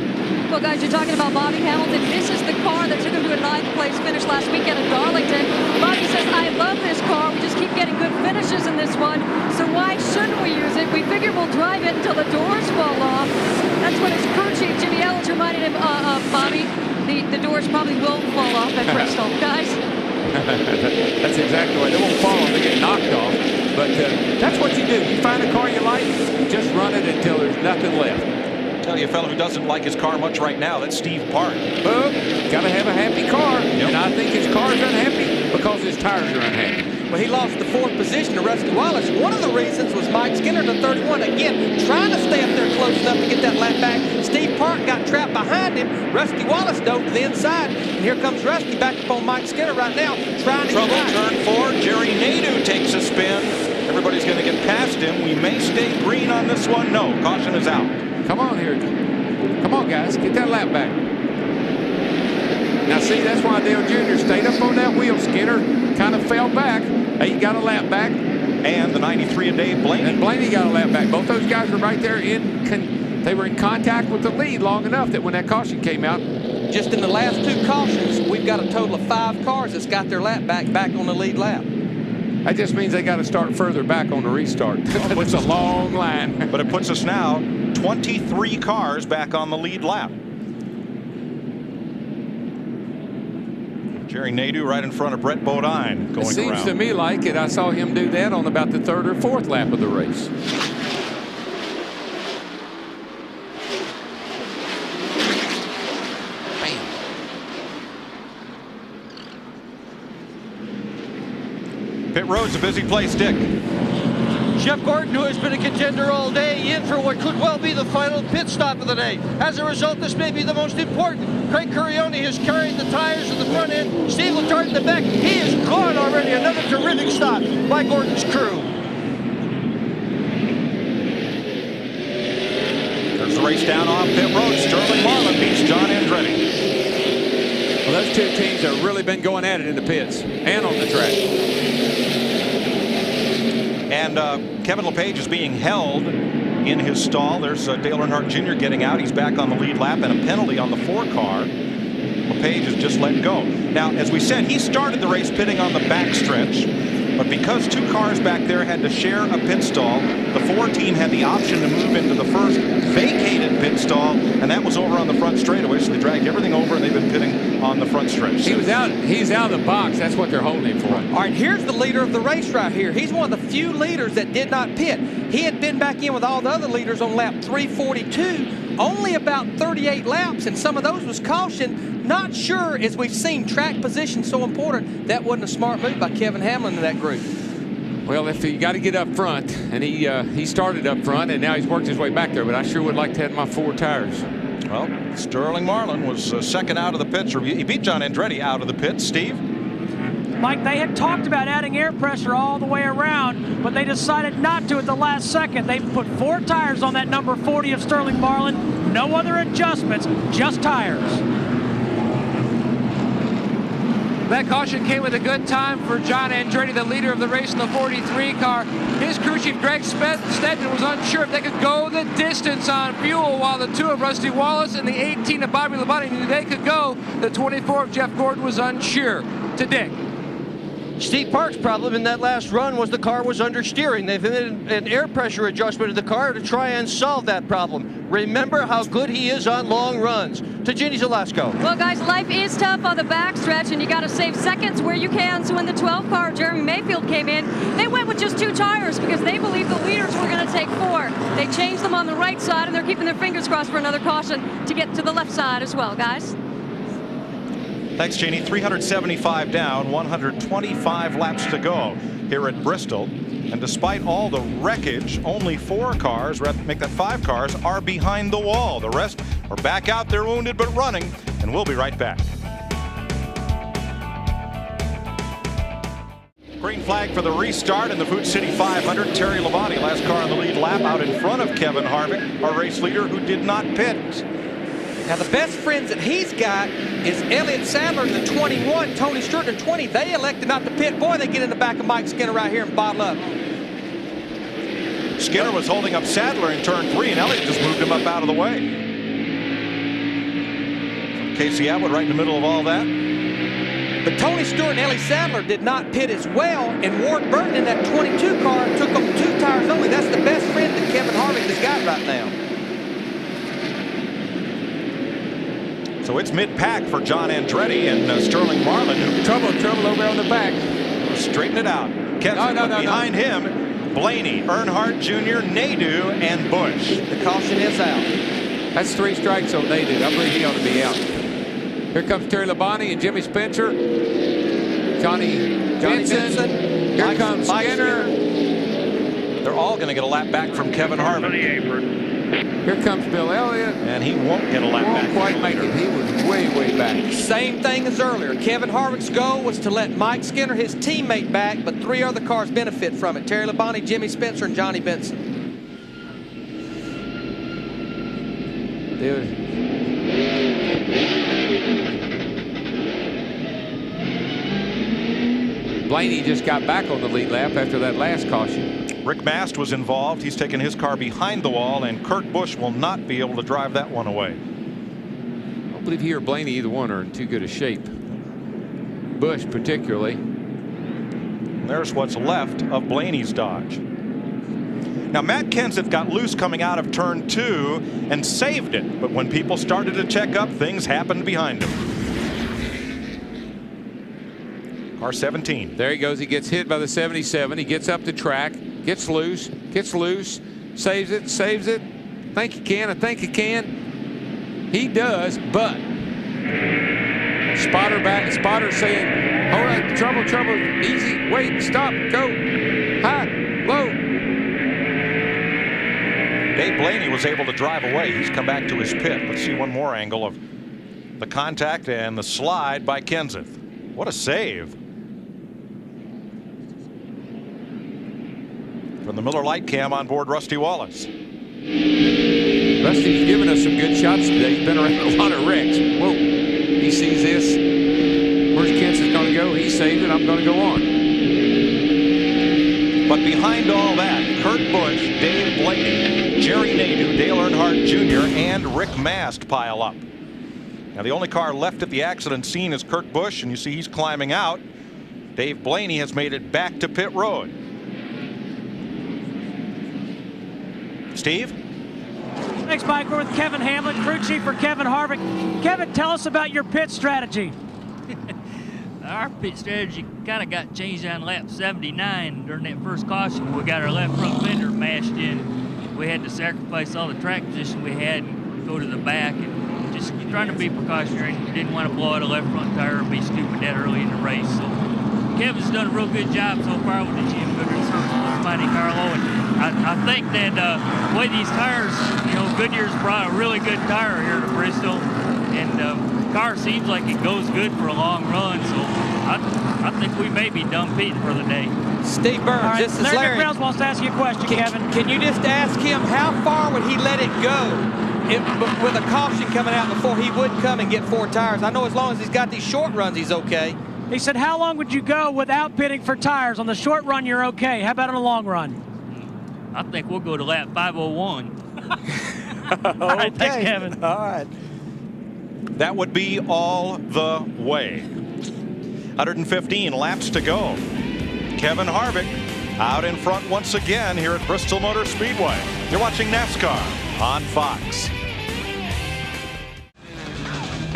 Speaker 8: Well, guys, you're talking about Bobby Hamilton. This is the car that took him to a 9th place finish last weekend at Darlington. Bobby says, I love this car. We just keep getting good finishes in this one. So why shouldn't we use it? We figure we'll drive it until the doors fall off. That's what his crew chief, Jimmy Ellis, reminded him of, Bobby. The doors probably will fall off at Bristol, guys.
Speaker 12: That's exactly right. They won't fall off. They get knocked off. But that's what you do. You find a car you like, just run it until there's nothing left.
Speaker 3: Tell you a fellow who doesn't like his car much right now, that's Steve Park.
Speaker 12: Well, got to have a happy car. Yep. And I think his car's unhappy because his tires are unhappy.
Speaker 5: Well, he lost the 4th position to Rusty Wallace. One of the reasons was Mike Skinner to 31. Again, trying to stay up there close enough to get that lap back. Steve Park got trapped behind him. Rusty Wallace dove to the inside. And here comes Rusty back up on Mike Skinner right now, trying to
Speaker 3: Trouble
Speaker 5: get by.
Speaker 3: turn 4. Jerry Nadeau takes a spin. Everybody's going to get past him. We may stay green on this one. No, caution is out.
Speaker 12: Come on here. Come on, guys. Get that lap back. Now, see, that's why Dale Jr. stayed up on that wheel. Skinner kind of fell back. He got a lap back.
Speaker 3: And the 93 a Dave Blaney.
Speaker 12: And Blaney got a lap back. Both those guys were right there they were in contact with the lead long enough that when that caution came out.
Speaker 5: Just in the last 2 cautions, we've got a total of 5 cars that's got their lap back on the lead lap.
Speaker 12: That just means they got to start further back on the restart. It's a long line.
Speaker 3: But it puts us now 23 cars back on the lead lap. Jerry Nadeau right in front of Brett Bodine going around.
Speaker 12: It seems to me like it. I saw him do that on about the 3rd or 4th lap of the race.
Speaker 3: Pit road's a busy place, Dick.
Speaker 7: Jeff Gordon, who has been a contender all day, in for what could well be the final pit stop of the day. As a result, this may be the most important. Craig Curioni has carried the tires at the front end. Steve Letarte in the back. He is gone already. Another terrific stop by Gordon's crew.
Speaker 3: There's the race down off pit road. Sterling Marlin beats John Andretti.
Speaker 12: Well, those 2 teams have really been going at it in the pits and on the track.
Speaker 3: And Kevin LePage is being held in his stall. There's Dale Earnhardt Jr. getting out. He's back on the lead lap, and a penalty on the 4 car. LePage is just let go. Now, as we said, he started the race pitting on the back stretch, but because 2 cars back there had to share a pit stall, the 4 team had the option to move into the first vacated pit stall, and that was over on the front straightaway, so they dragged everything over, and they've been pitting on the front stretch.
Speaker 12: He's out of the box. That's what they're holding him for.
Speaker 5: All right, here's the leader of the race right here. He's one of the few leaders that did not pit. He had been back in with all the other leaders on lap 342, only about 38 laps, and some of those was caution. Not sure, as we've seen track position so important, that wasn't a smart move by Kevin Hamlin in that group.
Speaker 12: Well, if he got to get up front, and he started up front, and now he's worked his way back there, but I sure would like to have my 4 tires.
Speaker 3: Well, Sterling Marlin was second out of the pits. He beat John Andretti out of the pits. Steve?
Speaker 6: Mike, they had talked about adding air pressure all the way around, but they decided not to at the last second. They put 4 tires on that number 40 of Sterling Marlin. No other adjustments, just tires.
Speaker 12: That caution came with a good time for John Andretti, the leader of the race in the 43 car. His crew chief, Greg Stedman, was unsure if they could go the distance on fuel, while the 2 of Rusty Wallace and the 18 of Bobby Labonte knew they could go. The 24 of Jeff Gordon was unsure. To Dick.
Speaker 7: Steve Park's problem in that last run was the car was understeering. They've made an air pressure adjustment of the car to try and solve that problem. Remember how good he is on long runs. To Ginny Zalasko.
Speaker 8: Well, guys, life is tough on the backstretch, and you got to save seconds where you can. So when the 12 car, Jeremy Mayfield, came in, they went with just 2 tires because they believed the leaders were going to take 4. They changed them on the right side, and they're keeping their fingers crossed for another caution to get to the left side as well, guys.
Speaker 3: Thanks, Jeannie. 375 down, 125 laps to go here at Bristol. And despite all the wreckage, only 4 cars, make that 5 cars, are behind the wall. The rest are back out there wounded but running, and we'll be right back. Green flag for the restart in the Food City 500. Terry Labonte, last car on the lead lap, out in front of Kevin Harvick, our race leader, who did not pit.
Speaker 5: Now, the best friends that he's got is Elliott Sadler in the 21, Tony Stewart in the 20. They elected not to pit. Boy, they get in the back of Mike Skinner right here and bottle up.
Speaker 3: Skinner was holding up Sadler in turn 3, and Elliott just moved him up out of the way. Casey Atwood right in the middle of all that.
Speaker 5: But Tony Stewart and Ellie Sadler did not pit as well, and Ward Burton in that 22 car took them 2 tires only. That's the best friend that Kevin Harvick has got right now.
Speaker 3: So it's mid-pack for John Andretti and Sterling Marlin.
Speaker 4: Trouble over on the back.
Speaker 3: Straighten it out. Behind him, Blaney, Earnhardt Jr., Nadeau, and Busch.
Speaker 5: The caution is out.
Speaker 4: That's 3 strikes on Nadeau. I believe he ought to be out. Here comes Terry Labonte and Jimmy Spencer. Johnny Benson. Here comes Skinner.
Speaker 3: They're all going to get a lap back from Kevin Harvick.
Speaker 4: Here comes Bill Elliott.
Speaker 3: And he won't get a lap back.
Speaker 4: Won't quite make it. He was way, way back.
Speaker 5: Same thing as earlier. Kevin Harvick's goal was to let Mike Skinner, his teammate, back, but 3 other cars benefit from it. Terry Labonte, Jimmy Spencer, and Johnny Benson.
Speaker 4: Blaney just got back on the lead lap after that last caution.
Speaker 3: Rick Mast was involved. He's taken his car behind the wall, and Kurt Busch will not be able to drive that one away.
Speaker 4: I don't believe he or Blaney, either one, are in too good a shape. Busch particularly.
Speaker 3: There's what's left of Blaney's Dodge. Now, Matt Kenseth got loose coming out of turn 2 and saved it, but when people started to check up, things happened behind him. Car 17.
Speaker 4: There he goes. He gets hit by the 77. He gets up the track, gets loose, saves it. Think you can. I think you can. He does, but Spotter saying, hold on, trouble, easy, wait, stop, go, high, low.
Speaker 3: Dave Blaney was able to drive away. He's come back to his pit. Let's see one more angle of the contact and the slide by Kenseth. What a save. From the Miller Lite Cam on board Rusty Wallace.
Speaker 4: Rusty's given us some good shots today. He's been around a lot of wrecks. Whoa. He sees this. Where's Kenseth going to go? He saved it. I'm going to go on.
Speaker 3: But behind all that, Kurt Busch, Dave Blaney, Jerry Nadeau, Dale Earnhardt Jr., and Rick Mast pile up. Now, the only car left at the accident scene is Kurt Busch, and you see he's climbing out. Dave Blaney has made it back to pit road. Steve?
Speaker 6: Thanks, Mike. We're with Kevin Hamlin, crew chief for Kevin Harvick. Kevin, tell us about your pit strategy.
Speaker 15: Our pit strategy kind of got changed on lap 79 during that first caution. We got our left front fender mashed in. We had to sacrifice all the track position we had and go to the back and just trying to be precautionary. We didn't want to blow out a left front tire or be stupid that early in the race. So Kevin's done a real good job so far with the GM Goodrich service for Monte Carlo. And I think that the way these tires, Goodyear's brought a really good tire here to Bristol, and the car seems like it goes good for a long run, so I think we may be done pitting for the day.
Speaker 16: Steve Burns,
Speaker 6: right,
Speaker 16: this is
Speaker 6: Larry
Speaker 16: Larry.
Speaker 6: McReynolds wants to ask you a question, Kevin.
Speaker 16: Can you just ask him how far would he let it go with a caution coming out before he would come and get 4 tires? I know as long as he's got these short runs, he's okay.
Speaker 6: He said, how long would you go without pitting for tires? On the short run, you're okay. How about on the long run?
Speaker 15: I think we'll go to lap 501.
Speaker 6: All right, thanks, Kevin.
Speaker 16: All right.
Speaker 3: That would be all the way. 115 laps to go. Kevin Harvick out in front once again here at Bristol Motor Speedway. You're watching NASCAR on Fox.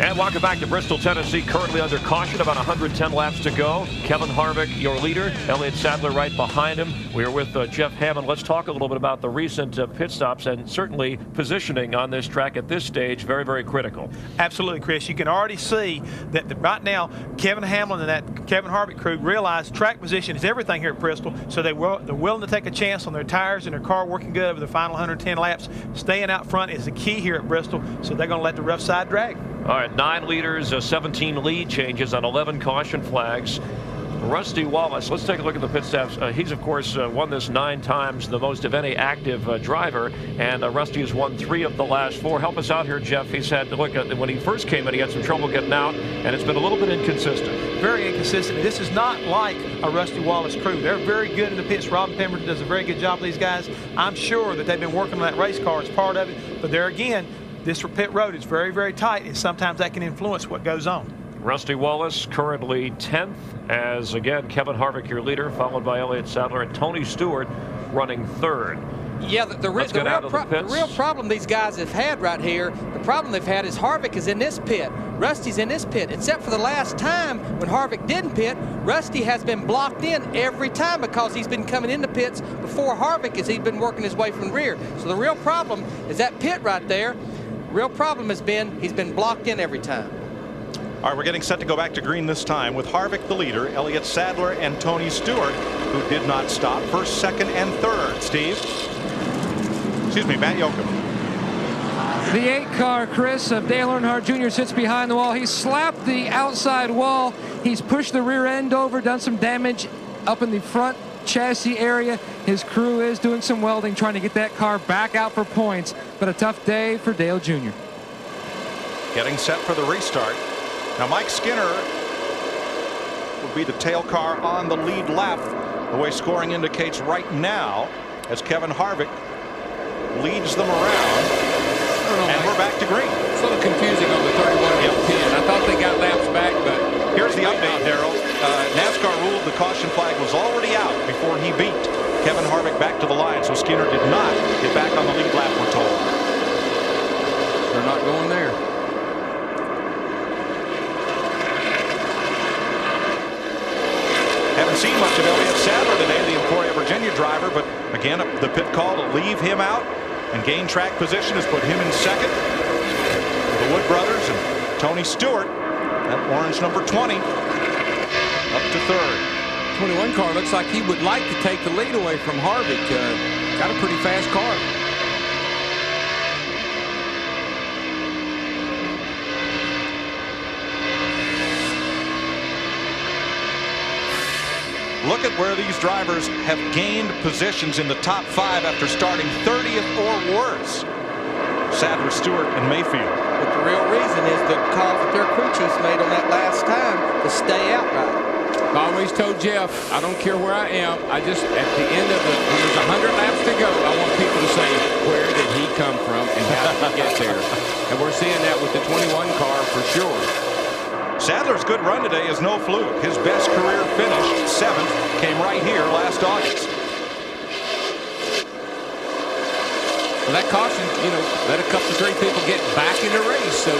Speaker 9: And welcome back to Bristol, Tennessee. Currently under caution, about 110 laps to go. Kevin Harvick, your leader. Elliott Sadler right behind him. We are with Jeff Hammond. Let's talk a little bit about the recent pit stops and certainly positioning on this track at this stage. Very, very critical.
Speaker 10: Absolutely, Chris. You can already see that right now, Kevin Hamlin and that Kevin Harvick crew realize track position is everything here at Bristol. So they're willing to take a chance on their tires and their car working good over the final 110 laps. Staying out front is the key here at Bristol. So they're going to let the rough side drag.
Speaker 9: All right, 9 leaders, 17 lead changes on 11 caution flags. Rusty Wallace, let's take a look at the pit stops. He's, of course, won this 9 times, the most of any active driver, and Rusty has won 3 of the last 4. Help us out here, Jeff. He's had, look, when he first came in, he had some trouble getting out, and it's been a little bit inconsistent.
Speaker 10: Very inconsistent. This is not like a Rusty Wallace crew. They're very good in the pits. Robin Pemberton does a very good job with these guys. I'm sure that they've been working on that race car as part of it, but there again, this pit road is very, very tight, and sometimes that can influence what goes on.
Speaker 9: Rusty Wallace currently 10th, as again Kevin Harvick your leader, followed by Elliott Sadler and Tony Stewart running 3rd.
Speaker 16: Yeah, the real problem these guys have had right here, the problem they've had is Harvick is in this pit, Rusty's in this pit, except for the last time when Harvick didn't pit, Rusty has been blocked in every time because he's been coming into pits before Harvick as he's been working his way from the rear. So the real problem is that pit right there. Real problem has been he's been blocked in every time.
Speaker 3: All right, we're getting set to go back to green this time with Harvick the leader, Elliott Sadler and Tony Stewart, who did not stop, 1st, 2nd, and 3rd. Steve? Excuse me, Matt Yoakum.
Speaker 12: The 8 car, Chris, of Dale Earnhardt Jr. sits behind the wall. He's slapped the outside wall. He's pushed the rear end over, done some damage up in the front chassis area. His crew is doing some welding, trying to get that car back out for points, but a tough day for Dale Jr.
Speaker 3: Getting set for the restart. Now Mike Skinner will be the tail car on the lead lap, the way scoring indicates right now, as Kevin Harvick leads them around. And we're back to green.
Speaker 4: It's a little confusing on the 31-10. I thought they got laps back, but
Speaker 3: here's the update, Darrell. NASCAR ruled the caution flag was already out before he beat Kevin Harvick back to the line, so Skinner did not get back on the lead lap, we're told.
Speaker 4: They're not going there.
Speaker 3: Haven't seen much of Elliott Sadler today, the Emporia, Virginia driver, but again, the pit call to leave him out and gain track position has put him in 2nd. The Wood brothers and Tony Stewart, that orange number 20, up to 3rd.
Speaker 4: 21 car looks like he would like to take the lead away from Harvick. Got a pretty fast car.
Speaker 3: Look at where these drivers have gained positions in the top 5 after starting 30th or worse. Sadler, Stewart, and Mayfield.
Speaker 16: But the real reason is the calls that their crew chiefs made on that last time to stay out right.
Speaker 4: I always told Jeff, I don't care where I am. I just, at the end of when there's 100 laps to go, I want people to say, where did he come from and how did he get there? And we're seeing that with the 21 car for sure.
Speaker 3: Sadler's good run today is no fluke. His best career finish, 7th, came right here last August.
Speaker 4: Well, that caution, you know, let a couple, 3 people get back in the race. So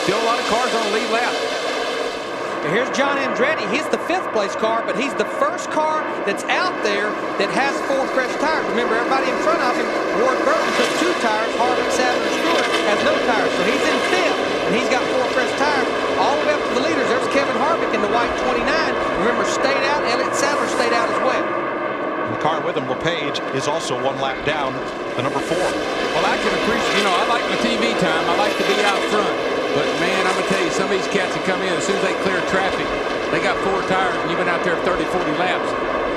Speaker 4: still a lot of cars on the lead lap.
Speaker 16: And here's John Andretti. He's the 5th place car, but he's the first car that's out there that has 4 fresh tires. Remember, everybody in front of him, Ward Burton took 2 tires. Harvick, Sadler, Stewart has no tires. So he's in 5th, and he's got 4 fresh tires. All the way up to the leaders, there's Kevin Harvick in the white 29. Remember, stayed out. Elliott Sadler stayed out as well.
Speaker 3: In the car with him, LePage is also 1 lap down, the number 4.
Speaker 4: Well, I can appreciate, I like my TV time. I like to be out front. But, man, I'm going to tell you, some of these cats that come in, as soon as they clear traffic, they got 4 tires, and you've been out there 30, 40 laps.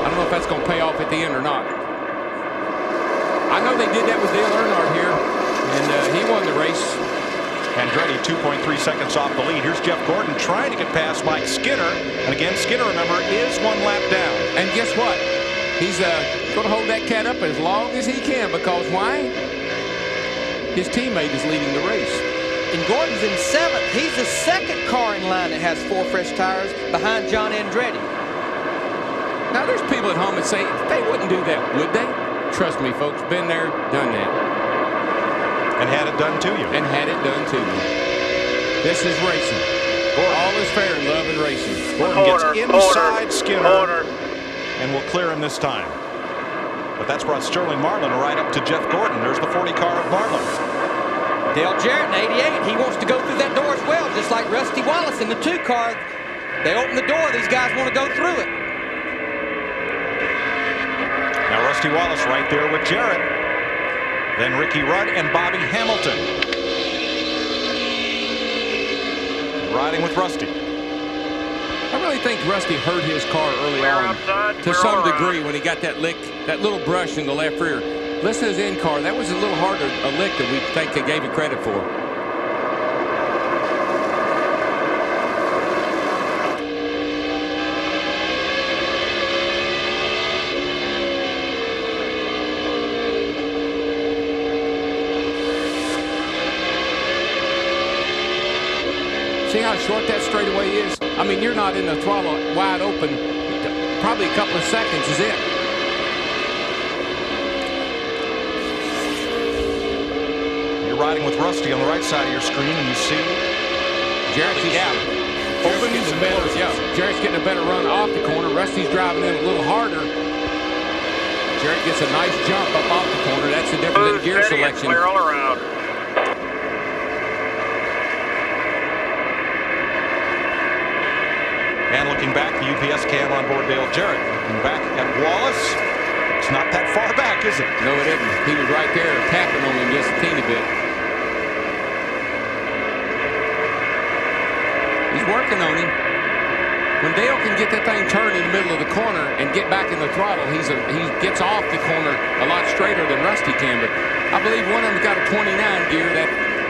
Speaker 4: I don't know if that's going to pay off at the end or not. I know they did that with Dale Earnhardt here, and he won the race.
Speaker 3: Andretti 2.3 seconds off the lead. Here's Jeff Gordon trying to get past Mike Skinner. And again, Skinner, remember, is 1 lap down.
Speaker 4: And guess what? He's going to hold that cat up as long as he can, because why? His teammate is leading the race.
Speaker 16: And Gordon's in 7th. He's the 2nd car in line that has 4 fresh tires behind John Andretti.
Speaker 4: Now, there's people at home that say, they wouldn't do that, would they? Trust me, folks, been there, done that.
Speaker 3: And had it done to you.
Speaker 4: And had it done to you. This is racing. All is fair in love and racing.
Speaker 3: Gordon gets inside Skinner and will clear him this time. But that's brought Sterling Marlin right up to Jeff Gordon. There's the 40 car of Marlin.
Speaker 16: Dale Jarrett in 88, he wants to go through that door as well, just like Rusty Wallace in the 2 car. They open the door, these guys want to go through it.
Speaker 3: Now Rusty Wallace right there with Jarrett. Then Ricky Rudd and Bobby Hamilton. Riding with Rusty.
Speaker 4: I really think Rusty hurt his car early on to some degree when he got that lick, that little brush in the left rear. Listen to his in car. That was a little harder a lick than we think they gave him credit for. See how short that straightaway is? I mean, you're not in the throttle wide open. Probably a couple of seconds is it.
Speaker 3: You're riding with Rusty on the right side of your screen, and you see
Speaker 4: Jarrett's getting a better, Jarrett's getting a better run off the corner. Rusty's driving in a little harder. Jarrett gets a nice jump up off the corner. That's the difference in gear selection.
Speaker 11: Clear all around.
Speaker 3: And looking back, the UPS cam on board Dale Jarrett. Looking back at Wallace. It's not that far back, is it?
Speaker 4: No, it isn't. He was right there tapping on him just a teeny bit. He's working on him. When Dale can get that thing turned in the middle of the corner and get back in the throttle, he gets off the corner a lot straighter than Rusty can. But I believe one of them's got a 29 gear, that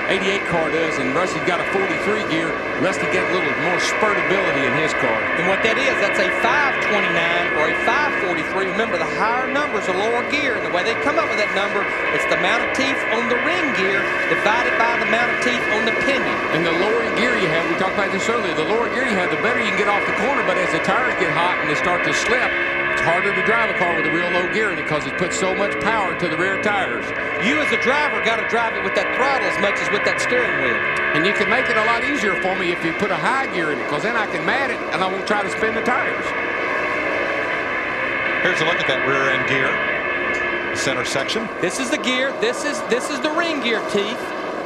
Speaker 4: 88 car does, and Rusty's got a 43 gear. Rusty gets a little more spurtability in his car.
Speaker 16: And what that is, that's a 529 or a 543. Remember, the higher number is a lower gear, and the way they come up with that number, it's the amount of teeth on the ring gear divided by the amount of teeth on the pinion.
Speaker 4: And the lower gear you have, we talked about this earlier, the lower gear you have, the better you can get off the corner, but as the tires get hot and they start to slip, it's harder to drive a car with a real low gear in it because it puts so much power to the rear tires.
Speaker 16: You as a driver got to drive it with that throttle as much as with that steering wheel.
Speaker 4: And you can make it a lot easier for me if you put a high gear in it, because then I can mat it and I won't try to spin the tires.
Speaker 3: Here's a look at that rear end gear. The center section.
Speaker 16: This is the gear. This is the ring gear teeth.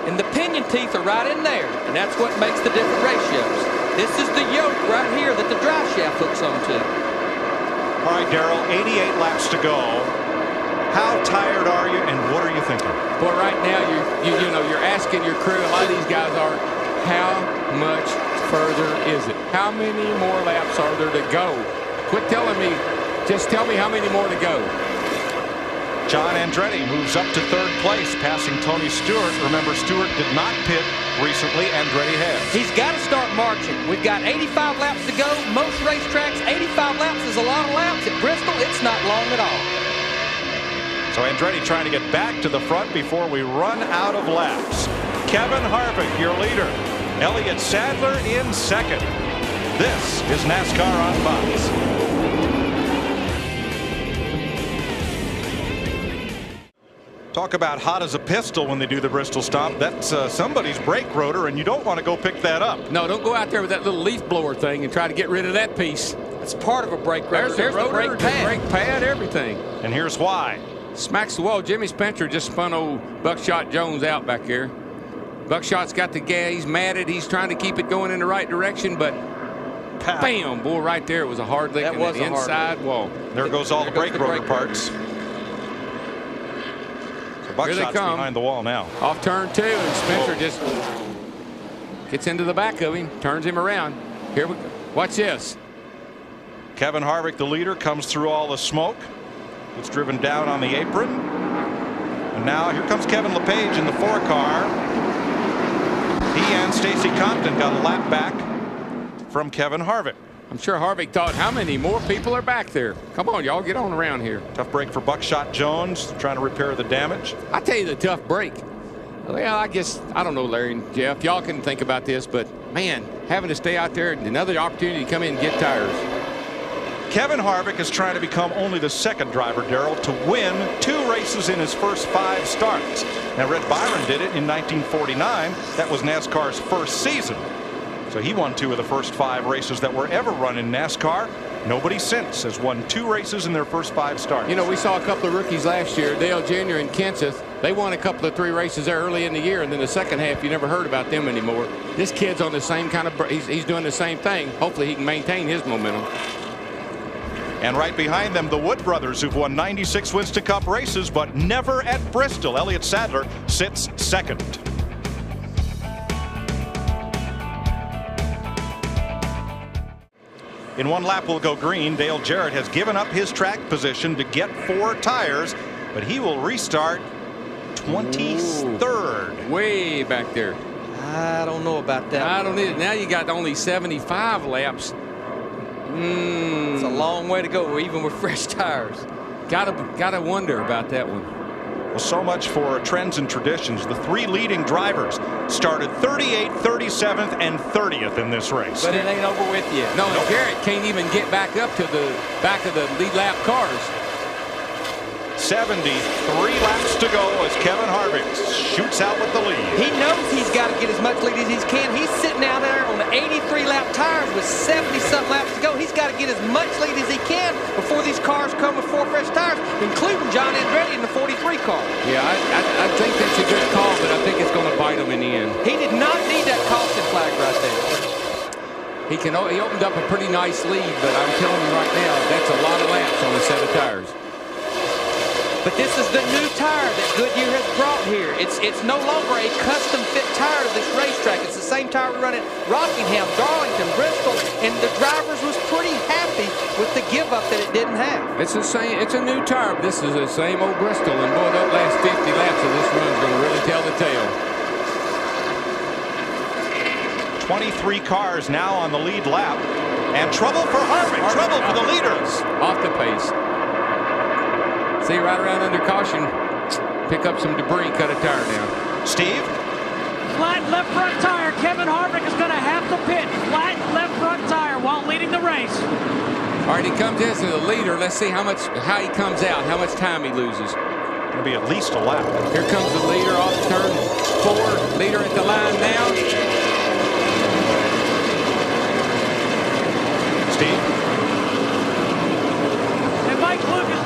Speaker 16: And the pinion teeth are right in there. And that's what makes the different ratios. This is the yoke right here that the drive shaft hooks onto.
Speaker 3: All right, Darrell, 88 laps to go. How tired are you, and what are you thinking?
Speaker 4: Boy, right now you're asking your crew. A lot of these guys are, how much further is it? How many more laps are there to go? Quit telling me. Just tell me how many more to go.
Speaker 3: John Andretti moves up to 3rd place, passing Tony Stewart. Remember, Stewart did not pit recently. Andretti has.
Speaker 16: He's got to start marching. We've got 85 laps to go. Most racetracks, 85 laps is a lot of laps. At Bristol, it's not long at all.
Speaker 3: So Andretti trying to get back to the front before we run out of laps. Kevin Harvick, your leader. Elliott Sadler in 2nd. This is NASCAR on Fox. Talk about hot as a pistol when they do the Bristol Stomp. That's somebody's brake rotor, and you don't want to go pick that up.
Speaker 4: No, don't go out there with that little leaf blower thing and try to get rid of that piece.
Speaker 16: It's part of a brake rotor.
Speaker 4: There's the brake pad, everything.
Speaker 3: And here's why.
Speaker 4: Smacks the wall. Jimmy Spencer just spun old Buckshot Jones out back here. Buckshot's got the gas. He's matted. He's trying to keep it going in the right direction, but bam, boy, right there. It was a hard lick in the inside wall.
Speaker 3: There goes all the brake rotor parts. Buckshot's behind the wall now.
Speaker 4: Off turn 2, and Spencer just gets into the back of him, turns him around. Here we go. Watch this.
Speaker 3: Kevin Harvick, the leader, comes through all the smoke. It's driven down on the apron. And now here comes Kevin LePage in the 4 car. He and Stacy Compton got a lap back from Kevin Harvick.
Speaker 4: I'm sure Harvick thought, how many more people are back there? Come on, y'all, get on around here.
Speaker 3: Tough break for Buckshot Jones, trying to repair the damage.
Speaker 4: I tell you, the tough break. Well, I guess, I don't know, Larry and Jeff, y'all can think about this, but man, having to stay out there, another opportunity to come in and get tires.
Speaker 3: Kevin Harvick is trying to become only the 2nd driver, Darrell, to win 2 races in his first 5 starts. Now, Red Byron did it in 1949. That was NASCAR's first season. So he won 2 of the first 5 races that were ever run in NASCAR. Nobody since has won 2 races in their first 5 starts.
Speaker 4: You know, we saw a couple of rookies last year, Dale Jr. and Kenseth. They won a couple of 3 races there early in the year, and then the second half, you never heard about them anymore. This kid's on the same kind of, he's doing the same thing. Hopefully he can maintain his momentum.
Speaker 3: And right behind them, the Wood brothers, who've won 96 Winston Cup races, but never at Bristol. Elliott Sadler sits 2nd. In 1 lap will go green. Dale Jarrett has given up his track position to get 4 tires, but he will restart 23rd.
Speaker 4: Way back there.
Speaker 16: I don't know about that.
Speaker 4: I don't need it. Now you got only 75 laps.
Speaker 16: It's a long way to go, even with fresh tires.
Speaker 4: Gotta wonder about that one.
Speaker 3: Well, so much for trends and traditions. The 3 leading drivers started 38th, 37th, and 30th in this race.
Speaker 16: But it ain't over with yet.
Speaker 4: No, and Garrett can't even get back up to the back of the lead lap cars.
Speaker 3: 73 laps to go as Kevin Harvick shoots out with the lead.
Speaker 16: He knows he's got to get as much lead as he can. He's sitting down there on the 83-lap tires with 70-something laps to go. He's got to get as much lead as he can before these cars come with 4 fresh tires, including John Andretti in the 43 car.
Speaker 4: Yeah, I think that's a good call, but I think it's going to bite him in the end.
Speaker 16: He did not need that caution flag right there.
Speaker 4: He opened up a pretty nice lead, but I'm telling you right now, that's a lot of laps on a set of tires.
Speaker 16: But this is the new tire that Goodyear has brought here. It's no longer a custom fit tire to this racetrack. It's the same tire we run at Rockingham, Darlington, Bristol, and the drivers was pretty happy with the give up that it didn't have.
Speaker 4: It's the same. It's a new tire. But this is the same old Bristol, and boy, that last 50 laps of this run is going to really tell the tale.
Speaker 3: 23 cars now on the lead lap, and trouble for Harvick. Trouble for the leaders.
Speaker 4: Off the pace. See, right around under caution, pick up some debris, cut a tire down.
Speaker 3: Steve?
Speaker 6: Flat left front tire. Kevin Harvick is going to have to pit. Flat left front tire while leading the race.
Speaker 4: All right, he comes in as the leader. Let's see how he comes out, how much time he loses.
Speaker 3: Going to be at least a lap.
Speaker 4: Here comes the leader off turn 4. Leader at the line now.
Speaker 3: Steve?
Speaker 6: And Mike Lucas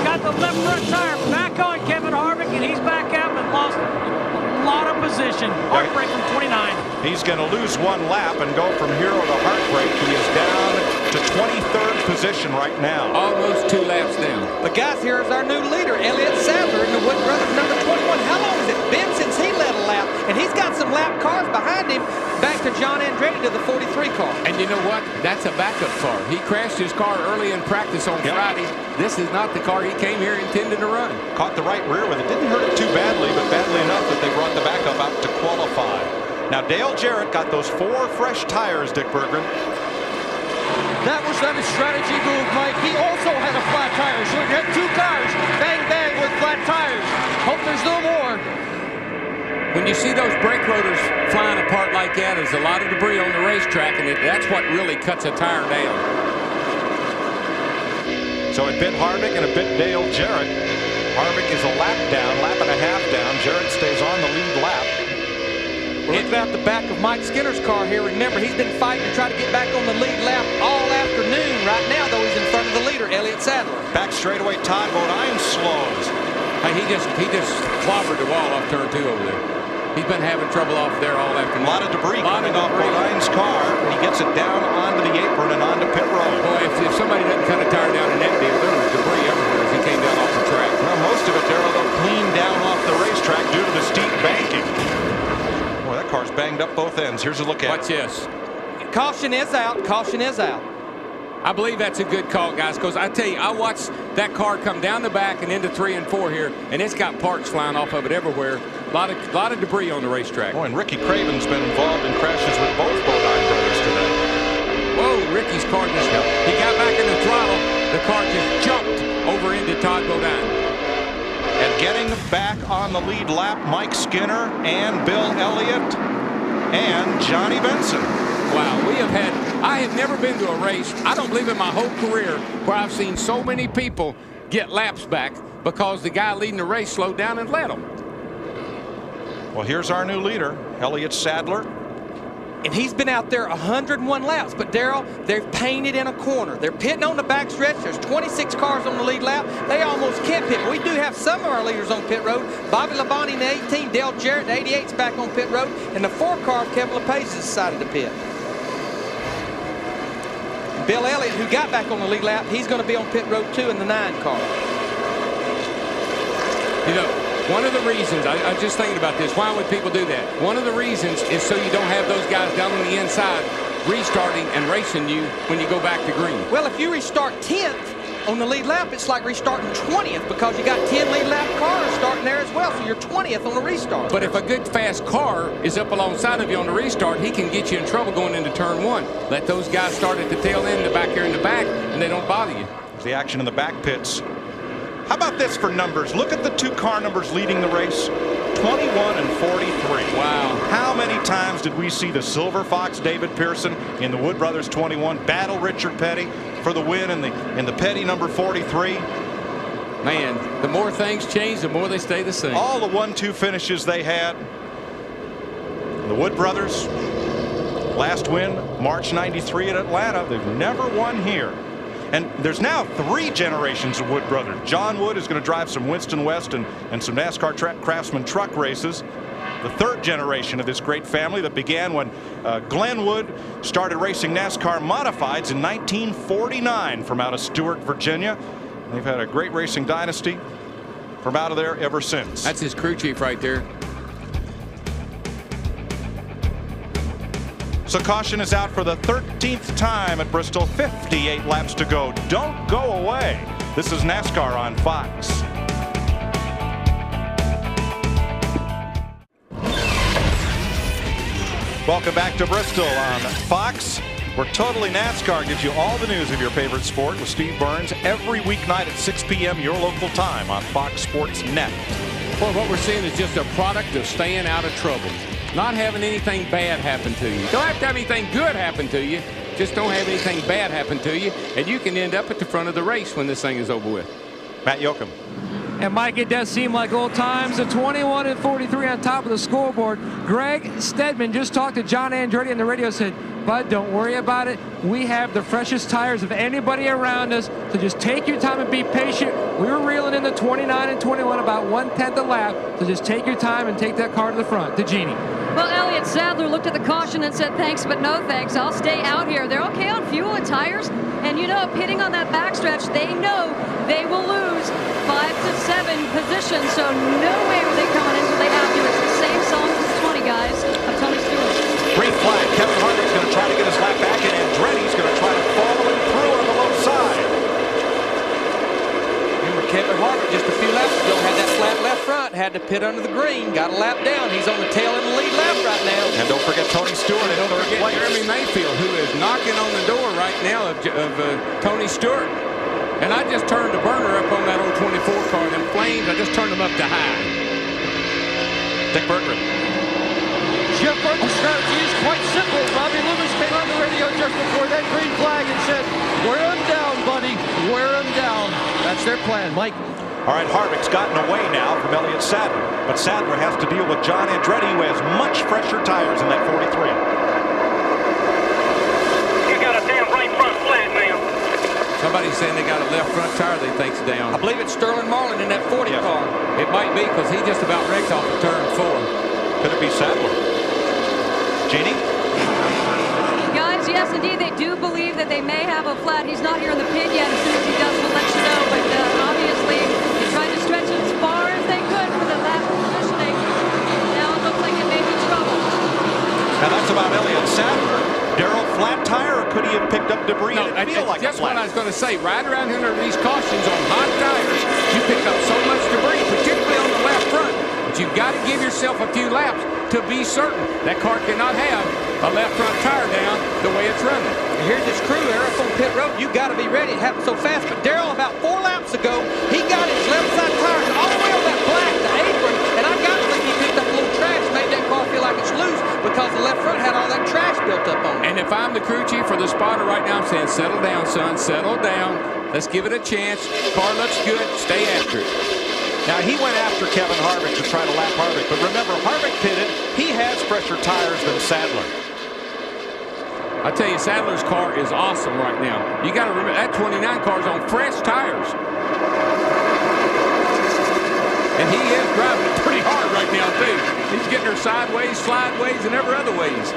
Speaker 6: got the left front tire back on Kevin Harvick, and he's back out but lost a lot of position. Heartbreak from 29.
Speaker 3: He's going to lose 1 lap and go from hero to heartbreak. He is down to 23rd position right now.
Speaker 4: Almost 2 laps down.
Speaker 16: But guys, here is our new leader, Elliott Sadler, in the Wood Brothers number 21. How long has it been since he led a lap? And he's got some lap cars behind him back to John Andretti to the 43 car.
Speaker 4: And you know what? That's a backup car. He crashed his car early in practice on Friday. This is not the car he came here intending to run.
Speaker 3: Caught the right rear with it. Didn't hurt it too badly, but badly enough that they brought the backup out to qualify. Now, Dale Jarrett got those 4 fresh tires, Dick Berggren.
Speaker 7: That was not a strategy move, Mike. He also had a flat tire, so he had 2 cars, bang, bang, with flat tires. Hope there's no more.
Speaker 4: When you see those brake rotors flying apart like that, there's a lot of debris on the racetrack, and that's what really cuts a tire down.
Speaker 3: So it bit Harvick and a bit Dale Jarrett. Harvick is a lap and a half down. Jarrett stays on the lead lap.
Speaker 16: We're looking out the back of Mike Skinner's car here. Remember, he's been fighting to try to get back on the lead lap all afternoon. Right now, though, he's in front of the leader, Elliott Sadler.
Speaker 3: Back straightaway, Todd Bodine slows.
Speaker 4: Hey, he just clobbered the wall off turn 2 over there. He's been having trouble off there all afternoon.
Speaker 3: A lot of debris coming off Bodine's car. He gets it down onto the apron and onto pit road.
Speaker 4: Boy, if somebody doesn't cut a tire down in that deal, there was debris everywhere as he came down off the track.
Speaker 3: Well, most of it, Darrell, though, clean down off the racetrack due to the steep banking. Boy, that car's banged up both ends. Here's a look at it.
Speaker 4: Watch this.
Speaker 16: Caution is out. Caution is out.
Speaker 4: I believe that's a good call, guys, because I tell you, I watched that car come down the back and into 3 and 4 here, and it's got parts flying off of it everywhere. A lot of debris on the racetrack.
Speaker 3: Oh, and Ricky Craven's been involved in crashes with both Bodine brothers today.
Speaker 4: Whoa, Ricky's car just, he got back in the throttle. The car just jumped over into Todd Bodine.
Speaker 3: And getting back on the lead lap, Mike Skinner and Bill Elliott and Johnny Benson.
Speaker 4: Wow, I have never been to a race, I don't believe in my whole career, where I've seen so many people get laps back because the guy leading the race slowed down and led them.
Speaker 3: Well, here's our new leader, Elliott Sadler.
Speaker 16: And he's been out there 101 laps. But, Darrell, they've painted in a corner. They're pitting on the back stretch. There's 26 cars on the lead lap. They almost can't pit. We do have some of our leaders on pit road. Bobby Labonte in the 18, Dale Jarrett in the 88's back on pit road. And the 4 car of Kevin LePage has decided to pit. Bill Elliott, who got back on the lead lap, he's going to be on pit road 2 in the 9 car.
Speaker 4: You know, one of the reasons, I was just thinking about this, why would people do that? One of the reasons is so you don't have those guys down on the inside restarting and racing you when you go back to green.
Speaker 16: Well, if you restart 10th on the lead lap, it's like restarting 20th because you got 10 lead lap cars starting there as well, so you're 20th on the restart.
Speaker 4: But if a good fast car is up alongside of you on the restart, he can get you in trouble going into turn 1. Let those guys start at the tail end, the back here in the back, and they don't bother you.
Speaker 3: There's the action in the back pits. How about this for numbers? Look at the 2 car numbers leading the race, 21 and 43.
Speaker 4: Wow.
Speaker 3: How many times did we see the Silver Fox David Pearson in the Wood Brothers 21 battle Richard Petty for the win in the Petty number 43?
Speaker 4: Man, the more things change, the more they stay the same.
Speaker 3: All the 1-2 finishes they had. The Wood Brothers, last win, March '93 at Atlanta. They've never won here. And there's now 3 generations of Wood brothers. John Wood is going to drive some Winston West and some NASCAR Craftsman truck races. The 3rd generation of this great family that began when Glenn Wood started racing NASCAR modifieds in 1949 from out of Stewart, Virginia. And they've had a great racing dynasty from out of there ever since.
Speaker 4: That's his crew chief right there.
Speaker 3: So caution is out for the 13th time at Bristol. 58 laps to go. Don't go away. This is NASCAR on Fox. Welcome back to Bristol on Fox, where Totally NASCAR gives you all the news of your favorite sport with Steve Burns every weeknight at 6 p.m. your local time on Fox Sports Net.
Speaker 4: Well, what we're seeing is just a product of staying out of trouble. Not having anything bad happen to you. Don't have to have anything good happen to you. Just don't have anything bad happen to you, and you can end up at the front of the race when this thing is over with.
Speaker 3: Matt Yoakum.
Speaker 12: And Mike, it does seem like old times. The 21 and 43 on top of the scoreboard. Greg Stedman just talked to John Andretti on the radio, said, "Bud, don't worry about it. We have the freshest tires of anybody around us, so just take your time and be patient." We were reeling in the 29 and 21 about 1/10 a lap, so just take your time and take that car to the front. To Jeannie.
Speaker 8: Well, Elliott Sadler looked at the caution and said, "Thanks, but no thanks. I'll stay out here." They're okay on fuel and tires. And, you know, pitting on that backstretch, they know they will lose 5 to 7 positions. So no way are they coming in until they have to. It's the same song as the 20 guys of Tony Stewart.
Speaker 3: Green flag. Kevin Harvick's going to try to get his lap back, and Andretti's going to try to follow him through on the low side.
Speaker 16: Remember, Kevin Harvick just a few laps ago had that flat left front, had to pit under the green, got a lap down. He's on the tail of the lead lap right now.
Speaker 3: And don't forget Tony Stewart in third place.
Speaker 4: Jeremy Mayfield, who is knocking on the door right now of Tony Stewart. And I just turned the burner up on that old 24 car. Them flames, I just turned them up to high.
Speaker 3: Dick Berggren.
Speaker 7: Jeff Burton's strategy is quite simple. Robbie Loomis came on the radio just before that green flag and said, "Wear him down, buddy. Wear him down." That's their plan. Mike.
Speaker 3: All right, Harvick's gotten away now from Elliott Sadler. But Sadler has to deal with John Andretti, who has much fresher tires in that 43.
Speaker 11: You got a damn right front flat, man.
Speaker 4: Somebody's saying they got a left front tire they think's down.
Speaker 16: I believe it's Sterling Marlin in that 40 car.
Speaker 4: It might be because he just about wrecked off of turn 4.
Speaker 3: Could it be Sadler? Jeannie?
Speaker 8: Guys, yes, indeed, they do believe that they may have a flat. He's not here in the pit yet. As soon as he does, we'll let you know. But obviously, they tried to stretch
Speaker 3: Sadler. Darrell, flat tire, or could he have picked up debris?
Speaker 4: No,
Speaker 3: and it feel like
Speaker 4: that's
Speaker 3: a flat?
Speaker 4: what I was going to say. Right around here under these cautions on hot tires, you pick up so much debris, particularly on the left front. But you've got to give yourself a few laps to be certain. That car cannot have a left front tire down the way it's running.
Speaker 16: And here's his crew there up on pit road. You got to be ready. It happened so fast. But Darrell, about 4 laps ago, he got his left side tires all the way on that black, the apron, and I got to think he picked up a little trash, made that car feel like it's loose because the left front had all that trash built up on it.
Speaker 4: And if I'm the crew chief or the spotter right now, I'm saying, settle down, son, settle down. Let's give it a chance. Car looks good. Stay after it.
Speaker 3: Now, he went after Kevin Harvick to try to lap Harvick, but remember, Harvick pitted. He has fresher tires than Sadler.
Speaker 4: I tell you, Sadler's car is awesome right now. You got to remember, that 29 car is on fresh tires. And he is driving it pretty hard right now, too. He's getting her sideways, slideways, and every other ways.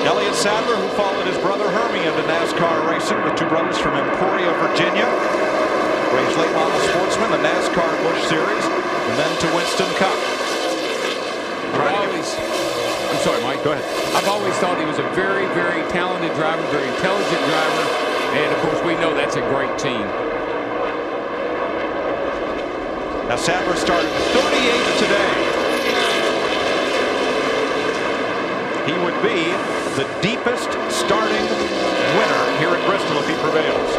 Speaker 3: Elliott Sadler, who followed his brother Hermie into NASCAR racing, the two brothers from Emporia, Virginia. Raced late model sportsman, the NASCAR Busch Series, and then to Winston Cup.
Speaker 4: I'm sorry, Mike. Go ahead. I've always thought he was a very, very talented driver, very intelligent driver, and of course we know that's a great team.
Speaker 3: Now Sadler started 38th today. He would be the deepest starting winner here at Bristol if he prevails.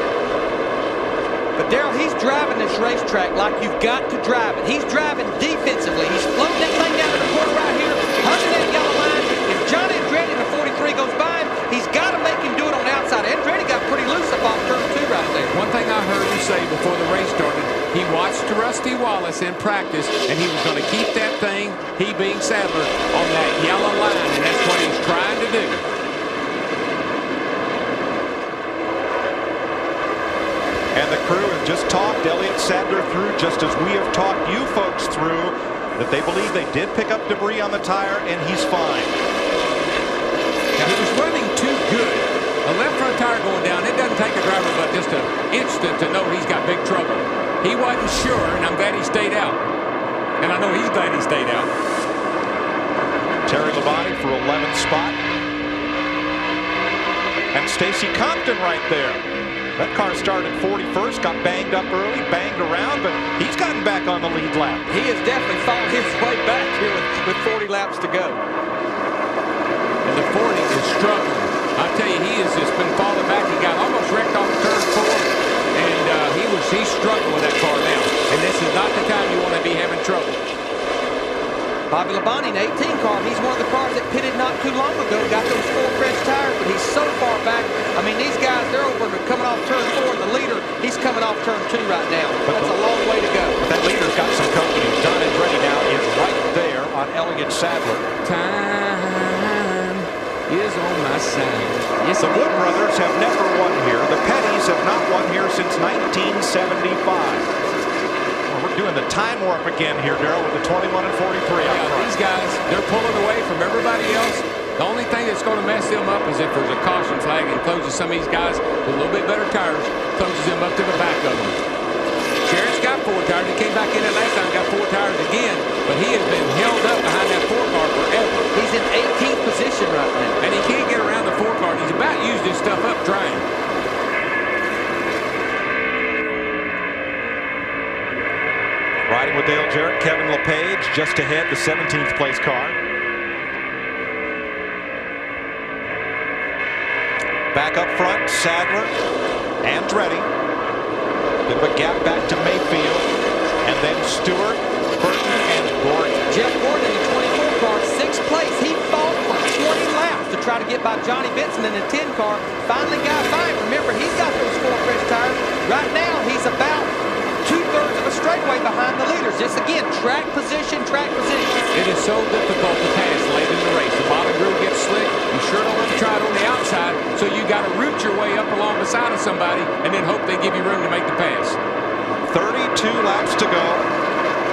Speaker 16: But Darrell, he's driving this racetrack like you've got to drive it. He's driving defensively. He's floating that thing down to the corner right here, hugging that yellow line. If John Andretti in the 43 goes by him, he's got to make him do it on the outside. Andretti got pretty loose up off turn 2 right there.
Speaker 4: One thing I heard you say before the race started, he watched Rusty Wallace in practice, and he was going to keep that thing, he being Sadler, on that yellow line, and that's what he's trying to do.
Speaker 3: And the crew has just talked Elliott Sadler through, just as we have talked you folks through, that they believe they did pick up debris on the tire, and he's fine.
Speaker 4: Now, he was running too good. A left front tire going down, it doesn't take a driver but just an instant to know he's got big trouble. He wasn't sure, and I'm glad he stayed out. And I know he's glad he stayed out.
Speaker 3: Terry Labonte for 11th spot. And Stacy Compton right there. That car started 41st, got banged up early, banged around, but he's gotten back on the lead lap.
Speaker 16: He has definitely fought his way back here with 40 laps to go.
Speaker 4: And the 40 is struggling. I tell you, he has just been falling back. He got almost wrecked off turn 4, and he's struggling with that car now. And this is not the time you want to be having trouble.
Speaker 16: Bobby Labonte in 18 car, he's one of the cars that pitted not too long ago, got those 4 fresh tires, but he's so far back. I mean, these guys, they're over coming off turn 4, and the leader, he's coming off turn 2 right now. That's a long way to go.
Speaker 3: But that leader's got some company. John Andretti now is right there on Elliott Sadler.
Speaker 4: Time is on my side.
Speaker 3: Yes, the Wood brothers have never won here. The Pettys have not won here since 1975. We're doing the time warp again here, Darrell, with the 21 and 43 out front.
Speaker 4: These guys, they're pulling away from everybody else. The only thing that's going to mess them up is if there's a caution flag and closes some of these guys with a little bit better tires, closes them up to the back of them. Jarrett's got 4 tires. He came back in it last time, got 4 tires again, but he has been held up behind that 4 car forever.
Speaker 16: He's in 18th position right now.
Speaker 4: And he can't get around the 4 car. He's about used his stuff up trying.
Speaker 3: Riding with Dale Jarrett, Kevin LePage just ahead, the 17th place car. Back up front, Sadler, Andretti. Bit of a gap back to Mayfield, and then Stewart, Burton, and Gordon.
Speaker 16: Jeff Gordon in the 24 car, 6th place. He fought for 20 laps to try to get by Johnny Benson in the 10 car. Finally got by him. Remember, he's got those 4 fresh tires. Right now, he's about 2/3 of a straightaway behind the leaders. Just again, track position, track position.
Speaker 4: It is so difficult to pass late in the race. The bottom groove gets slick. You sure don't want to try it on the outside, so you got to root your way up along beside of somebody and then hope they give you room to make the pass.
Speaker 3: 32 laps to go.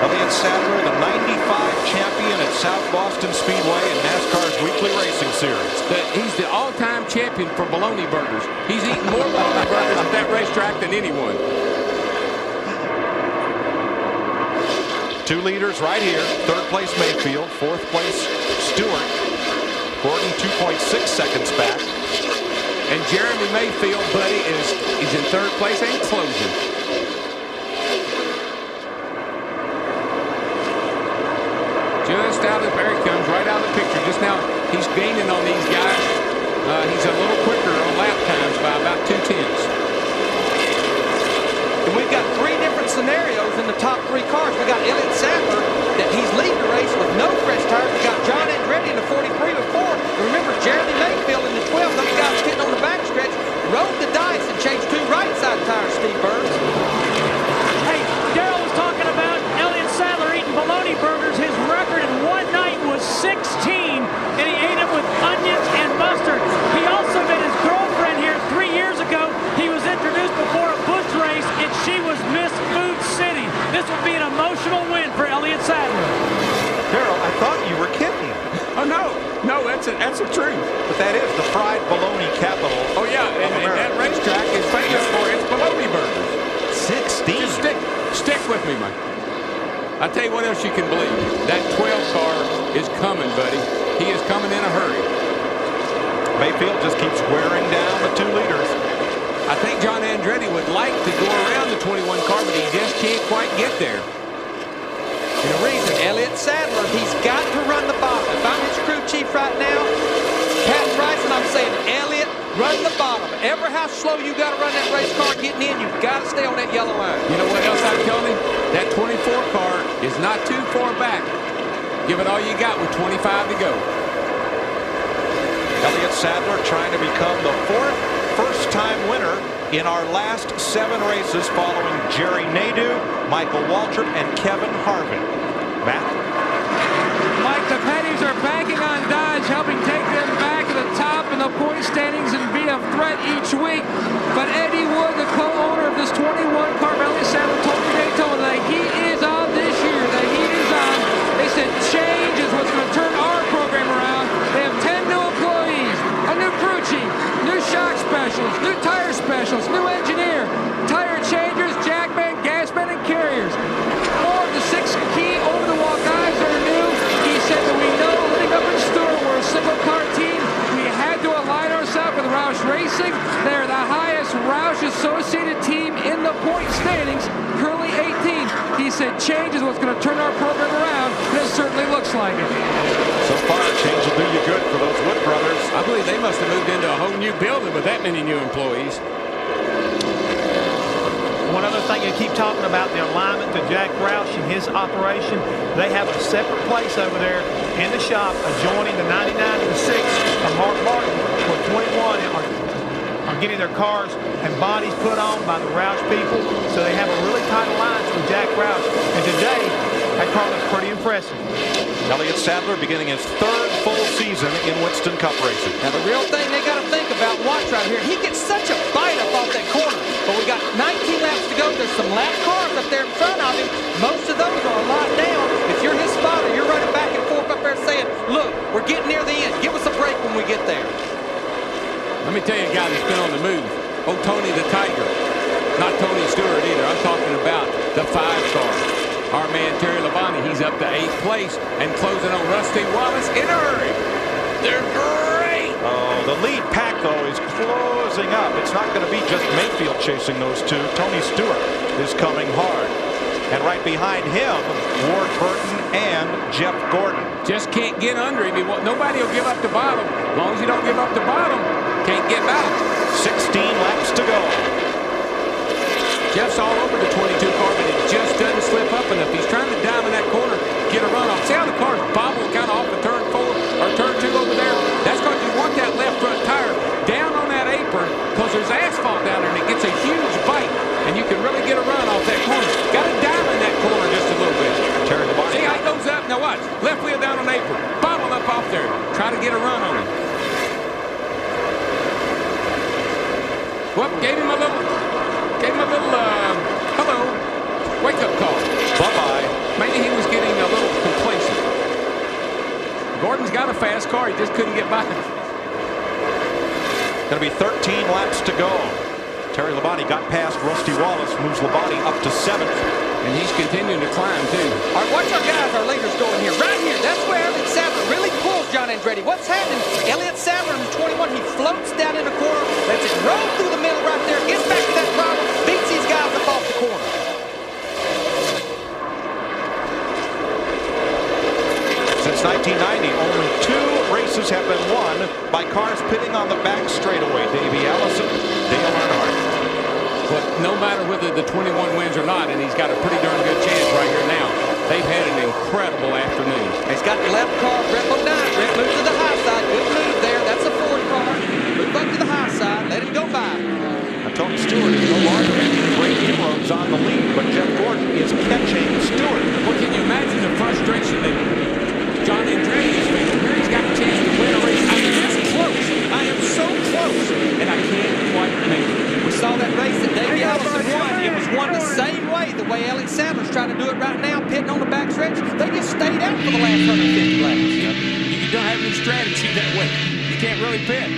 Speaker 3: Elliott Sadler, the 95 champion at South Boston Speedway in NASCAR's weekly racing series.
Speaker 4: He's the all-time champion for bologna burgers. He's eaten more bologna burgers at that racetrack than anyone.
Speaker 3: 2 leaders right here. 3rd place Mayfield, 4th place Stewart. Gordon 2.6 seconds back.
Speaker 4: And Jeremy Mayfield, buddy, is in third place and closing. Just out of there he comes, right out of the picture. Just now, he's gaining on these guys. He's a little quicker on lap times by about 2/10.
Speaker 16: And we've got 3 different scenarios in the top 3 cars. We got Elliott Sadler, that he's leading the race with no fresh tires. We got John Andretti in the 43 with 4. And remember, Jeremy Mayfield in the 12. Those guys getting on the backstretch, rolled the dice and changed 2 right-side tires, Steve Burns.
Speaker 6: Hey, Darrell was talking about Elliott Sadler eating bologna burgers. His record in one night was 16, and he ate them with onions and mustard. He also met his girlfriend here 3 years ago. He was introduced before a Busch race, and she was Miss Food City. This would be an emotional win for Elliott Sadler.
Speaker 3: Darrell, I thought you were kidding.
Speaker 4: Oh, no, that's the truth.
Speaker 3: But that is the fried bologna capital.
Speaker 4: Oh, yeah, and that racetrack is famous for its bologna burgers.
Speaker 3: 16.
Speaker 4: Just stick with me, Mike. I'll tell you what else you can believe. That 12 car is coming, buddy. He is coming in a hurry.
Speaker 3: Mayfield just keeps wearing down the 2 leaders.
Speaker 4: I think John Andretti would like to go around the 21 car, but he just can't quite get there.
Speaker 16: And the reason, Elliott Sadler, he's got to run the bottom. If I'm his crew chief right now, Pat Bryson, I'm saying, Elliott, run the bottom. Ever how slow you got to run that race car getting in, you've got to stay on that yellow line.
Speaker 4: You know what else I'm telling him? That 24 car is not too far back. Give it all you got with 25 to go.
Speaker 3: Elliott Sadler trying to become the 4th first-time winner in our last 7 races, following Jerry Nadeau, Michael Waltrip, and Kevin Harvick. Matt?
Speaker 12: Mike, the Petties are banking on Dodge, helping take them back to the top in the point standings and be a threat each week. But Eddie Wood, the co-owner of this 21 car, Elliott Sadler, told me Daytona that heat is on this year. The heat is on. They said change is what's going to turn our program around. They have 10 new employees, a new crew chief, new shock specialists, new tire specialists, new engineer, tire changers, jackmen, gasmen, and carriers. 4 of the 6 key over-the-wall guys are new. He said that we know living up in Stewart, we're a single-car team. We had to align ourselves with Roush Racing. They're the highest Roush-associated team in the point standings, currently 18. He said change is what's going to turn our program around, and it certainly looks like it.
Speaker 3: So far, change will do you good for those Wood brothers.
Speaker 4: I believe they must have moved into a whole new building with that many new employees.
Speaker 10: One other thing you keep talking about, the alignment to Jack Roush and his operation. They have a separate place over there in the shop adjoining the 99 and the 6 of Mark Martin, where 21 are getting their cars and bodies put on by the Roush people. So they have a really tight alliance with Jack Roush. And today, that car looks pretty impressive.
Speaker 3: Elliott Sadler beginning his 3rd full season in Winston Cup racing.
Speaker 16: Now the real thing they got to think about, watch right here. He gets such a bite up off that corner. But we got 19 laps to go. There's some lap cars up there in front of him. Most of those are a lot down. If you're his spotter, you're running back and forth up there saying, look, we're getting near the end. Give us a break when we get there.
Speaker 4: Let me tell you a guy that's been on the move. Oh, Tony the Tiger. Not Tony Stewart either. I'm talking about the 5 car. Our man Terry Labonte, he's up to 8th place and closing on Rusty Wallace in a hurry. They're great.
Speaker 3: Oh, the lead pack, though, is closing up. It's not going to be just Mayfield chasing those 2. Tony Stewart is coming hard. And right behind him, Ward Burton and Jeff Gordon.
Speaker 4: Just can't get under him. Nobody will give up the bottom. As long as you don't give up the bottom, can't get back.
Speaker 3: 16 laps to go.
Speaker 4: Jeff's all over the 22 car, but it just doesn't slip up enough. He's trying to dive in that corner, get a run off. See how the car's bobble kind of off of turn 4 or turn 2 over there? That's because you want that left front tire down on that apron, because there's asphalt down there and it gets a huge bite, and you can really get a run off that corner. Got to dive in that corner just a little bit.
Speaker 3: Terry Labonte.
Speaker 4: See how it goes up? Now watch. Left wheel down on the apron. Bobble up off there. Try to get a run on him. Well, gave him a little hello, wake-up call.
Speaker 3: Bye-bye.
Speaker 4: Maybe he was getting a little complacent. Gordon's got a fast car. He just couldn't get by.
Speaker 3: Going to be 13 laps to go. Terry Labonte got past Rusty Wallace, moves Labonte up to 7th.
Speaker 4: And he's continuing to climb, too.
Speaker 16: All right, watch our guys, our leaders going here. Right here, that's where Elliott Sadler really pulls Andretti. What's happening? Elliott Sadler in 21, he floats down in the corner, lets it roll through the middle right there, gets back to that problem, beats these guys up off the corner.
Speaker 3: Since 1990, only 2 races have been won by cars pitting on the back straightaway. Davey Allison, Dale Earnhardt.
Speaker 4: But no matter whether the 21 wins or not, and he's got a pretty darn good chance right here now, they've had an incredible afternoon.
Speaker 16: He's got the left car, Brett Bodine. Brett moves to the high side. Good move there. That's a Ford car. Move up to the high side. Let him go by.
Speaker 3: Now, Tony Stewart is no longer making great inroads on the lead, but Jeff Gordon is catching Stewart.
Speaker 4: Well, can you imagine the frustration that John Andretti is feeling here? He's got a chance to win a race. I mean, this close. I am so close, and I can't quite make it.
Speaker 16: We saw that race that Davey Allison won. It was won the same way, the way Elliott Sadler's trying to do it right now, pitting on the backstretch. They just stayed out for the last 150 laps.
Speaker 4: You don't have any strategy that way. You can't really pit.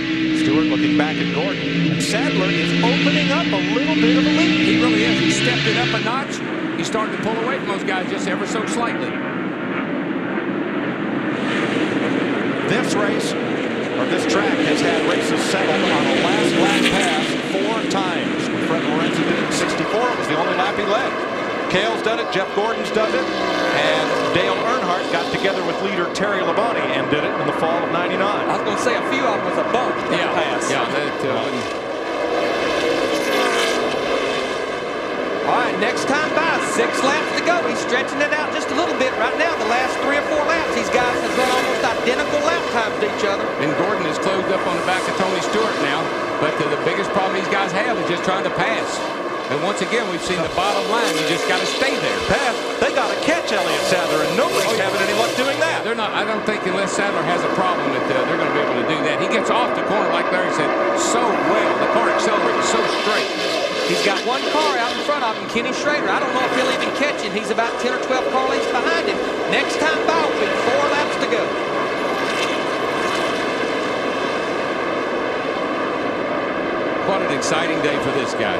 Speaker 3: Stewart looking back at Gordon. And Sadler is opening up a little bit of a lead.
Speaker 4: He really is. He stepped it up a notch. He started to pull away from those guys just ever so slightly.
Speaker 3: This race, or this track, has had races settled on a last lap pass 4 times. When Fred Lorenzo did it in 64, it was the only lap he led. Cale's done it, Jeff Gordon's done it, and Dale Earnhardt got together with leader Terry Labonte and did it in the fall of '99.
Speaker 16: I was going to say a few of them was a bump in the pass.
Speaker 4: Yeah,
Speaker 16: All right, next time by, 6 laps to go. He's stretching it out just a little bit right now. The last 3 or 4 laps, these guys have run almost identical lap times to each other.
Speaker 4: And Gordon is closed up on the back of Tony Stewart now. But the biggest problem these guys have is just trying to pass. And once again, we've seen the bottom line. You just got to stay there.
Speaker 3: Pass. They got to catch Elliott Sadler, and nobody's having any luck doing that.
Speaker 4: They're not. I don't think unless Sadler has a problem that they're going to be able to do that. He gets off the corner, like Larry said, so well. The car accelerates so straight.
Speaker 16: He's got 1 car out in front of him, Kenny Schrader. I don't know if he'll even catch him. He's about 10 or 12 car lengths behind him. Next time by will be 4 laps to go.
Speaker 4: What an exciting day for this guy.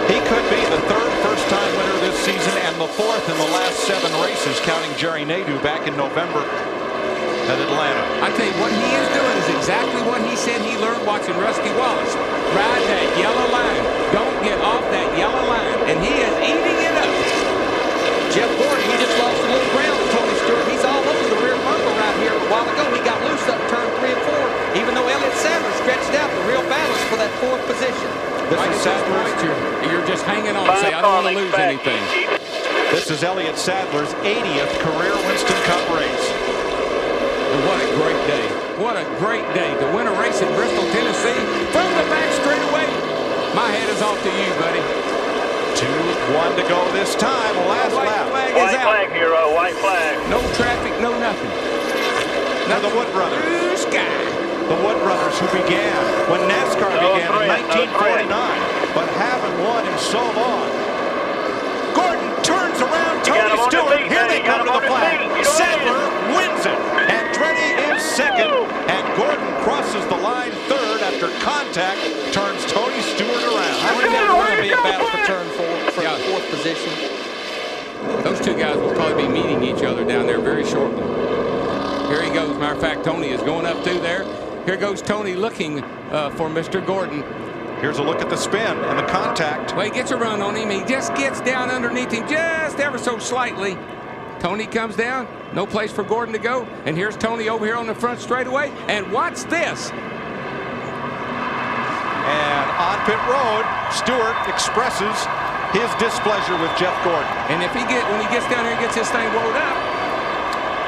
Speaker 3: He could be the 3rd first-time winner this season and the 4th in the last 7 races, counting Jerry Nadeau back in November at Atlanta.
Speaker 4: I tell you, what he is doing is exactly what he said he learned watching Rusty Wallace. Ride that yellow line. Don't get off that yellow line. And he is eating it up.
Speaker 16: Jeff Gordon, he just lost a little ground to Tony Stewart. He's all over the rear bumper right here. A while ago, he got loose up turn 3 and 4. Even though Elliott Sadler stretched out, the real battle is for that 4th position.
Speaker 3: This is Sadler's.
Speaker 4: You're just hanging on. Say, I don't want to lose anything.
Speaker 3: This is Elliott Sadler's 80th career Winston Cup race.
Speaker 4: And what a great day. What a great day to win a race in Bristol, Tennessee from the back straightaway. My hat is off to you, buddy.
Speaker 3: 2-1 to go this time. Last lap.
Speaker 4: Flag
Speaker 11: White
Speaker 4: is out.
Speaker 11: flag, hero. White flag.
Speaker 4: No traffic, no nothing.
Speaker 3: Now the Wood brothers.
Speaker 4: Blue sky.
Speaker 3: The Wood brothers, who began when NASCAR began in 1949, but haven't won in so long. Gordon turns around Tony Stewart. Here they come to the flag. Sadler wins it. Andretti is 2nd, and Gordon crosses the line 3rd after contact, turns Tony Stewart around.
Speaker 16: I think there's going to be a battle for turn 4 for the 4th position.
Speaker 4: Those 2 guys will probably be meeting each other down there very shortly. Here he goes. Matter of fact, Tony is going up through there. Here goes Tony looking for Mr. Gordon.
Speaker 3: Here's a look at the spin and the contact.
Speaker 4: Well, he gets a run on him. He just gets down underneath him just ever so slightly. Tony comes down. No place for Gordon to go. And here's Tony over here on the front straightaway. And watch this.
Speaker 3: And on pit road, Stewart expresses his displeasure with Jeff Gordon.
Speaker 4: And if when he gets down here and gets this thing rolled up,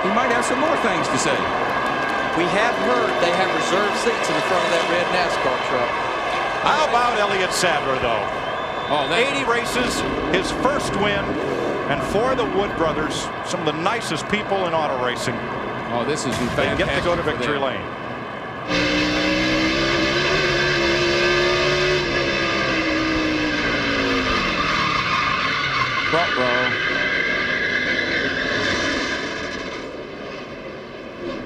Speaker 4: he might have some more things to say.
Speaker 16: We have heard they have reserved seats in the front of that red NASCAR truck.
Speaker 3: How about Elliott Sadler, though?
Speaker 4: Oh,
Speaker 3: 80 races, his first win, and for the Wood brothers, some of the nicest people in auto racing.
Speaker 4: Oh, this is fantastic.
Speaker 3: They get to go to victory lane.
Speaker 4: Front row.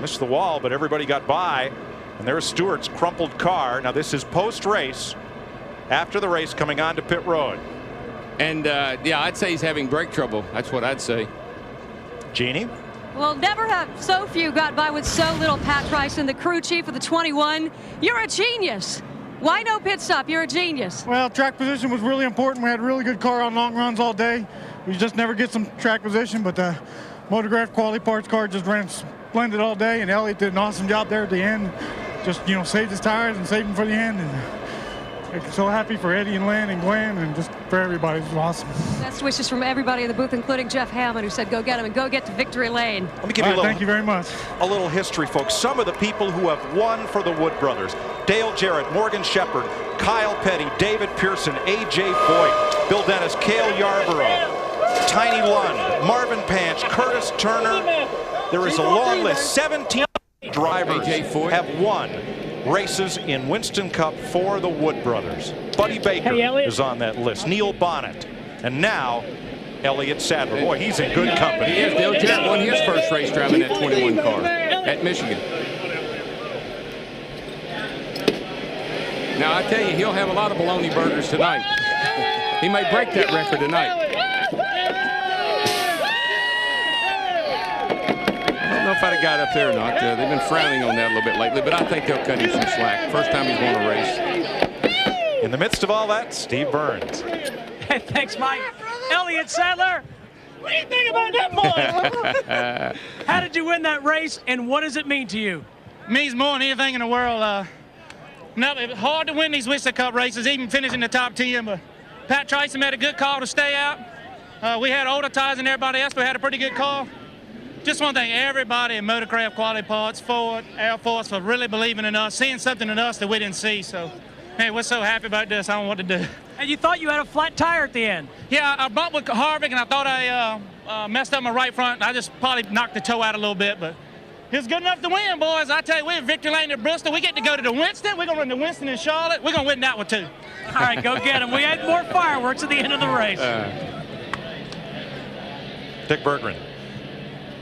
Speaker 3: Missed the wall, but everybody got by. And there's Stewart's crumpled car. Now this is post-race, after the race, coming onto pit road.
Speaker 4: And yeah, I'd say he's having brake trouble. That's what I'd say.
Speaker 3: Jeannie?
Speaker 8: Well, never have so few got by with so little. Pat Tryson, the crew chief of the 21. You're a genius. Why no pit stop? You're a genius.
Speaker 17: Well, track position was really important. We had a really good car on long runs all day. We just never get some track position, but the Motorgraph quality parts car just ran splendid all day, and Elliott did an awesome job there at the end. Just, you know, saved his tires and saved them for the end. And I'm so happy for Eddie and Lynn and Glenn and just for everybody. It was awesome.
Speaker 8: Best wishes from everybody in the booth, including Jeff Hammond, who said go get him and go get to victory lane.
Speaker 3: Let me give you a little,
Speaker 17: thank you very much.
Speaker 3: A little history, folks. Some of the people who have won for the Wood brothers: Dale Jarrett, Morgan Shepherd, Kyle Petty, David Pearson, A.J. Foyt, Bill Dennis, Cale Yarborough, Tiny Lund, Marvin Panch, Curtis Turner. There is a long list. 17 drivers have won races in Winston Cup for the Wood brothers. Buddy Baker is on that list. Neil Bonnet. And now Elliott Sadler. Boy, he's in good company.
Speaker 4: He is. Dale Jarrett won his first race driving that 21 car at Michigan. Now, I tell you, he'll have a lot of bologna burgers tonight. He may break that record tonight. I don't know if I'd have got up there or not. They've been frowning on that a little bit lately, but I think they'll cut him some slack. First time he's won a race.
Speaker 3: In the midst of all that, Steve Burns.
Speaker 6: Hey, thanks, Mike. Elliott Sadler, what do you think about that boy? How did you win that race, and what does it mean to you?
Speaker 18: It means more than anything in the world. It's hard to win these Winston Cup races, even finishing the top 10, but Pat Tryson made a good call to stay out. We had older tires than everybody else, but we had a pretty good call. Just want to thank everybody in Motorcraft Quality Parts, Ford, Air Force for really believing in us, seeing something in us that we didn't see. So, hey, we're so happy about this. I don't know what to do.
Speaker 6: And you thought you had a flat tire at the end.
Speaker 18: Yeah, I bumped with Harvick, and I thought I messed up my right front. I just probably knocked the toe out a little bit, but it was good enough to win, boys. I tell you, we're victory lane at Bristol. We get to go to the Winston. We're going to run the Winston in Charlotte. We're going to win that one, too.
Speaker 6: All right, go get them. We had more fireworks at the end of the race.
Speaker 3: Dick Berggren.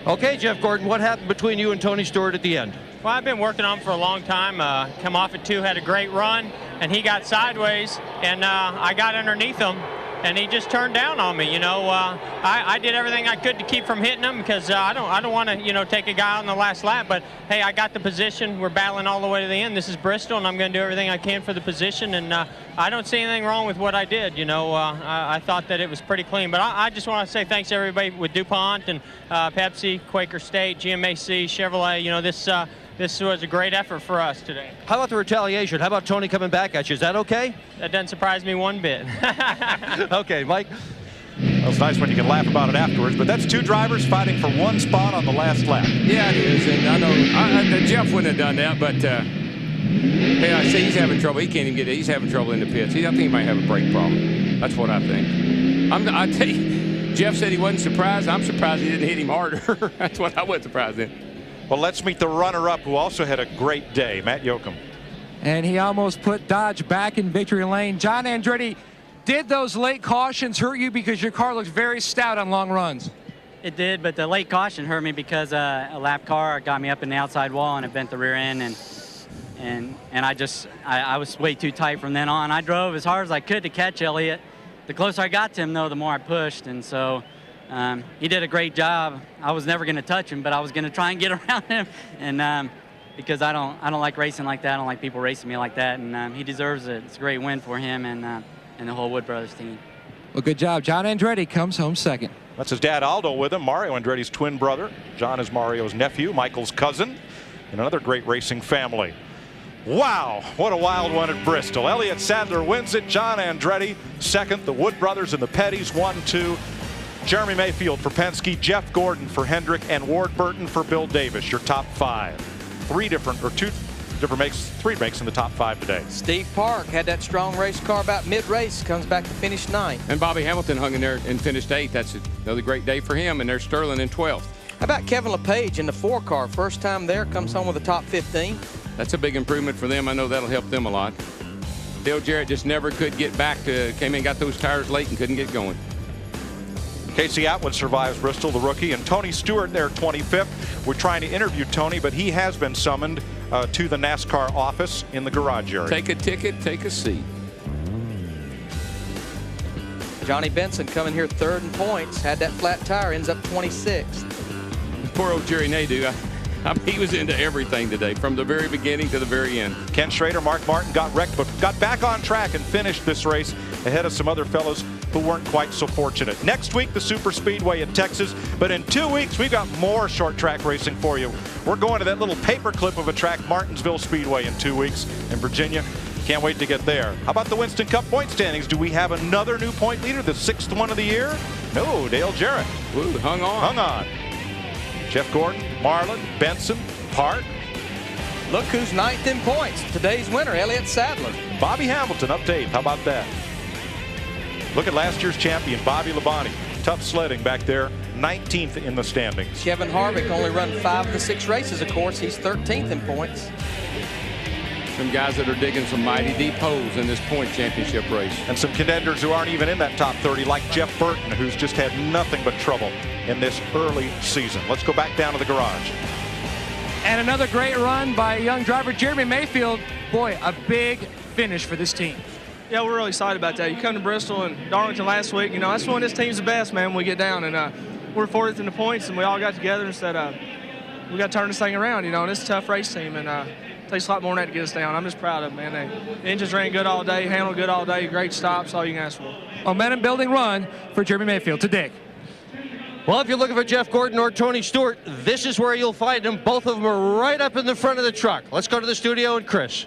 Speaker 7: Okay, Jeff Gordon, what happened between you and Tony Stewart at the end?
Speaker 19: Well, I've been working on him for a long time. Come off at 2, had a great run, and he got sideways, and I got underneath him, and he just turned down on me. You know, I did everything I could to keep from hitting him because I don't want to, you know, take a guy on the last lap. But hey, I got the position. We're battling all the way to the end. This is Bristol, and I'm going to do everything I can for the position. And I don't see anything wrong with what I did. You know, I thought that it was pretty clean. But I just want to say thanks to everybody with DuPont and Pepsi, Quaker State, GMAC, Chevrolet. You know, this was a great effort for us today.
Speaker 7: How about the retaliation? How about Tony coming back at you? Is that okay?
Speaker 19: That doesn't surprise me one bit.
Speaker 7: Okay, Mike.
Speaker 3: Well, it's nice when you can laugh about it afterwards, but that's 2 drivers fighting for 1 spot on the last lap.
Speaker 4: Yeah, it is, and I know Jeff wouldn't have done that, but hey, I see he's having trouble. He can't even get it. He's having trouble in the pits. I think he might have a brake problem. That's what I think. I tell you, Jeff said he wasn't surprised. I'm surprised he didn't hit him harder. That's what I was surprised in.
Speaker 3: Well, let's meet the runner-up who also had a great day, Matt Yoakum.
Speaker 16: And he almost put Dodge back in victory lane. John Andretti, did those late cautions hurt you because your car looks very stout on long runs?
Speaker 20: It did, but the late caution hurt me because a lap car got me up in the outside wall and it bent the rear end, and I was way too tight from then on. I drove as hard as I could to catch Elliott. The closer I got to him, though, the more I pushed, and so he did a great job. I was never going to touch him, but I was going to try and get around him, and because I don't like racing like that. I don't like people racing me like that, and he deserves it. It's a great win for him and the whole Wood Brothers team.
Speaker 16: Well, good job. John Andretti comes home second.
Speaker 3: That's his dad Aldo with him, Mario Andretti's twin brother. John is Mario's nephew, Michael's cousin, and another great racing family. Wow, what a wild one at Bristol. Elliott Sadler wins it. John Andretti second. The Wood Brothers and the Pettys 1-2. Jeremy Mayfield for Penske, Jeff Gordon for Hendrick, and Ward Burton for Bill Davis. Your top 5. 3 makes in the top 5 today.
Speaker 16: Steve Park had that strong race car about mid-race, comes back to finish 9th.
Speaker 4: And Bobby Hamilton hung in there and finished 8th. That's another great day for him, and there's Sterling in 12th.
Speaker 16: How about Kevin LePage in the 4 car? First time there, comes home with a top 15.
Speaker 4: That's a big improvement for them. I know that'll help them a lot. Dale Jarrett just never could get back to, came in, got those tires late and couldn't get going.
Speaker 3: Casey Atwood survives Bristol, the rookie, and Tony Stewart there 25th. We're trying to interview Tony, but he has been summoned to the NASCAR office in the garage area.
Speaker 4: Take a ticket, take a seat.
Speaker 16: Johnny Benson coming here 3rd in points, had that flat tire, ends up 26th.
Speaker 4: poor old Jerry Nadeau. I mean, he was into everything today, from the very beginning to the very end.
Speaker 3: Ken Schrader, Mark Martin got wrecked, but got back on track and finished this race ahead of some other fellows who weren't quite so fortunate. Next week, the Super Speedway in Texas, but in 2 weeks, we've got more short track racing for you. We're going to that little paperclip of a track, Martinsville Speedway, in 2 weeks in Virginia. Can't wait to get there. How about the Winston Cup point standings? Do we have another new point leader, the 6th one of the year? No, Dale Jarrett.
Speaker 4: Ooh, hung on.
Speaker 3: Hung on. Jeff Gordon, Marlin, Benson, Park.
Speaker 16: Look who's 9th in points. Today's winner, Elliott Sadler.
Speaker 3: Bobby Hamilton up to 8th. How about that? Look at last year's champion, Bobby Labonte. Tough sledding back there, 19th in the standings.
Speaker 16: Kevin Harvick only run 5 of the 6 races, of course. He's 13th in points.
Speaker 4: Some guys that are digging some mighty deep holes in this point championship race.
Speaker 3: And some contenders who aren't even in that top 30, like Jeff Burton, who's just had nothing but trouble in this early season. Let's go back down to the garage.
Speaker 12: And another great run by a young driver, Jeremy Mayfield. Boy, a big finish for this team.
Speaker 21: Yeah, we're really excited about that. You come to Bristol and Darlington last week, you know, that's when this team's the best, man, when we get down. And we're 4th in the points, and we all got together and said, we got to turn this thing around, you know, and it's a tough race team. And it takes a lot more than that to get us down. I'm just proud of them, man. The engines ran good all day, handled good all day, great stops, all you can ask for.
Speaker 12: Momentum building run for Jeremy Mayfield to Dick.
Speaker 7: Well, if you're looking for Jeff Gordon or Tony Stewart, this is where you'll find them. Both of them are right up in the front of the truck. Let's go to the studio and Chris.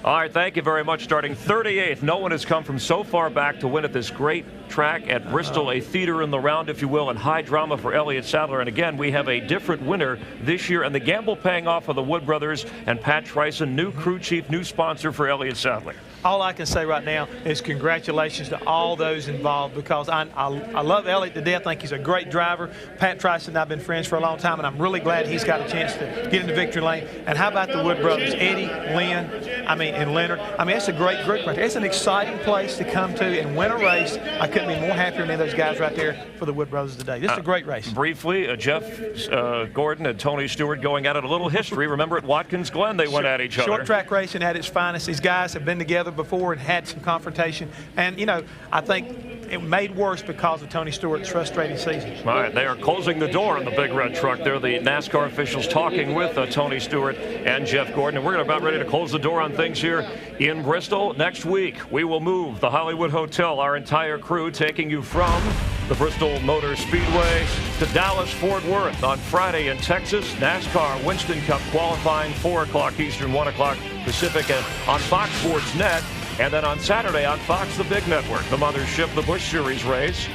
Speaker 9: All right, thank you very much. Starting 38th, no one has come from so far back to win at this great track at Bristol, a theater in the round, if you will, and high drama for Elliott Sadler. And again, we have a different winner this year, and the gamble paying off for the Wood brothers and Pat Tryson, new crew chief, new sponsor for Elliott Sadler.
Speaker 10: All I can say right now is congratulations to all those involved, because I love Elliott to death. I think he's a great driver. Pat Tryson and I have been friends for a long time, and I'm really glad he's got a chance to get into victory lane. And how about the Wood brothers, Eddie, Lynn, and Leonard? I mean, it's a great group right there. It's an exciting place to come to and win a race. I couldn't be more happier than any of those guys right there for the Wood brothers today. This is a great race.
Speaker 9: Briefly, Jeff Gordon and Tony Stewart going at it. A little history. Remember at Watkins Glen, they went at each other.
Speaker 10: Short track racing at its finest. These guys have been together before and had some confrontation. And, you know, I think it made worse because of Tony Stewart's frustrating season.
Speaker 9: All right, they are closing the door on the big red truck there. The NASCAR officials talking with Tony Stewart and Jeff Gordon. And we're about ready to close the door on things here in Bristol. Next week, we will move the Hollywood Hotel, our entire crew, taking you from the Bristol Motor Speedway to Dallas-Fort Worth on Friday in Texas. NASCAR Winston Cup qualifying, 4 o'clock Eastern, 1 o'clock Pacific, and on Fox Sports Net. And then on Saturday on Fox, the big network, the mothership, the Busch Series race.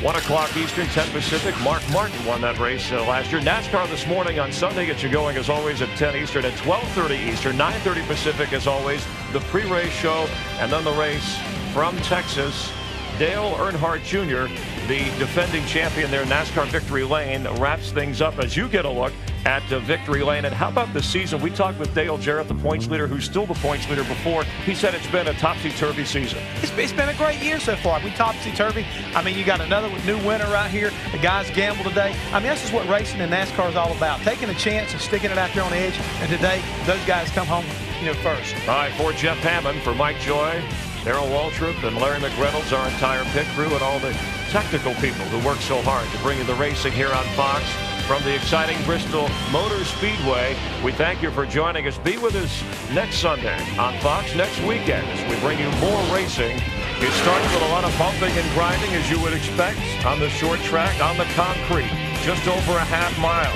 Speaker 9: 1 o'clock Eastern, 10 Pacific. Mark Martin won that race last year. NASCAR this morning on Sunday gets you going as always at 10 Eastern, at 12:30 Eastern, 9:30 Pacific as always. The pre-race show, and then the race from Texas. Dale Earnhardt Jr., the defending champion there, NASCAR Victory Lane, wraps things up as you get a look at Victory Lane. And how about the season? We talked with Dale Jarrett, the points leader, who's still the points leader before. He said it's been a topsy-turvy season.
Speaker 10: It's been a great year so far. We topsy-turvy. I mean, you got another new winner right here. The guys gamble today. I mean, this is what racing and NASCAR is all about. Taking a chance and sticking it out there on the edge. And today, those guys come home, you know, first.
Speaker 9: All right, for Jeff Hammond, for Mike Joy, Darrell Waltrip, and Larry McReynolds, our entire pit crew, and all the technical people who work so hard to bring you the racing here on Fox from the exciting Bristol Motor Speedway. We thank you for joining us. Be with us next Sunday on Fox next weekend as we bring you more racing. It starts with a lot of bumping and grinding, as you would expect, on the short track, on the concrete, just over a half mile.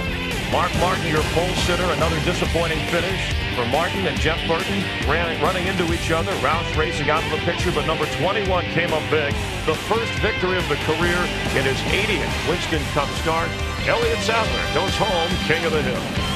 Speaker 9: Mark Martin, your pole sitter, another disappointing finish for Martin and Jeff Burton, running into each other. Roush racing out of the picture, but number 21 came up big. The first victory of the career in his 80th Winston Cup start. Elliott Sadler goes home king of the hill.